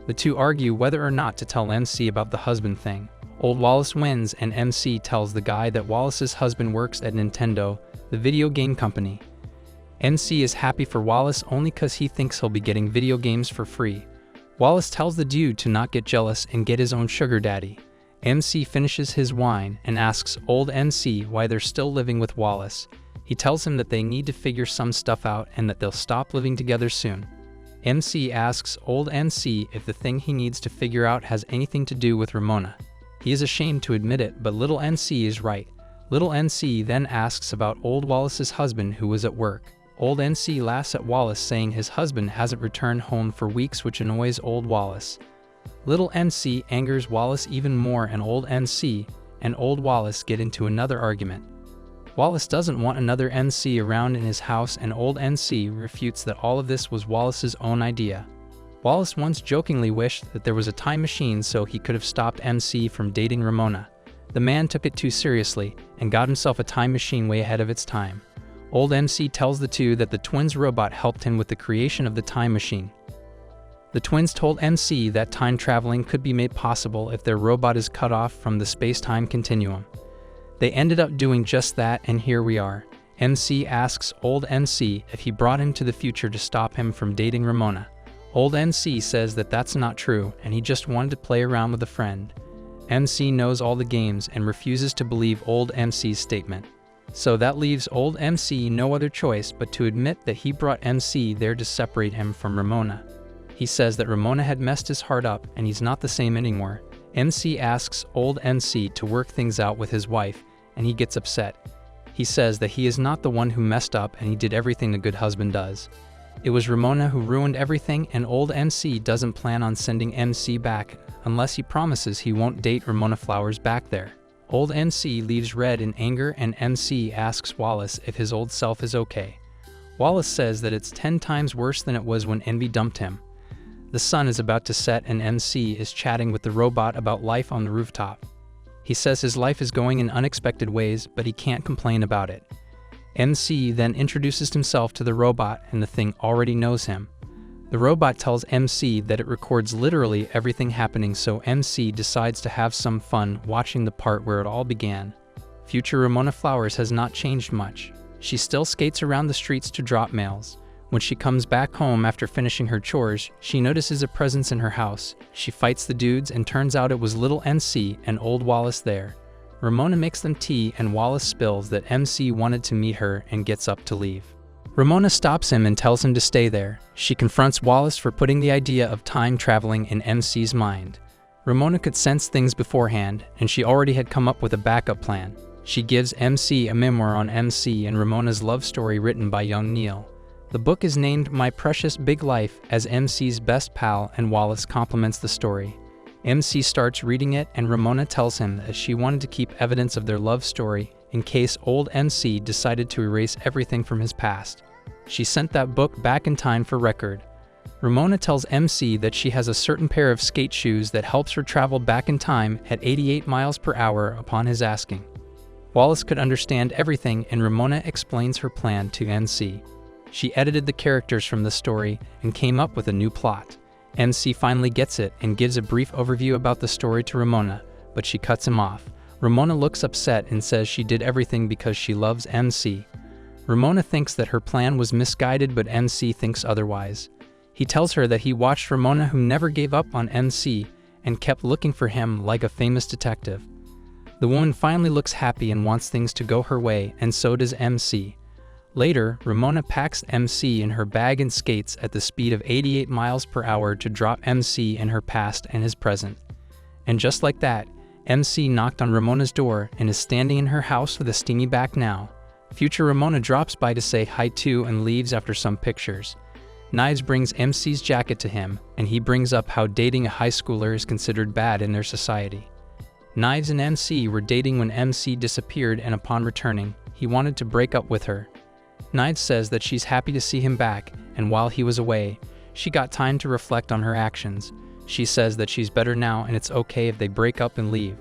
The two argue whether or not to tell MC about the husband thing. Old Wallace wins and MC tells the guy that Wallace's husband works at Nintendo, the video game company. MC is happy for Wallace only cause he thinks he'll be getting video games for free. Wallace tells the dude to not get jealous and get his own sugar daddy. MC finishes his wine and asks old MC why they're still living with Wallace. He tells him that they need to figure some stuff out and that they'll stop living together soon. MC asks old NC if the thing he needs to figure out has anything to do with Ramona. He is ashamed to admit it, but little NC is right. Little NC then asks about old Wallace's husband who was at work. Old NC laughs at Wallace saying his husband hasn't returned home for weeks, which annoys old Wallace. Little NC angers Wallace even more and old NC and old Wallace get into another argument. Wallace doesn't want another NC around in his house and old NC refutes that all of this was Wallace's own idea. Wallace once jokingly wished that there was a time machine so he could have stopped MC from dating Ramona. The man took it too seriously and got himself a time machine way ahead of its time. Old MC tells the two that the twins' robot helped him with the creation of the time machine. The twins told MC that time traveling could be made possible if their robot is cut off from the space-time continuum. They ended up doing just that, and here we are. MC asks old NC if he brought him to the future to stop him from dating Ramona. Old NC says that that's not true, and he just wanted to play around with a friend. MC knows all the games and refuses to believe old MC's statement. So that leaves old MC no other choice but to admit that he brought MC there to separate him from Ramona. He says that Ramona had messed his heart up and he's not the same anymore. MC asks old MC to work things out with his wife, and he gets upset. He says that he is not the one who messed up and he did everything a good husband does. It was Ramona who ruined everything, and old MC doesn't plan on sending MC back unless he promises he won't date Ramona Flowers back there. Old MC leaves red in anger and MC asks Wallace if his old self is okay. Wallace says that it's 10 times worse than it was when Envy dumped him. The sun is about to set and MC is chatting with the robot about life on the rooftop. He says his life is going in unexpected ways, but he can't complain about it. MC then introduces himself to the robot and the thing already knows him. The robot tells MC that it records literally everything happening, so MC decides to have some fun watching the part where it all began. Future Ramona Flowers has not changed much. She still skates around the streets to drop mails. When she comes back home after finishing her chores, she notices a presence in her house. She fights the dudes and turns out it was little MC and old Wallace there. Ramona makes them tea and Wallace spills that MC wanted to meet her and gets up to leave. Ramona stops him and tells him to stay there. She confronts Wallace for putting the idea of time traveling in MC's mind. Ramona could sense things beforehand, and she already had come up with a backup plan. She gives MC a memoir on MC and Ramona's love story written by young Neil. The book is named My Precious Big Life as MC's best pal, and Wallace compliments the story. MC starts reading it and Ramona tells him that she wanted to keep evidence of their love story in case old MC decided to erase everything from his past. She sent that book back in time for record. Ramona tells MC that she has a certain pair of skate shoes that helps her travel back in time at 88 miles per hour upon his asking. Wallace could understand everything and Ramona explains her plan to MC. She edited the characters from the story and came up with a new plot. MC finally gets it and gives a brief overview about the story to Ramona, but she cuts him off. Ramona looks upset and says she did everything because she loves MC. Ramona thinks that her plan was misguided, but MC thinks otherwise. He tells her that he watched Ramona, who never gave up on MC and kept looking for him like a famous detective. The woman finally looks happy and wants things to go her way, and so does MC. Later, Ramona packs MC in her bag and skates at the speed of 88 miles per hour to drop MC in her past and his present. And just like that, MC knocked on Ramona's door and is standing in her house with a steamy back now. Future Ramona drops by to say hi to and leaves after some pictures. Knives brings MC's jacket to him, and he brings up how dating a high schooler is considered bad in their society. Knives and MC were dating when MC disappeared, and upon returning, he wanted to break up with her. Knives says that she's happy to see him back, and while he was away, she got time to reflect on her actions. She says that she's better now and it's okay if they break up and leave.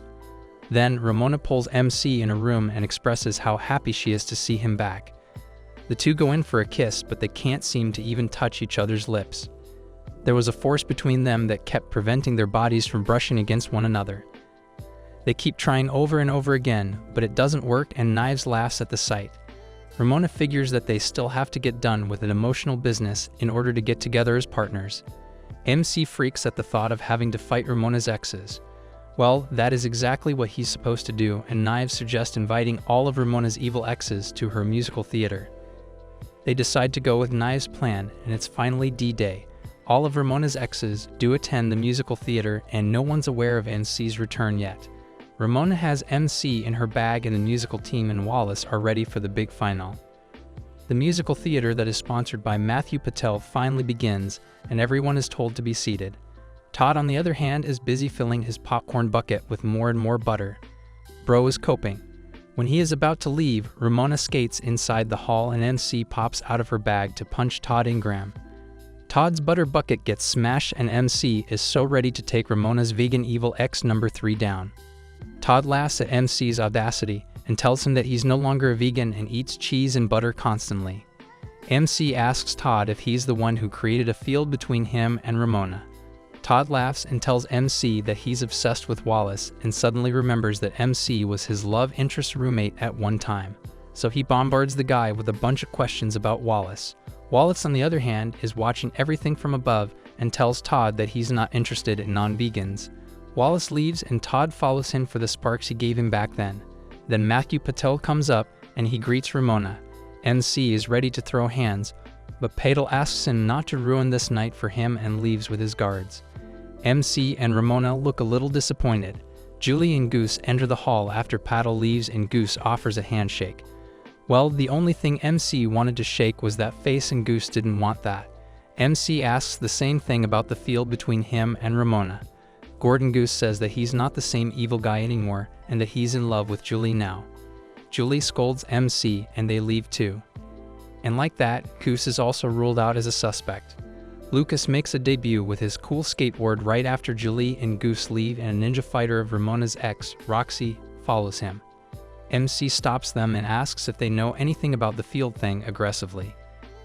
Then, Ramona pulls MC in a room and expresses how happy she is to see him back. The two go in for a kiss, but they can't seem to even touch each other's lips. There was a force between them that kept preventing their bodies from brushing against one another. They keep trying over and over again, but it doesn't work and Knives laughs at the sight. Ramona figures that they still have to get done with an emotional business in order to get together as partners. MC freaks at the thought of having to fight Ramona's exes. Well, that is exactly what he's supposed to do, and Knives suggests inviting all of Ramona's evil exes to her musical theater. They decide to go with Knives' plan, and it's finally D-Day. All of Ramona's exes do attend the musical theater, and no one's aware of MC's return yet. Ramona has MC in her bag and the musical team and Wallace are ready for the big final. The musical theater that is sponsored by Matthew Patel finally begins, and everyone is told to be seated. Todd, on the other hand, is busy filling his popcorn bucket with more and more butter. Bro is coping. When he is about to leave, Ramona skates inside the hall and MC pops out of her bag to punch Todd Ingram. Todd's butter bucket gets smashed and MC is so ready to take Ramona's vegan evil ex number 3 down. Todd laughs at MC's audacity and tells him that he's no longer a vegan and eats cheese and butter constantly. MC asks Todd if he's the one who created a field between him and Ramona. Todd laughs and tells MC that he's obsessed with Wallace and suddenly remembers that MC was his love interest roommate at one time. So he bombards the guy with a bunch of questions about Wallace. Wallace, on the other hand, is watching everything from above and tells Todd that he's not interested in non-vegans. Wallace leaves and Todd follows him for the sparks he gave him back then. Then Matthew Patel comes up and he greets Ramona. MC is ready to throw hands, but Patel asks him not to ruin this night for him and leaves with his guards. MC and Ramona look a little disappointed. Julie and Goose enter the hall after Patel leaves and Goose offers a handshake. Well, the only thing MC wanted to shake was that face and Goose didn't want that. MC asks the same thing about the field between him and Ramona. Gordon Goose says that he's not the same evil guy anymore and that he's in love with Julie now. Julie scolds MC and they leave too. And like that, Goose is also ruled out as a suspect. Lucas makes a debut with his cool skateboard right after Julie and Goose leave, and a ninja fighter of Ramona's ex, Roxy, follows him. MC stops them and asks if they know anything about the field thing aggressively.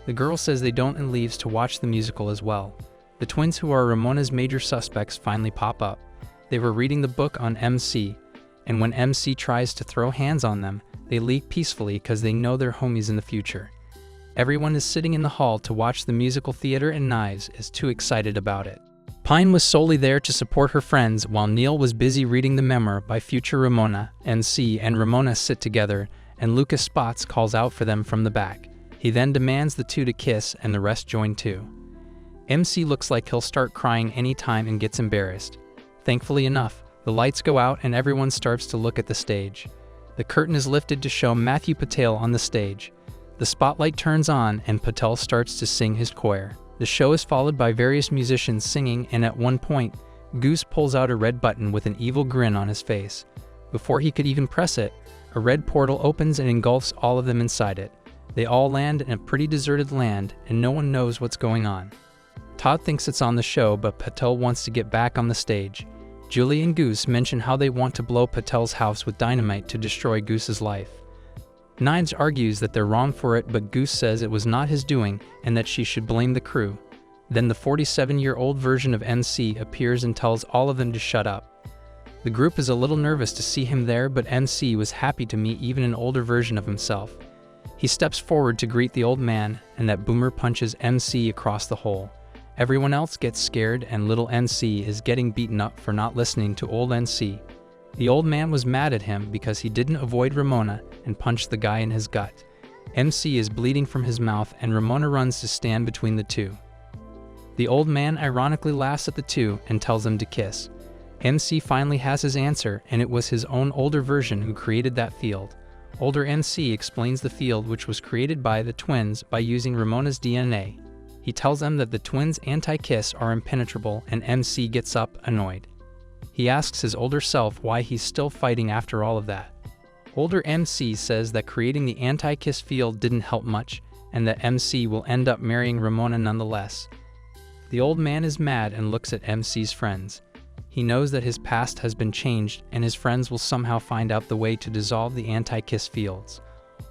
The girl says they don't and leaves to watch the musical as well. The twins, who are Ramona's major suspects, finally pop up. They were reading the book on MC, and when MC tries to throw hands on them, they leave peacefully because they know they're homies in the future. Everyone is sitting in the hall to watch the musical theater, and Knives is too excited about it. Pine was solely there to support her friends while Neil was busy reading the memoir by future Ramona. MC and Ramona sit together, and Lucas Spots calls out for them from the back. He then demands the two to kiss, and the rest join too. MC looks like he'll start crying anytime and gets embarrassed. Thankfully enough, the lights go out and everyone starts to look at the stage. The curtain is lifted to show Matthew Patel on the stage. The spotlight turns on and Patel starts to sing his choir. The show is followed by various musicians singing, and at one point, Goose pulls out a red button with an evil grin on his face. Before he could even press it, a red portal opens and engulfs all of them inside it. They all land in a pretty deserted land, and no one knows what's going on. Todd thinks it's on the show, but Patel wants to get back on the stage. Julie and Goose mention how they want to blow Patel's house with dynamite to destroy Goose's life. Knives argues that they're wrong for it, but Goose says it was not his doing and that she should blame the crew. Then the 47-year-old version of MC appears and tells all of them to shut up. The group is a little nervous to see him there, but MC was happy to meet even an older version of himself. He steps forward to greet the old man, and that boomer punches MC across the hole. Everyone else gets scared, and little NC is getting beaten up for not listening to old NC. The old man was mad at him because he didn't avoid Ramona and punched the guy in his gut. MC is bleeding from his mouth, and Ramona runs to stand between the two. The old man ironically laughs at the two and tells them to kiss. MC finally has his answer, and it was his own older version who created that field. Older NC explains the field, which was created by the twins by using Ramona's DNA. He tells them that the twins' anti-kiss are impenetrable, and MC gets up, annoyed. He asks his older self why he's still fighting after all of that. Older MC says that creating the anti-kiss field didn't help much, and that MC will end up marrying Ramona nonetheless. The old man is mad and looks at MC's friends. He knows that his past has been changed, and his friends will somehow find out the way to dissolve the anti-kiss fields.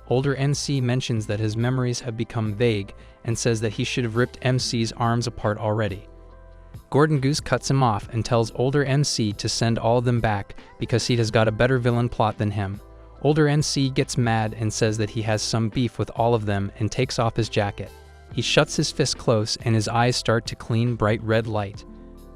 Older MC mentions that his memories have become vague and says that he should have ripped MC's arms apart already. Gordon Goose cuts him off and tells older MC to send all of them back because he has got a better villain plot than him. Older MC gets mad and says that he has some beef with all of them and takes off his jacket. He shuts his fist close and his eyes start to clean bright red light.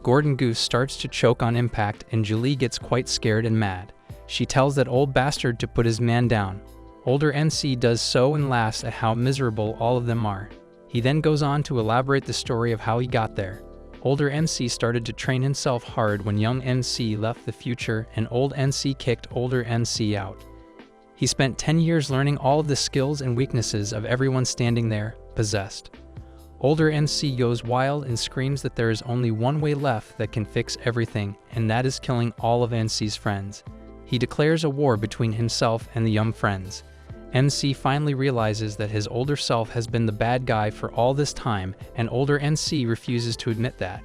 Gordon Goose starts to choke on impact, and Julie gets quite scared and mad. She tells that old bastard to put his man down. Older MC does so and laughs at how miserable all of them are. He then goes on to elaborate the story of how he got there. Older MC started to train himself hard when young MC left the future, and old MC kicked older MC out. He spent 10 years learning all of the skills and weaknesses of everyone standing there, possessed. Older MC goes wild and screams that there is only one way left that can fix everything, and that is killing all of MC's friends. He declares a war between himself and the young friends. MC finally realizes that his older self has been the bad guy for all this time, and older MC refuses to admit that.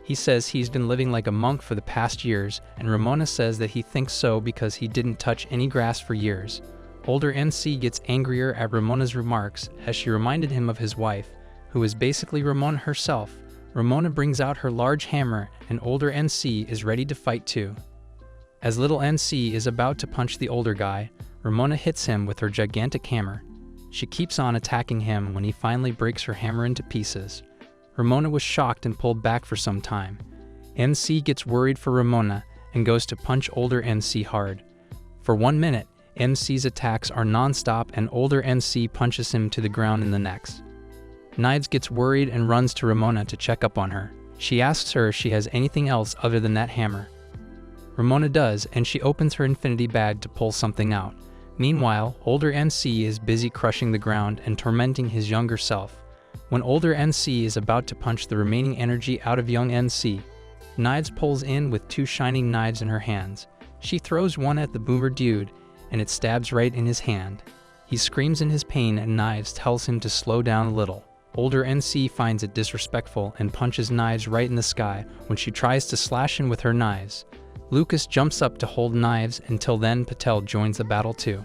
He says he's been living like a monk for the past years, and Ramona says that he thinks so because he didn't touch any grass for years. Older MC gets angrier at Ramona's remarks as she reminded him of his wife, who is basically Ramona herself. Ramona brings out her large hammer, and older MC is ready to fight too. As little MC is about to punch the older guy, Ramona hits him with her gigantic hammer. She keeps on attacking him when he finally breaks her hammer into pieces. Ramona was shocked and pulled back for some time. MC gets worried for Ramona and goes to punch older MC hard. For 1 minute, MC's attacks are non-stop, and older MC punches him to the ground in the next. Knives gets worried and runs to Ramona to check up on her. She asks her if she has anything else other than that hammer. Ramona does, and she opens her infinity bag to pull something out. Meanwhile, older MC is busy crushing the ground and tormenting his younger self. When older MC is about to punch the remaining energy out of young MC, Knives pulls in with 2 shining knives in her hands. She throws one at the boomer dude, and it stabs right in his hand. He screams in his pain and Knives tells him to slow down a little. Older NC finds it disrespectful and punches Knives right in the sky when she tries to slash him with her knives. Lucas jumps up to hold Knives. Until then, Patel joins the battle too.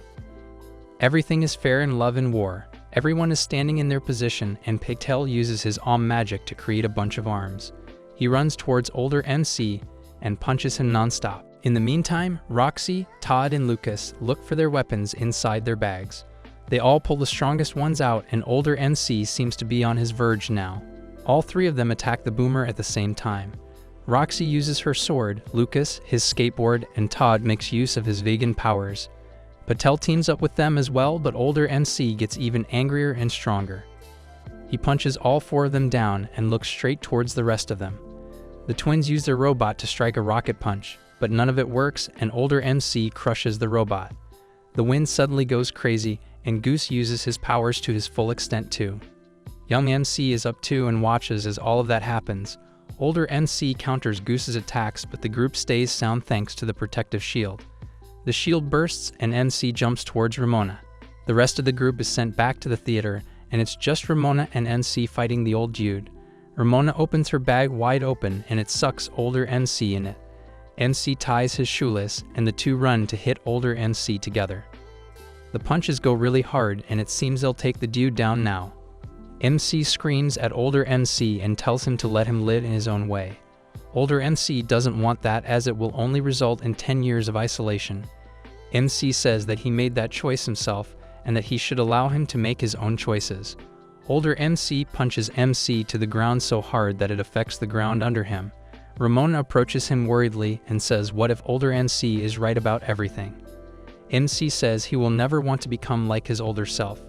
Everything is fair in love and war. Everyone is standing in their position and Patel uses his arm magic to create a bunch of arms. He runs towards older NC and punches him non-stop. In the meantime, Roxy, Todd, and Lucas look for their weapons inside their bags. They all pull the strongest ones out and older NC seems to be on his verge now. All three of them attack the boomer at the same time. Roxy uses her sword, Lucas, his skateboard, and Todd makes use of his vegan powers. Patel teams up with them as well, but older NC gets even angrier and stronger. He punches all four of them down and looks straight towards the rest of them. The twins use their robot to strike a rocket punch, but none of it works and older MC crushes the robot. The wind suddenly goes crazy and Goose uses his powers to his full extent too. Young MC is up too and watches as all of that happens. Older NC counters Goose's attacks, but the group stays sound thanks to the protective shield. The shield bursts and MC jumps towards Ramona. The rest of the group is sent back to the theater, and it's just Ramona and NC fighting the old dude. Ramona opens her bag wide open and it sucks older NC in it. NC ties his shoelace and the two run to hit older NC together. The punches go really hard and it seems they'll take the dude down now. MC screams at older NC and tells him to let him live in his own way. Older NC doesn't want that as it will only result in 10 years of isolation. MC says that he made that choice himself and that he should allow him to make his own choices. Older MC punches MC to the ground so hard that it affects the ground under him. Ramona approaches him worriedly and says what if older NC is right about everything. MC says he will never want to become like his older self.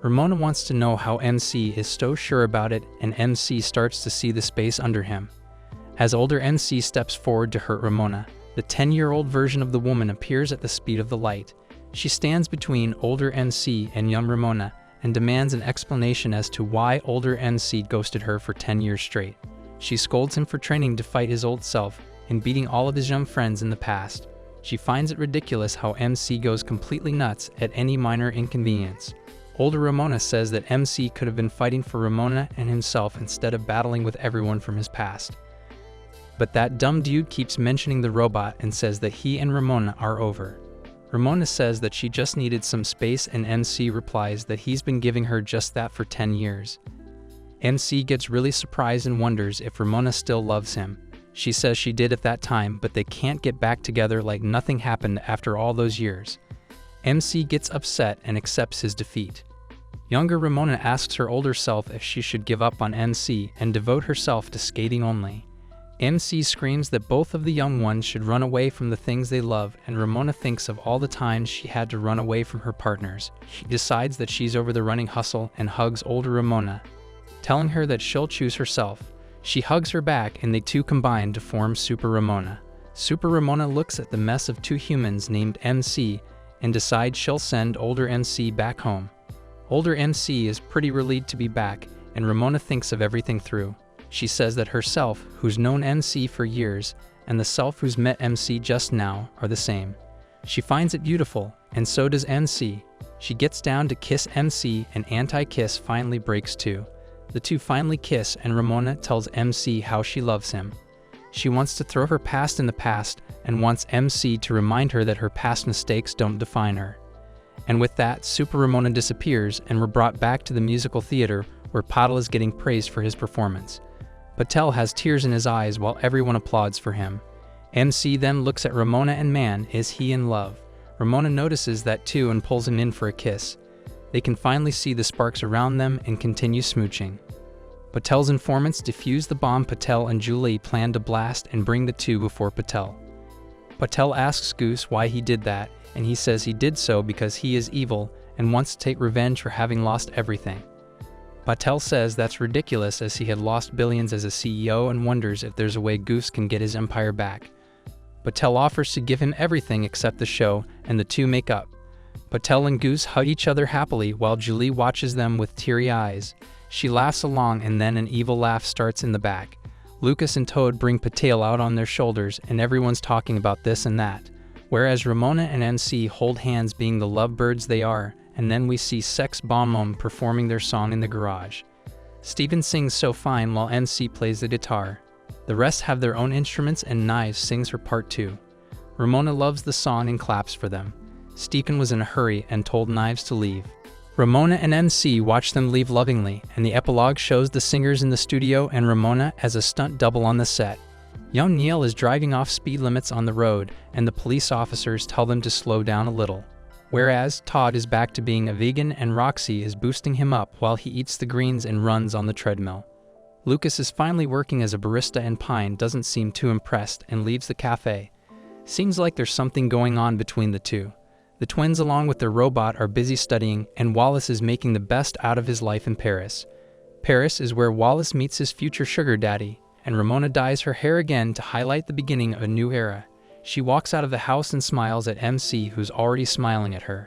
Ramona wants to know how MC is so sure about it and MC starts to see the space under him. As older NC steps forward to hurt Ramona, the 10-year-old version of the woman appears at the speed of the light. She stands between older NC and young Ramona and demands an explanation as to why older NC ghosted her for 10 years straight. She scolds him for training to fight his old self and beating all of his young friends in the past. She finds it ridiculous how MC goes completely nuts at any minor inconvenience. Older Ramona says that MC could have been fighting for Ramona and himself instead of battling with everyone from his past. But that dumb dude keeps mentioning the robot and says that he and Ramona are over. Ramona says that she just needed some space and MC replies that he's been giving her just that for 10 years. MC gets really surprised and wonders if Ramona still loves him. She says she did at that time, but they can't get back together like nothing happened after all those years. MC gets upset and accepts his defeat. Younger Ramona asks her older self if she should give up on MC and devote herself to skating only. MC screams that both of the young ones should run away from the things they love, and Ramona thinks of all the times she had to run away from her partners. She decides that she's over the running hustle and hugs older Ramona, telling her that she'll choose herself. She hugs her back and they two combine to form Super Ramona. Super Ramona looks at the mess of two humans named MC and decides she'll send older MC back home. Older MC is pretty relieved to be back, and Ramona thinks of everything through. She says that herself, who's known MC for years, and the self who's met MC just now are the same. She finds it beautiful, and so does NC. She gets down to kiss MC, and anti-kiss finally breaks too. The two finally kiss, and Ramona tells MC how she loves him. She wants to throw her past in the past, and wants MC to remind her that her past mistakes don't define her. And with that, Super Ramona disappears, and we're brought back to the musical theater, where Patel is getting praised for his performance. Patel has tears in his eyes while everyone applauds for him. MC then looks at Ramona and man, is he in love? Ramona notices that too and pulls him in for a kiss. They can finally see the sparks around them and continue smooching. Patel's informants defuse the bomb Patel and Julie plan to blast and bring the two before Patel. Patel asks Goose why he did that, and he says he did so because he is evil and wants to take revenge for having lost everything. Patel says that's ridiculous as he had lost billions as a CEO and wonders if there's a way Goose can get his empire back. Patel offers to give him everything except the show, and the two make up. Patel and Goose hug each other happily while Julie watches them with teary eyes. She laughs along and then an evil laugh starts in the back. Lucas and Toad bring Patel out on their shoulders and everyone's talking about this and that, whereas Ramona and NC hold hands being the lovebirds they are, and then we see Sex Bombom performing their song in the garage. Steven sings So Fine while MC plays the guitar. The rest have their own instruments and Knives sings her part too. Ramona loves the song and claps for them. Steven was in a hurry and told Knives to leave. Ramona and MC watch them leave lovingly, and the epilogue shows the singers in the studio and Ramona as a stunt double on the set. Young Neil is driving off speed limits on the road, and the police officers tell them to slow down a little. Whereas Todd is back to being a vegan and Roxy is boosting him up while he eats the greens and runs on the treadmill. Lucas is finally working as a barista and Pine doesn't seem too impressed and leaves the cafe. Seems like there's something going on between the two. The twins along with their robot are busy studying, and Wallace is making the best out of his life in Paris. Paris is where Wallace meets his future sugar daddy, and Ramona dyes her hair again to highlight the beginning of a new era. She walks out of the house and smiles at MC, who's already smiling at her.